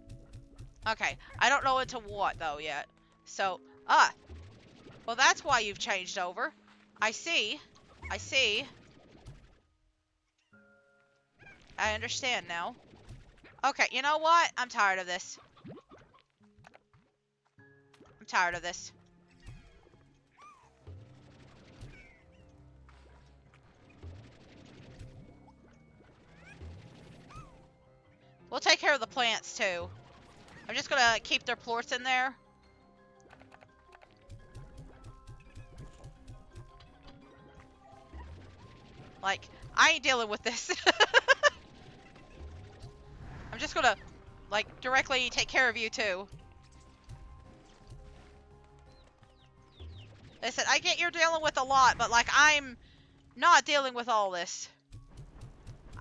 Okay, I don't know into what though yet. So, well that's why you've changed over. I see. I see. I understand now. Okay, you know what? I'm tired of this. I'm tired of this. We'll take care of the plants too. I'm just gonna keep their plorts in there. Like, I ain't dealing with this. I'm just gonna, like, directly take care of you too. Listen, I get you're dealing with a lot, but, like, I'm not dealing with all this.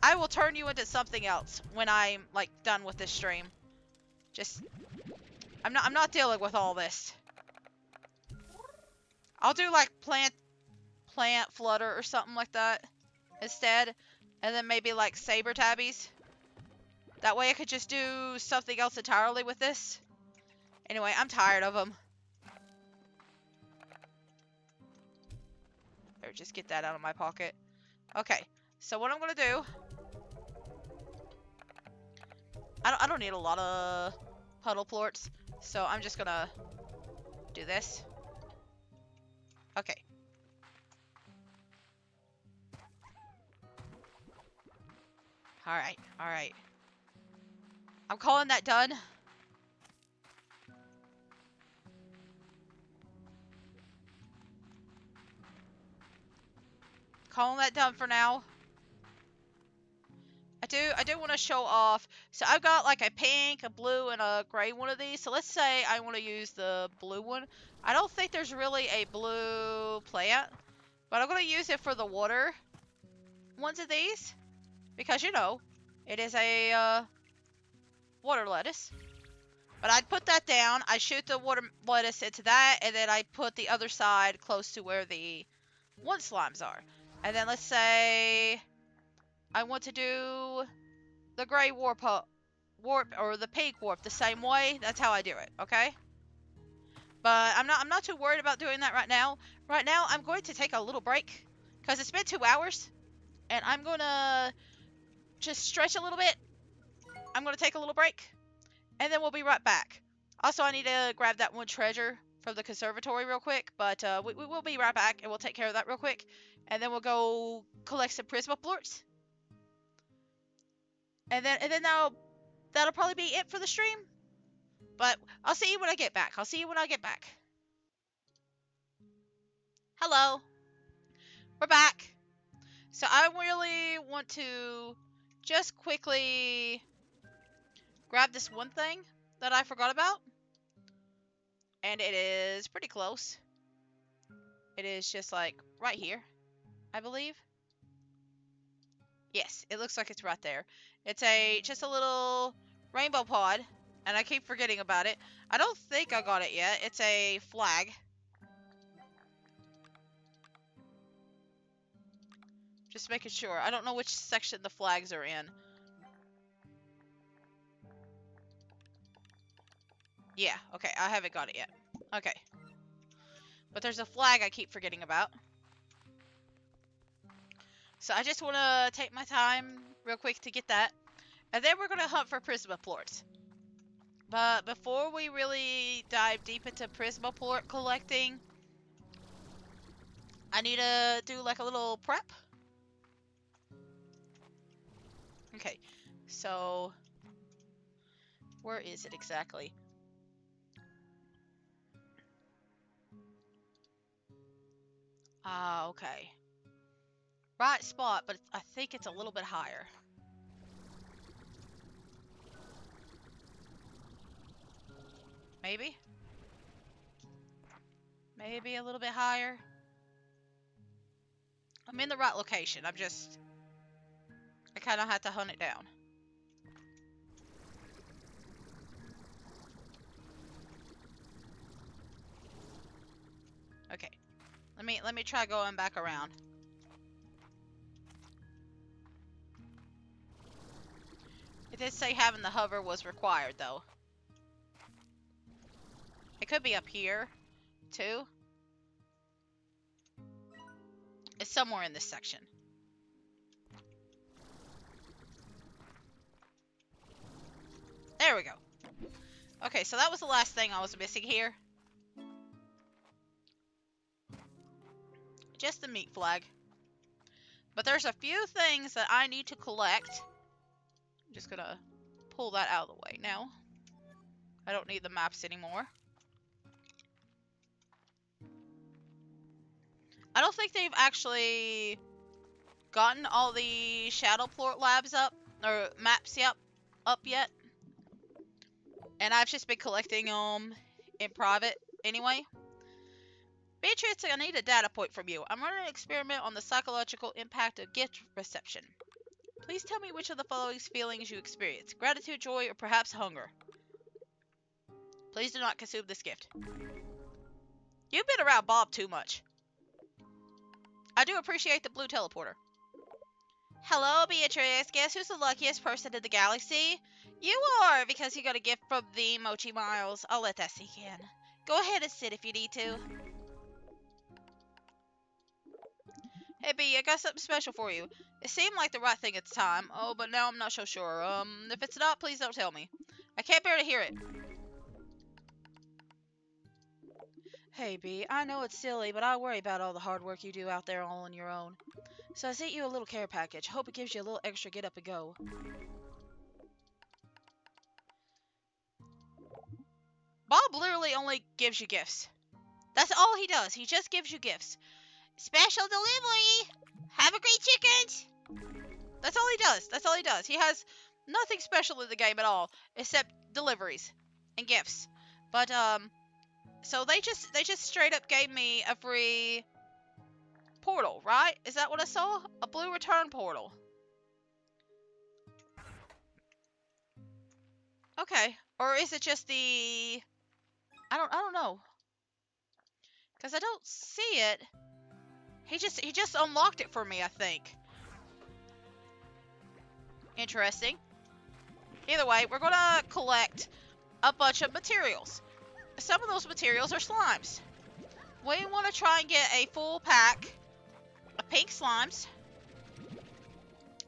I will turn you into something else when I'm, like, done with this stream. Just, I'm not dealing with all this. I'll do, like, plant flutter or something like that instead. And then maybe, like, saber tabbies. That way I could just do something else entirely with this. Anyway, I'm tired of them. There, just get that out of my pocket. Okay, so what I'm gonna do... I don't need a lot of puddle plorts, so I'm just gonna do this. Okay. Alright, alright. I'm calling that done. Calling that done for now. I do want to show off. So I've got like a pink, a blue, and a gray one of these. So let's say I want to use the blue one. I don't think there's really a blue plant, but I'm going to use it for the water ones of these. Because, you know, it is a water lettuce. But I'd put that down. I shoot the water lettuce into that, and then I put the other side close to where the one slimes are. And then let's say I want to do the gray warp or the pink warp the same way. That's how I do it, okay? But I'm not too worried about doing that right now. Right now, I'm going to take a little break because it's been 2 hours, and I'm gonna just stretch a little bit. I'm gonna take a little break, and then we'll be right back. Also, I need to grab that one treasure from the conservatory real quick, but we will be right back, and we'll take care of that real quick, and then we'll go collect some Prismaplorts. And then that'll probably be it for the stream. But I'll see you when I get back. I'll see you when I get back. Hello. We're back. So I really want to just quickly grab this one thing that I forgot about. And it is pretty close. It is just like right here, I believe. Yes, it looks like it's right there. It's just a little rainbow pod, and I keep forgetting about it. I don't think I got it yet. It's a flag. Just making sure. I don't know which section the flags are in. Yeah, okay, I haven't got it yet. Okay. But there's a flag I keep forgetting about. So I just want to take my time real quick to get that. And then we're going to hunt for Prismaplorts. But before we really dive deep into Prismaplort collecting, I need to do like a little prep. Okay, so where is it exactly? Ah, okay. Right spot, but I think it's a little bit higher. Maybe? Maybe a little bit higher? I'm in the right location. I kind of had to hunt it down. Okay. Let me try going back around. did say having the hover was required, though. It could be up here, too. It's somewhere in this section. There we go. Okay, so that was the last thing I was missing here. Just the meat flag. But there's a few things that I need to collect. I'm just gonna pull that out of the way now. I don't need the maps anymore. I don't think they've actually gotten all the Shadowport labs up, or maps up yet. And I've just been collecting them in private anyway. Beatrice, I need a data point from you. I'm running an experiment on the psychological impact of gift reception. Please tell me which of the following feelings you experience. Gratitude, joy, or perhaps hunger. Please do not consume this gift. You've been around Bob too much. I do appreciate the blue teleporter. Hello, Beatrice. Guess who's the luckiest person in the galaxy? You are, because you got a gift from the Mochi Miles. I'll let that sink in. Go ahead and sit if you need to. Hey, B, I got something special for you. It seemed like the right thing at the time. Oh, but now I'm not so sure. If it's not, please don't tell me. I can't bear to hear it. Hey, B, I know it's silly, but I worry about all the hard work you do out there all on your own. So I sent you a little care package. Hope it gives you a little extra get up and go. Bob literally only gives you gifts. That's all he does. He just gives you gifts. Special delivery! Have a great chickens! That's all he does. That's all he does. He has nothing special in the game at all, except deliveries and gifts. But, so they just straight up gave me a free portal, right? Is that what I saw? A blue return portal. Okay. Or is it just the... I don't know. Because I don't see it. He just unlocked it for me, I think. Interesting. Either way, we're gonna collect a bunch of materials. Some of those materials are slimes. We want to try and get a full pack of pink slimes.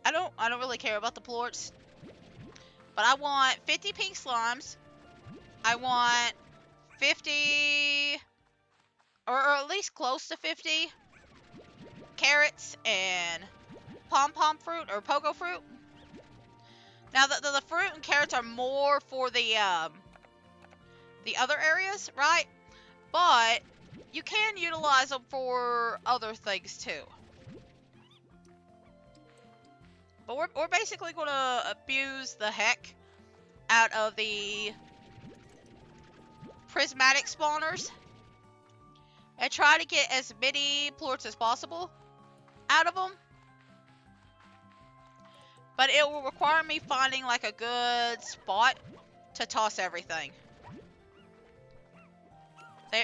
I don't really care about the plorts, but I want 50 pink slimes. I want 50, or at least close to 50 carrots and pom-pom fruit or pogo fruit. Now the fruit and carrots are more for the other areas, right? But you can utilize them for other things too. But we're basically going to abuse the heck out of the prismatic spawners and try to get as many plorts as possible out of them. But it will require me finding like a good spot to toss everything.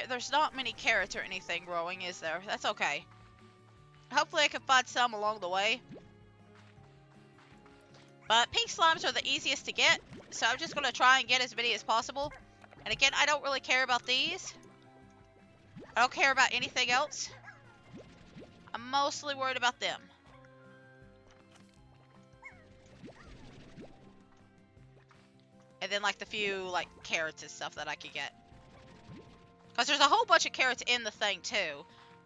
There's not many carrots or anything growing, is there? That's okay. Hopefully I can find some along the way. But pink slimes are the easiest to get, so I'm just going to try and get as many as possible. And again, I don't really care about these. I don't care about anything else. I'm mostly worried about them. And then like the few like carrots and stuff that I could get. Because there's a whole bunch of carrots in the thing too.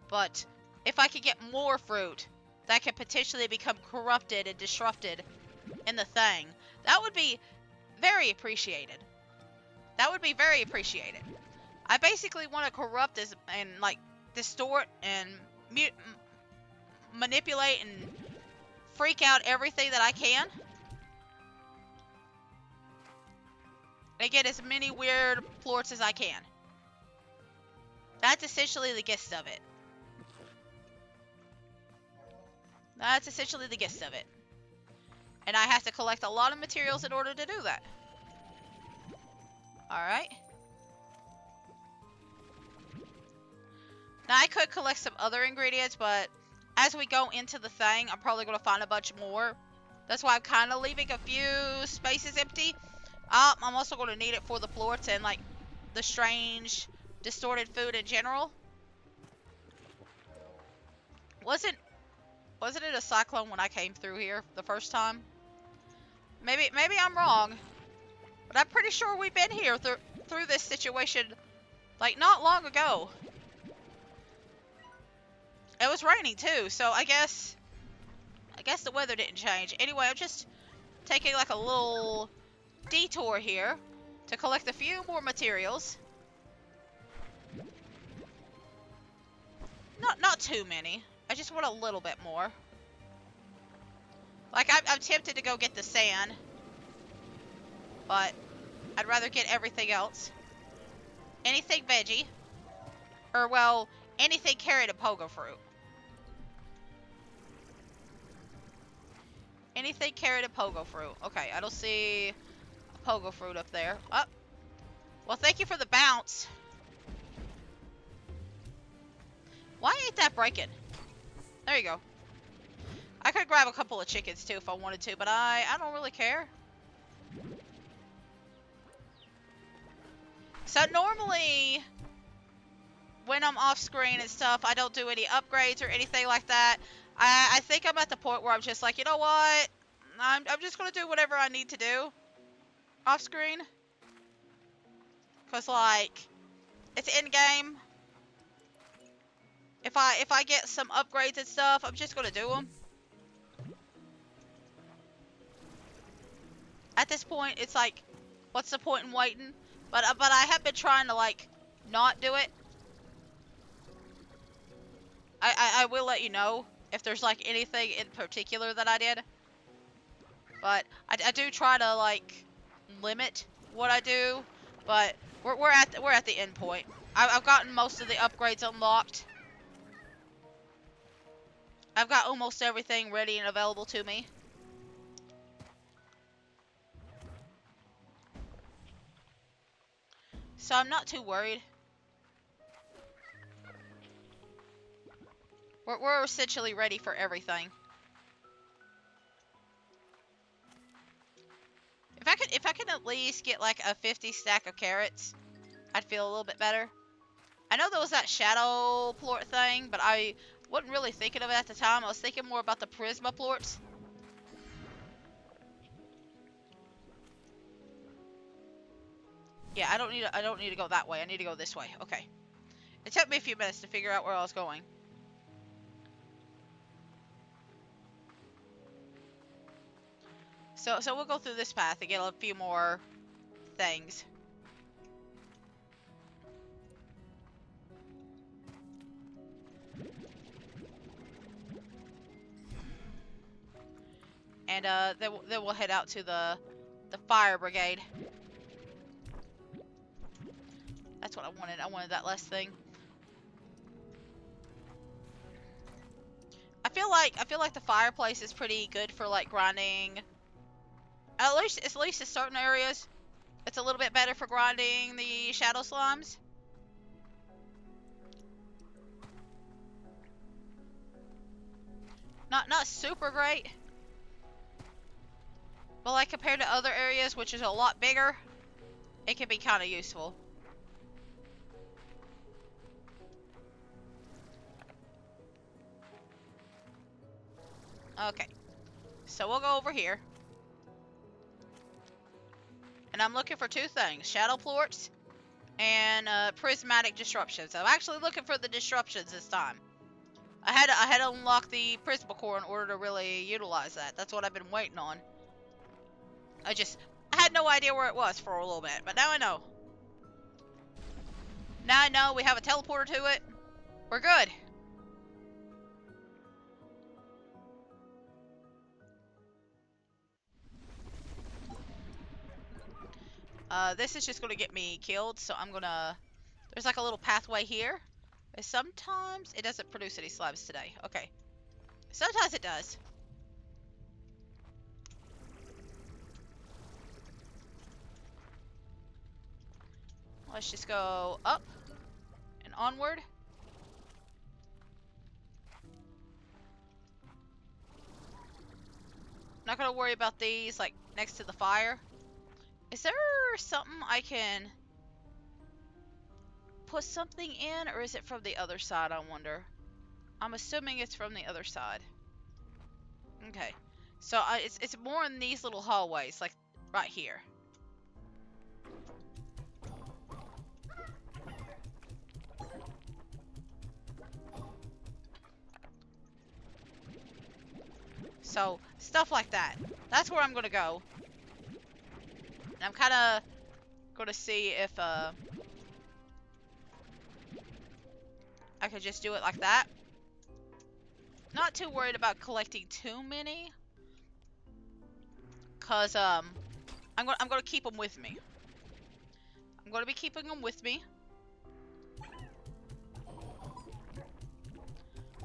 But if I could get more fruit that could potentially become corrupted and disrupted in the thing, that would be very appreciated. That would be very appreciated. I basically want to corrupt this and like distort and manipulate and freak out everything that I can. And get as many weird plorts as I can. That's essentially the gist of it. That's essentially the gist of it. And I have to collect a lot of materials in order to do that. Alright. Now I could collect some other ingredients, but as we go into the thing, I'm probably going to find a bunch more. That's why I'm kind of leaving a few spaces empty. I'm also going to need it for the plorts and like the strange distorted food in general. Wasn't it a cyclone when I came through here the first time? Maybe I'm wrong, but I'm pretty sure we've been here through this situation like not long ago. It was raining too, so I guess the weather didn't change. Anyway, I'm just taking like a little detour here to collect a few more materials. Not too many. I just want a little bit more. Like I'm tempted to go get the sand, but I'd rather get everything else. Anything veggie, or well, anything carried a pogo fruit. Anything carried a pogo fruit. Okay, I don't see a pogo fruit up there. Oh, well, thank you for the bounce. Why ain't that breaking? There you go. I could grab a couple of chickens too if I wanted to, but I don't really care. So normally, when I'm off screen and stuff, I don't do any upgrades or anything like that. I think I'm at the point where I'm just like, you know what? I'm just gonna do whatever I need to do off screen. Cause like, it's in game. If I get some upgrades and stuff, I'm just gonna do them. At this point, it's like, what's the point in waiting? But I have been trying to like not do it. I will let you know if there's like anything in particular that I did. But I do try to like limit what I do. But we're at the end point. I've gotten most of the upgrades unlocked. I've got almost everything ready and available to me. So I'm not too worried. We're essentially ready for everything. If I could at least get like a 50 stack of carrots, I'd feel a little bit better. I know there was that shadow plort thing, but I wasn't really thinking of it at the time. I was thinking more about the Prisma plorts. Yeah, I don't need to go that way. I need to go this way. Okay. It took me a few minutes to figure out where I was going. So we'll go through this path and get a few more things. And then we'll head out to the fire brigade. That's what I wanted. I wanted that last thing. I feel like the fireplace is pretty good for like grinding. At least in certain areas, it's a little bit better for grinding the shadow slimes. Not super great, but like compared to other areas, which is a lot bigger, it can be kind of useful. Okay, so we'll go over here. And I'm looking for two things, shadow plorts and prismatic disruptions. I'm actually looking for the disruptions this time. I had to unlock the Prismacore in order to really utilize that. That's what I've been waiting on. I had no idea where it was for a little bit, but now I know. Now I know we have a teleporter to it. We're good. This is just gonna get me killed, so I'm gonna... There's like a little pathway here. Sometimes it doesn't produce any slabs today. Okay. Sometimes it does. Let's just go up and onward. Not gonna worry about these, like, next to the fire. Is there something I can put something in, or is it from the other side, I wonder? I'm assuming it's from the other side. Okay. So, it's more in these little hallways, like, right here. So, stuff like that. That's where I'm gonna go. And I'm kinda gonna see if, I could just do it like that. Not too worried about collecting too many. Cause, I'm gonna keep them with me. I'm gonna be keeping them with me.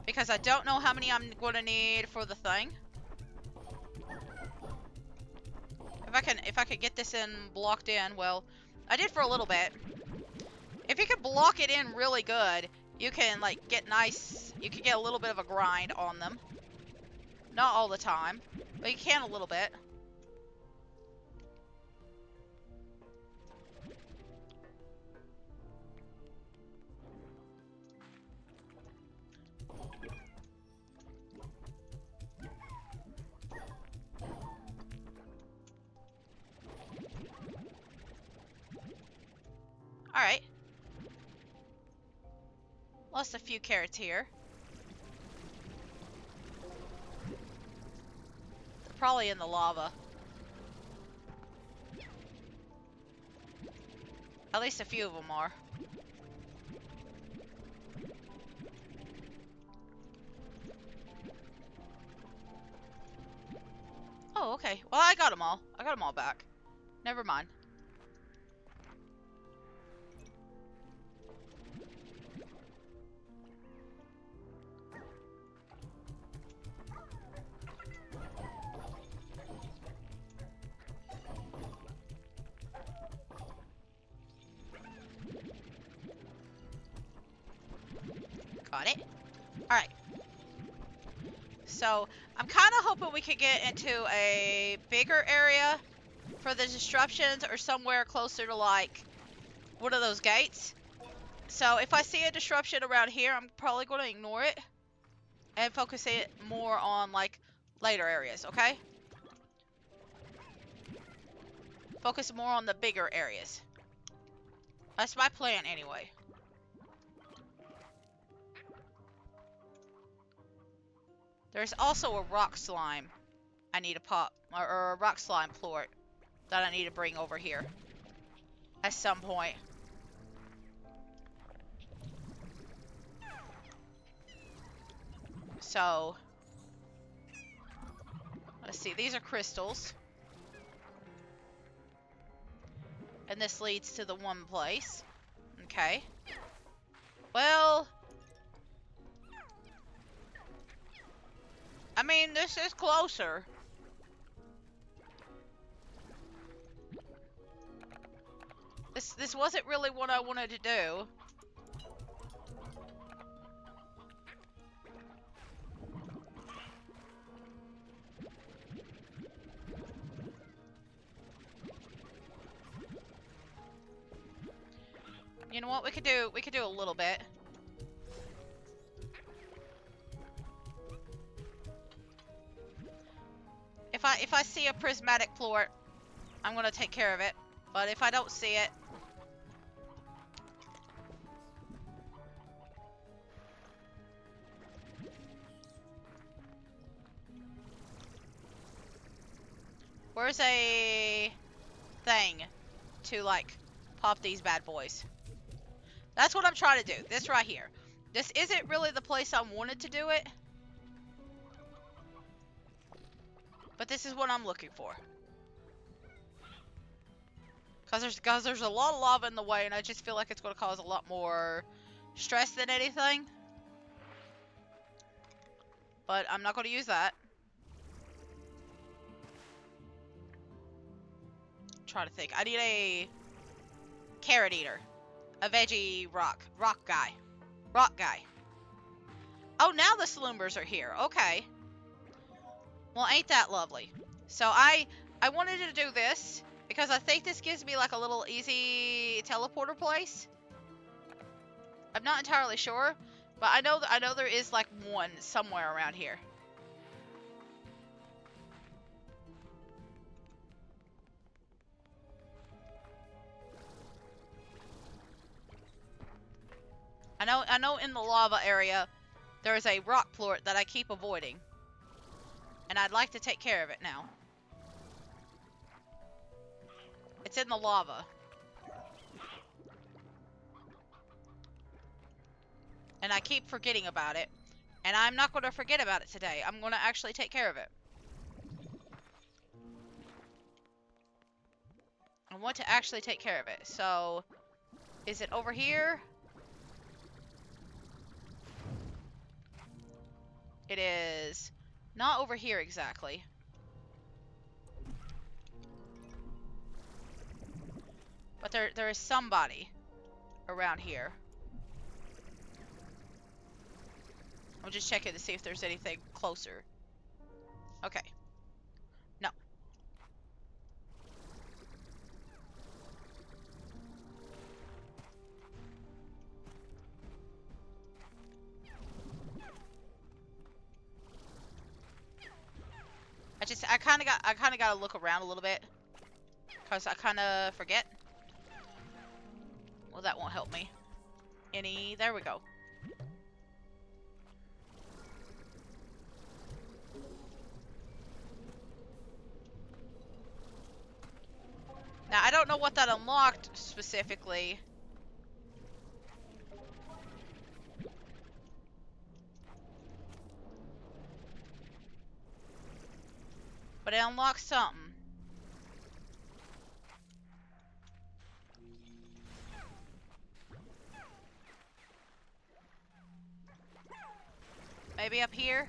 Because I don't know how many I'm gonna need for the thing. If I could get this in blocked in, well, I did for a little bit. If you could block it in really good, you can like get nice, you can get a little bit of a grind on them. Not all the time, but you can a little bit. Alright. Lost a few carrots here. They're probably in the lava. At least a few of them are. Oh, okay. Well, I got them all. I got them all back. Never mind. Got it. Alright. So, I'm kind of hoping we could get into a bigger area for the disruptions or somewhere closer to, like, one of those gates. So, if I see a disruption around here, I'm probably going to ignore it and focus it more on, like, later areas, okay? Focus more on the bigger areas. That's my plan, anyway. There's also a rock slime I need to pop, or a rock slime plort that I need to bring over here at some point. So, let's see, these are crystals. And this leads to the one place. Okay. Well, I mean, this is closer. This wasn't really what I wanted to do. You know what we could do? We could do a little bit. If I see a prismatic plort, I'm gonna take care of it. But if I don't see it, where's a thing to like pop these bad boys? That's what I'm trying to do. This right here. This isn't really the place I wanted to do it. But this is what I'm looking for. Cause there's a lot of lava in the way, and I just feel like it's going to cause a lot more stress than anything. But I'm not going to use that. I'm trying to think. I need a carrot eater. A veggie rock guy. Oh, now the slumbers are here. Okay. Well, ain't that lovely? So I wanted to do this because I think this gives me like a little easy teleporter place. I'm not entirely sure, but I know there is like one somewhere around here. I know in the lava area there is a rock plort that I keep avoiding. And I'd like to take care of it now. It's in the lava. And I keep forgetting about it. And I'm not going to forget about it today. I'm going to actually take care of it. I want to actually take care of it. So, is it over here? It is not over here exactly. But there is somebody around here. I'm just checking to see if there's anything closer. Okay. No. I kind of got to look around a little bit. Because I kind of forget. Well, that won't help me any. There we go. Now, I don't know what that unlocked specifically. But it unlocks something. Maybe up here?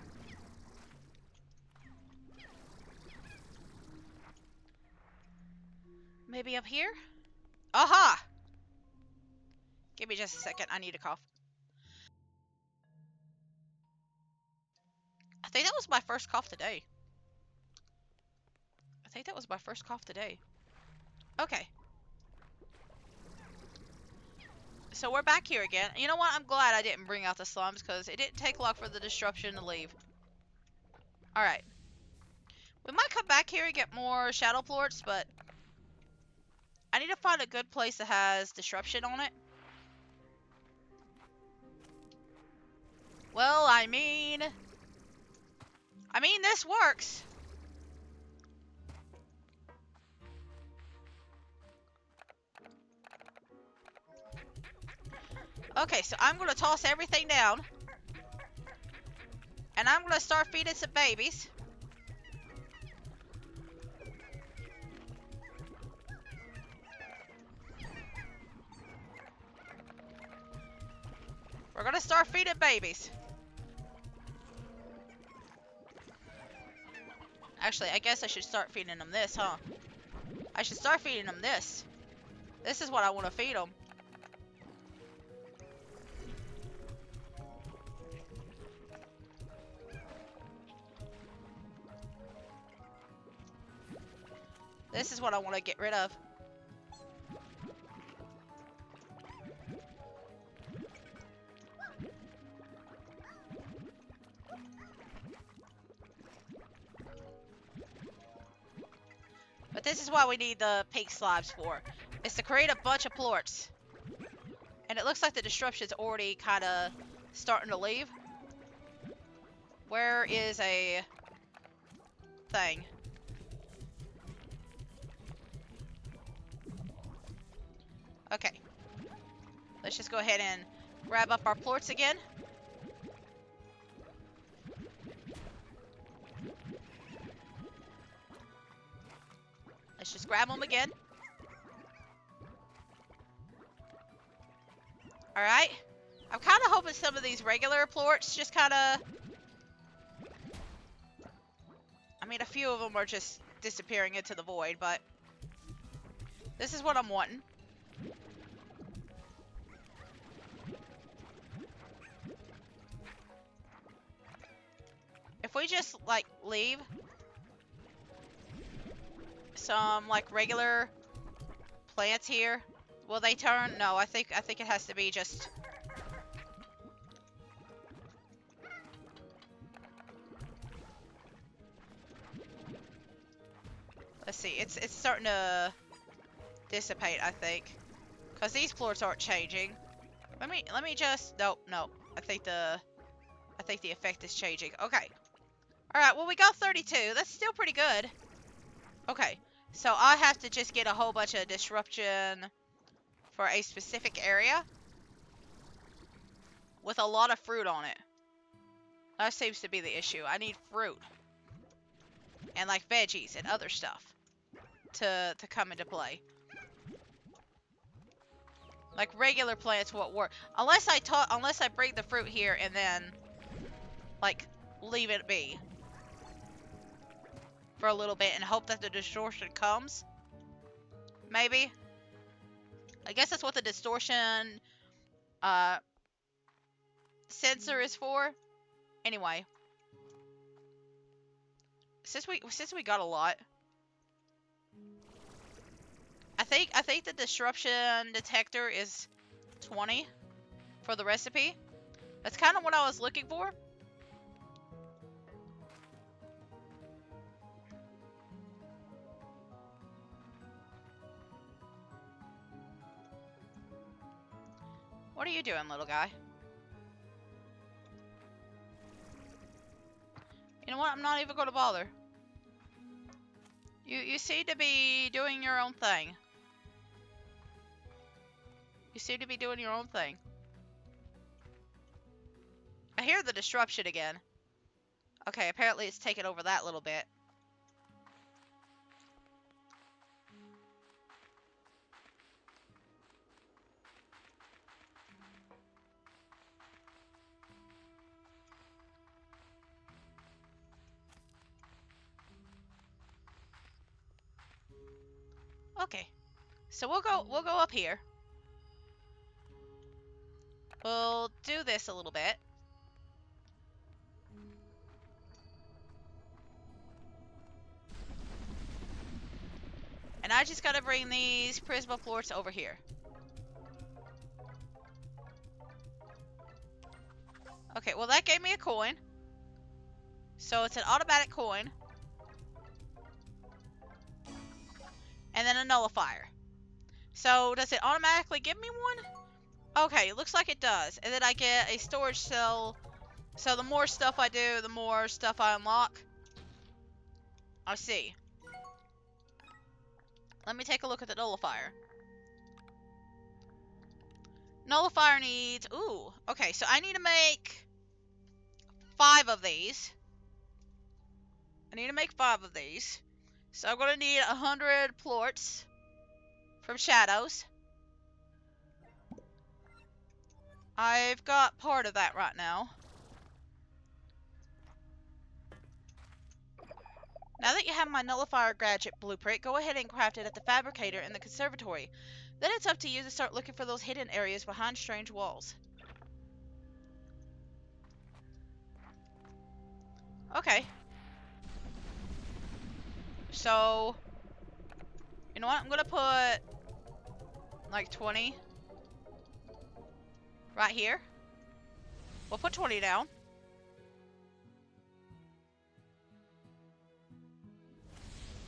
Maybe up here? Aha! Give me just a second. I need a cough. I think that was my first cough today. I think that was my first cough today. Okay. So we're back here again. You know what? I'm glad I didn't bring out the slums because it didn't take long for the disruption to leave. Alright. We might come back here and get more shadow plorts, but I need to find a good place that has disruption on it. Well, I mean, this works. Okay, so I'm going to toss everything down. And I'm going to start feeding some babies. We're going to start feeding babies. Actually, I guess I should start feeding them this, huh? I should start feeding them this. This is what I want to feed them. This is what I want to get rid of. But this is what we need the pink slabs for. It's to create a bunch of plorts. And it looks like the disruption's already kind of starting to leave. Where is a thing? Okay. Let's just go ahead and grab up our plorts again. Let's just grab them again. Alright. I'm kind of hoping some of these regular plorts just kind of... I mean, a few of them are just disappearing into the void, but... This is what I'm wanting. If we just, like, leave... some like regular plants here, will they turn? No, I think it has to be just. Let's see. It's starting to dissipate, I think, because these floors aren't changing. Let me just. Nope. I think the effect is changing. Okay. All right. Well, we got 32. That's still pretty good. Okay. So I have to just get a whole bunch of disruption for a specific area with a lot of fruit on it. That seems to be the issue. I need fruit and like veggies and other stuff to come into play. Like regular plants won't work unless I bring the fruit here and then like leave it be for a little bit and hope that the distortion comes. Maybe. I guess that's what the distortion sensor is for. Anyway, since we got a lot, I think the disruption detector is 20 for the recipe. That's kind of what I was looking for. What are you doing, little guy? You know what? I'm not even going to bother. You seem to be doing your own thing. You seem to be doing your own thing. I hear the disruption again. Okay, apparently it's taken over that little bit. Okay. So we'll go up here. We'll do this a little bit. And I just gotta bring these Prismacore over here. Okay, well that gave me a coin. So it's an automatic coin. And then a nullifier. So does it automatically give me one? Okay, it looks like it does. And then I get a storage cell. So the more stuff I do, the more stuff I unlock. I see. Let me take a look at the nullifier. Nullifier needs... Ooh, okay, so I need to make 5 of these. I need to make 5 of these. So I'm going to need 100 plorts from shadows. I've got part of that right now. Now that you have my nullifier gadget blueprint, go ahead and craft it at the fabricator in the conservatory. Then it's up to you to start looking for those hidden areas behind strange walls. Okay. So, you know what? I'm gonna put like 20 right here. We'll put 20 down.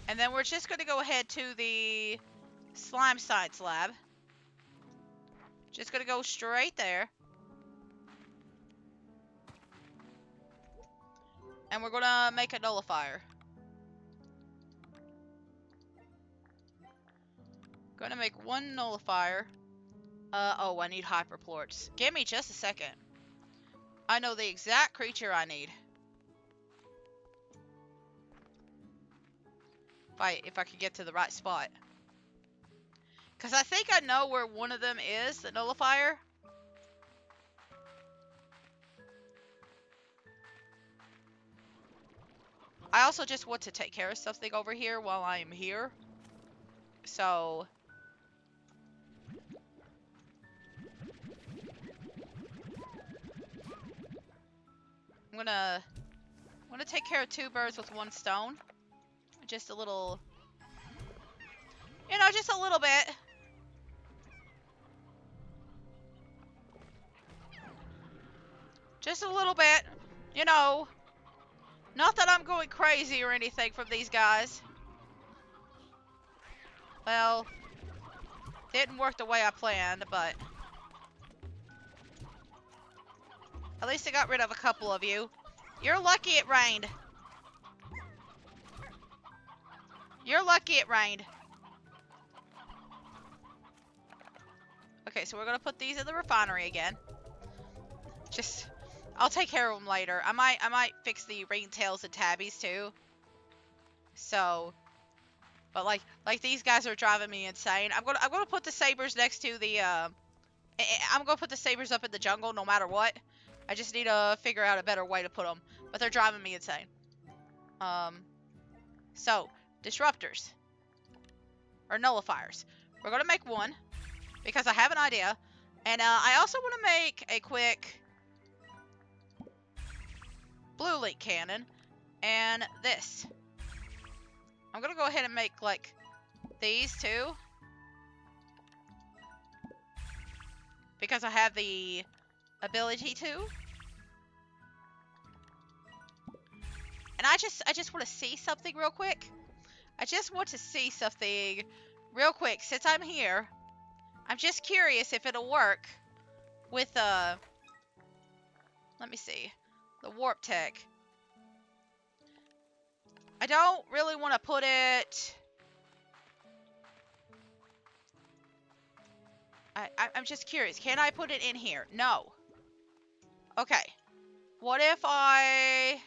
And then we're just gonna go ahead to the slime science lab. Just gonna go straight there. And we're gonna make a nullifier. Gonna make 1 nullifier. Oh, I need hyperplorts. Give me just a second. I know the exact creature I need. If I could get to the right spot. Because I think I know where one of them is, the nullifier. I also just want to take care of something over here while I am here. So... I'm gonna take care of 2 birds with 1 stone. Just a little You know, just a little bit. Just a little bit. You know, not that I'm going crazy or anything from these guys. Well, didn't work the way I planned, but at least I got rid of a couple of you. You're lucky it rained. You're lucky it rained. Okay, so we're gonna put these in the refinery again. Just, I'll take care of them later. I might fix the ringtails and tabbies too. So, but like these guys are driving me insane. I'm gonna put the sabers next to the I'm gonna put the sabers up in the jungle no matter what. I just need to figure out a better way to put them. But they're driving me insane. So disruptors or nullifiers. We're gonna make one because I have an idea, and I also want to make a quick blue link cannon, and this. I'm gonna go ahead and make like these two because I have the ability to. And I just want to see something real quick. I just want to see something real quick since I'm here. I'm just curious if it'll work with let me see, the warp tech. I don't really want to put it. I'm just curious. Can I put it in here? No. Okay. What if I...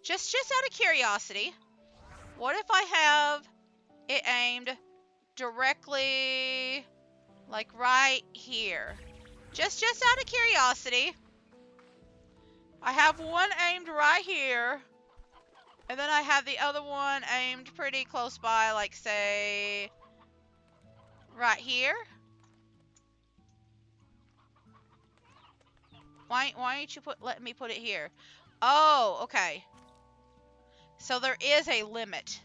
Just out of curiosity, what if I have it aimed directly, like right here? Just out of curiosity. I have one aimed right here. And then I have the other one aimed pretty close by, like say, right here. Why don't you let me put it here? Oh, okay. So there is a limit.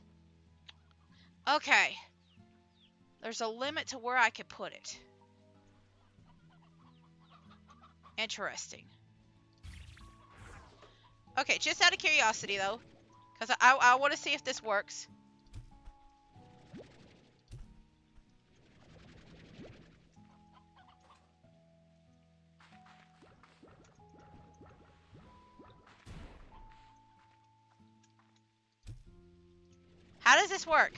Okay. There's a limit to where I could put it. Interesting. Okay, just out of curiosity though. Because I want to see if this works. How does this work?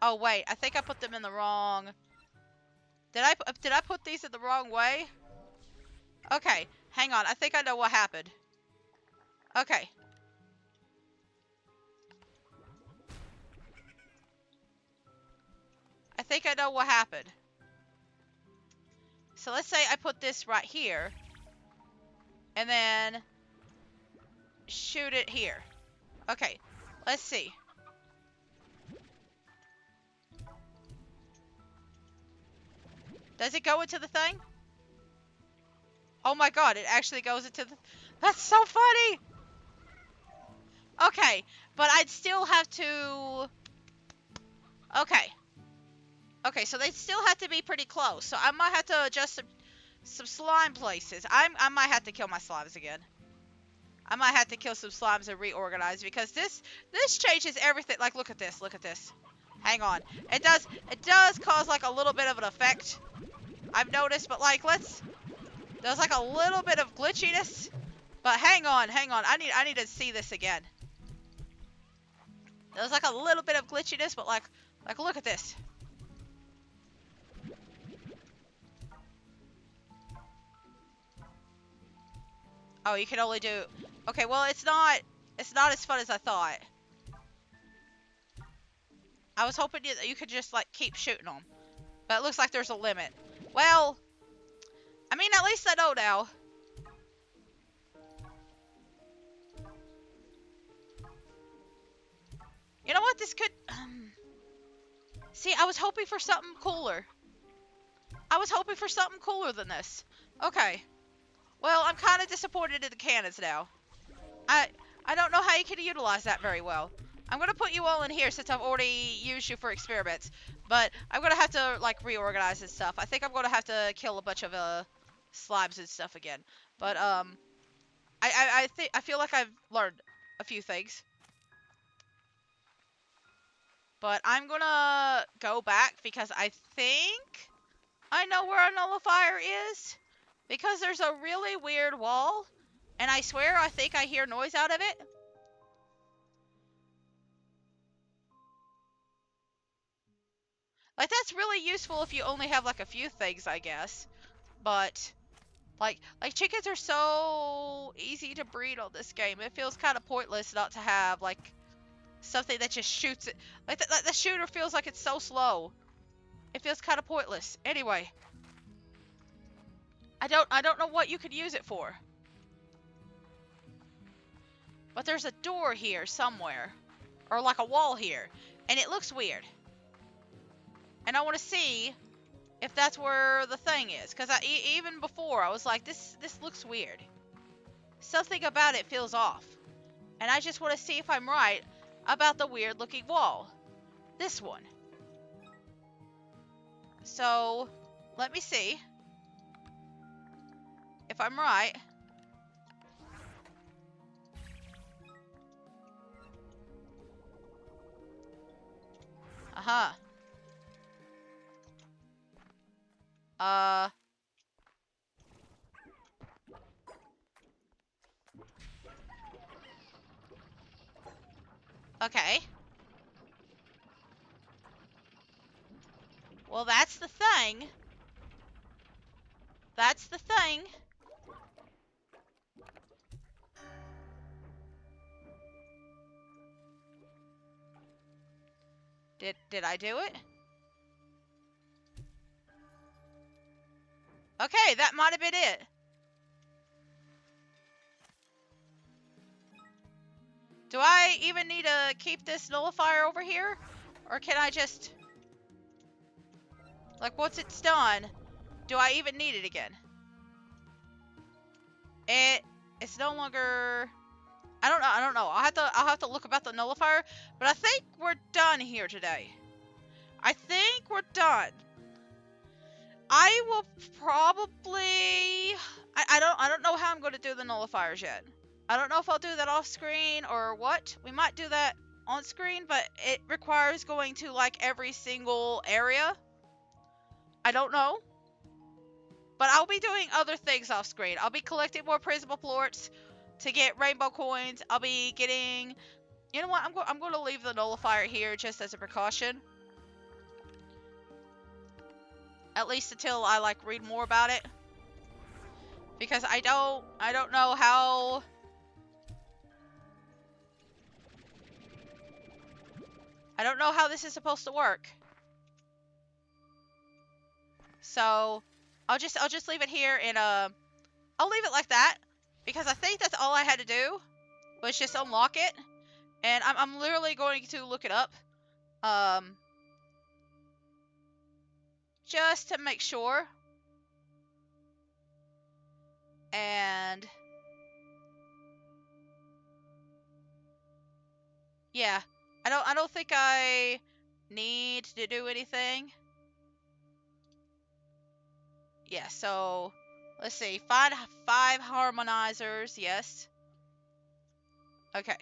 Oh wait, I think I put them in the wrong... Did I put these in the wrong way? Okay, hang on. I think I know what happened. Okay. I think I know what happened. So let's say I put this right here. And then shoot it here. Okay, let's see. Does it go into the thing? Oh my god, it actually goes into the... That's so funny! Okay, but I'd still have to... Okay. Okay, so they'd still have to be pretty close. So I might have to adjust some slime places. I might have to kill my slimes again. I might have to kill some slimes and reorganize because this changes everything. Like, look at this. Look at this. Hang on. It does cause like a little bit of an effect. I've noticed, but like there's like a little bit of glitchiness. But hang on. I need to see this again. There's like a little bit of glitchiness, but like look at this. Oh, you can only do... Okay, well, it's not as fun as I thought. I was hoping you could just, like, keep shooting them. But it looks like there's a limit. Well, I mean, at least I know now. You know what? This could... See, I was hoping for something cooler. I was hoping for something cooler than this. Okay. Well, I'm kind of disappointed in the cannons now. I I don't know how you can utilize that very well. I'm gonna put you all in here since I've already used you for experiments, but I'm gonna have to like reorganize and stuff. I think I'm gonna have to kill a bunch of slimes and stuff again. But I think I feel like I've learned a few things. But I'm gonna go back because I think I know where a nullifier is. Because there's a really weird wall, and I swear I think I hear noise out of it. Like, that's really useful if you only have, like, a few things, I guess. But, like chickens are so easy to breed on this game. It feels kind of pointless not to have, like, something that just shoots it. Like, the shooter feels like it's so slow. It feels kind of pointless. Anyway. I don't know what you could use it for. But there's a door here somewhere. Or, like, a wall here. And it looks weird. And I want to see if that's where the thing is. Because even before, I was like, this looks weird. Something about it feels off. And I just want to see if I'm right about the weird looking wall. This one. So, let me see if I'm right. Uh-huh. Okay. Well, that's the thing. That's the thing. Did I do it? Okay, that might have been it. Do I even need to keep this nullifier over here? Or can I just... Like, once it's done, do I even need it again? It's no longer... I don't know. I'll have to look about the nullifier, but I think we're done here today. I think we're done. I will probably... I don't know how I'm going to do the nullifiers yet. I don't know if I'll do that off screen or what. We might do that on screen, but it requires going to like every single area. I don't know. But I'll be doing other things off screen. I'll be collecting more Prismacore to get rainbow coins. I'll be getting... You know what? I'm going to leave the nullifier here just as a precaution. At least until I like read more about it. Because I don't know how... I don't know how this is supposed to work. So I'll just leave it here and I'll leave it like that because I think that's all I had to do was just unlock it, and I'm literally going to look it up just to make sure. And yeah, I don't think I need to do anything. Yeah, so let's see. Find 5 harmonizers. Yes. Okay.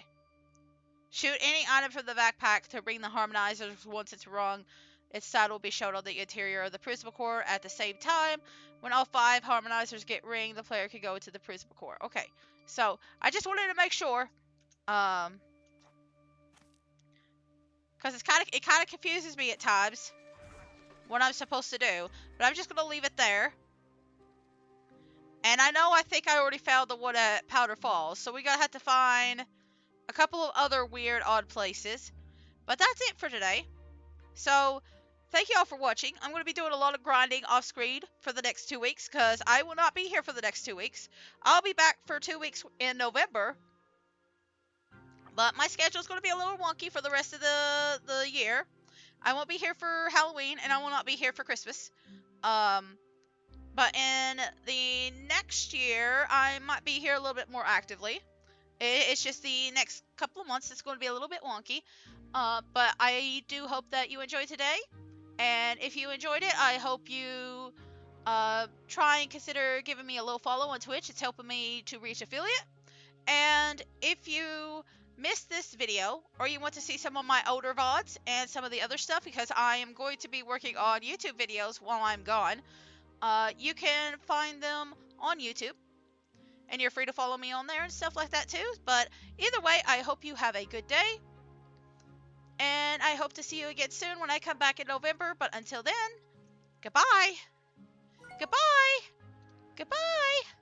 Shoot any item from the backpack to bring the harmonizers. Once it's rung, its side will be shown on the interior of the Prismacore at the same time. When all 5 harmonizers get ringed, the player can go into the Prismacore. Okay, so I just wanted to make sure, because it kind of confuses me at times what I'm supposed to do. But I'm just gonna leave it there. And I think I already found the one at Powderfalls, so we gotta have to find a couple of other weird, odd places. But that's it for today. So, thank you all for watching. I'm going to be doing a lot of grinding off screen for the next 2 weeks, because I will not be here for the next 2 weeks. I'll be back for 2 weeks in November. But my schedule is going to be a little wonky for the rest of the year. I won't be here for Halloween, and I will not be here for Christmas. But in the next year, I might be here a little bit more actively. It's just the next couple of months it's going to be a little bit wonky. But I do hope that you enjoyed today. And if you enjoyed it, I hope you try and consider giving me a little follow on Twitch. It's helping me to reach affiliate. And if you missed this video or you want to see some of my older VODs and some of the other stuff, because I am going to be working on YouTube videos while I'm gone, you can find them on YouTube. And you're free to follow me on there and stuff like that too. But either way, I hope you have a good day. And I hope to see you again soon when I come back in November. But until then, goodbye. Goodbye. Goodbye.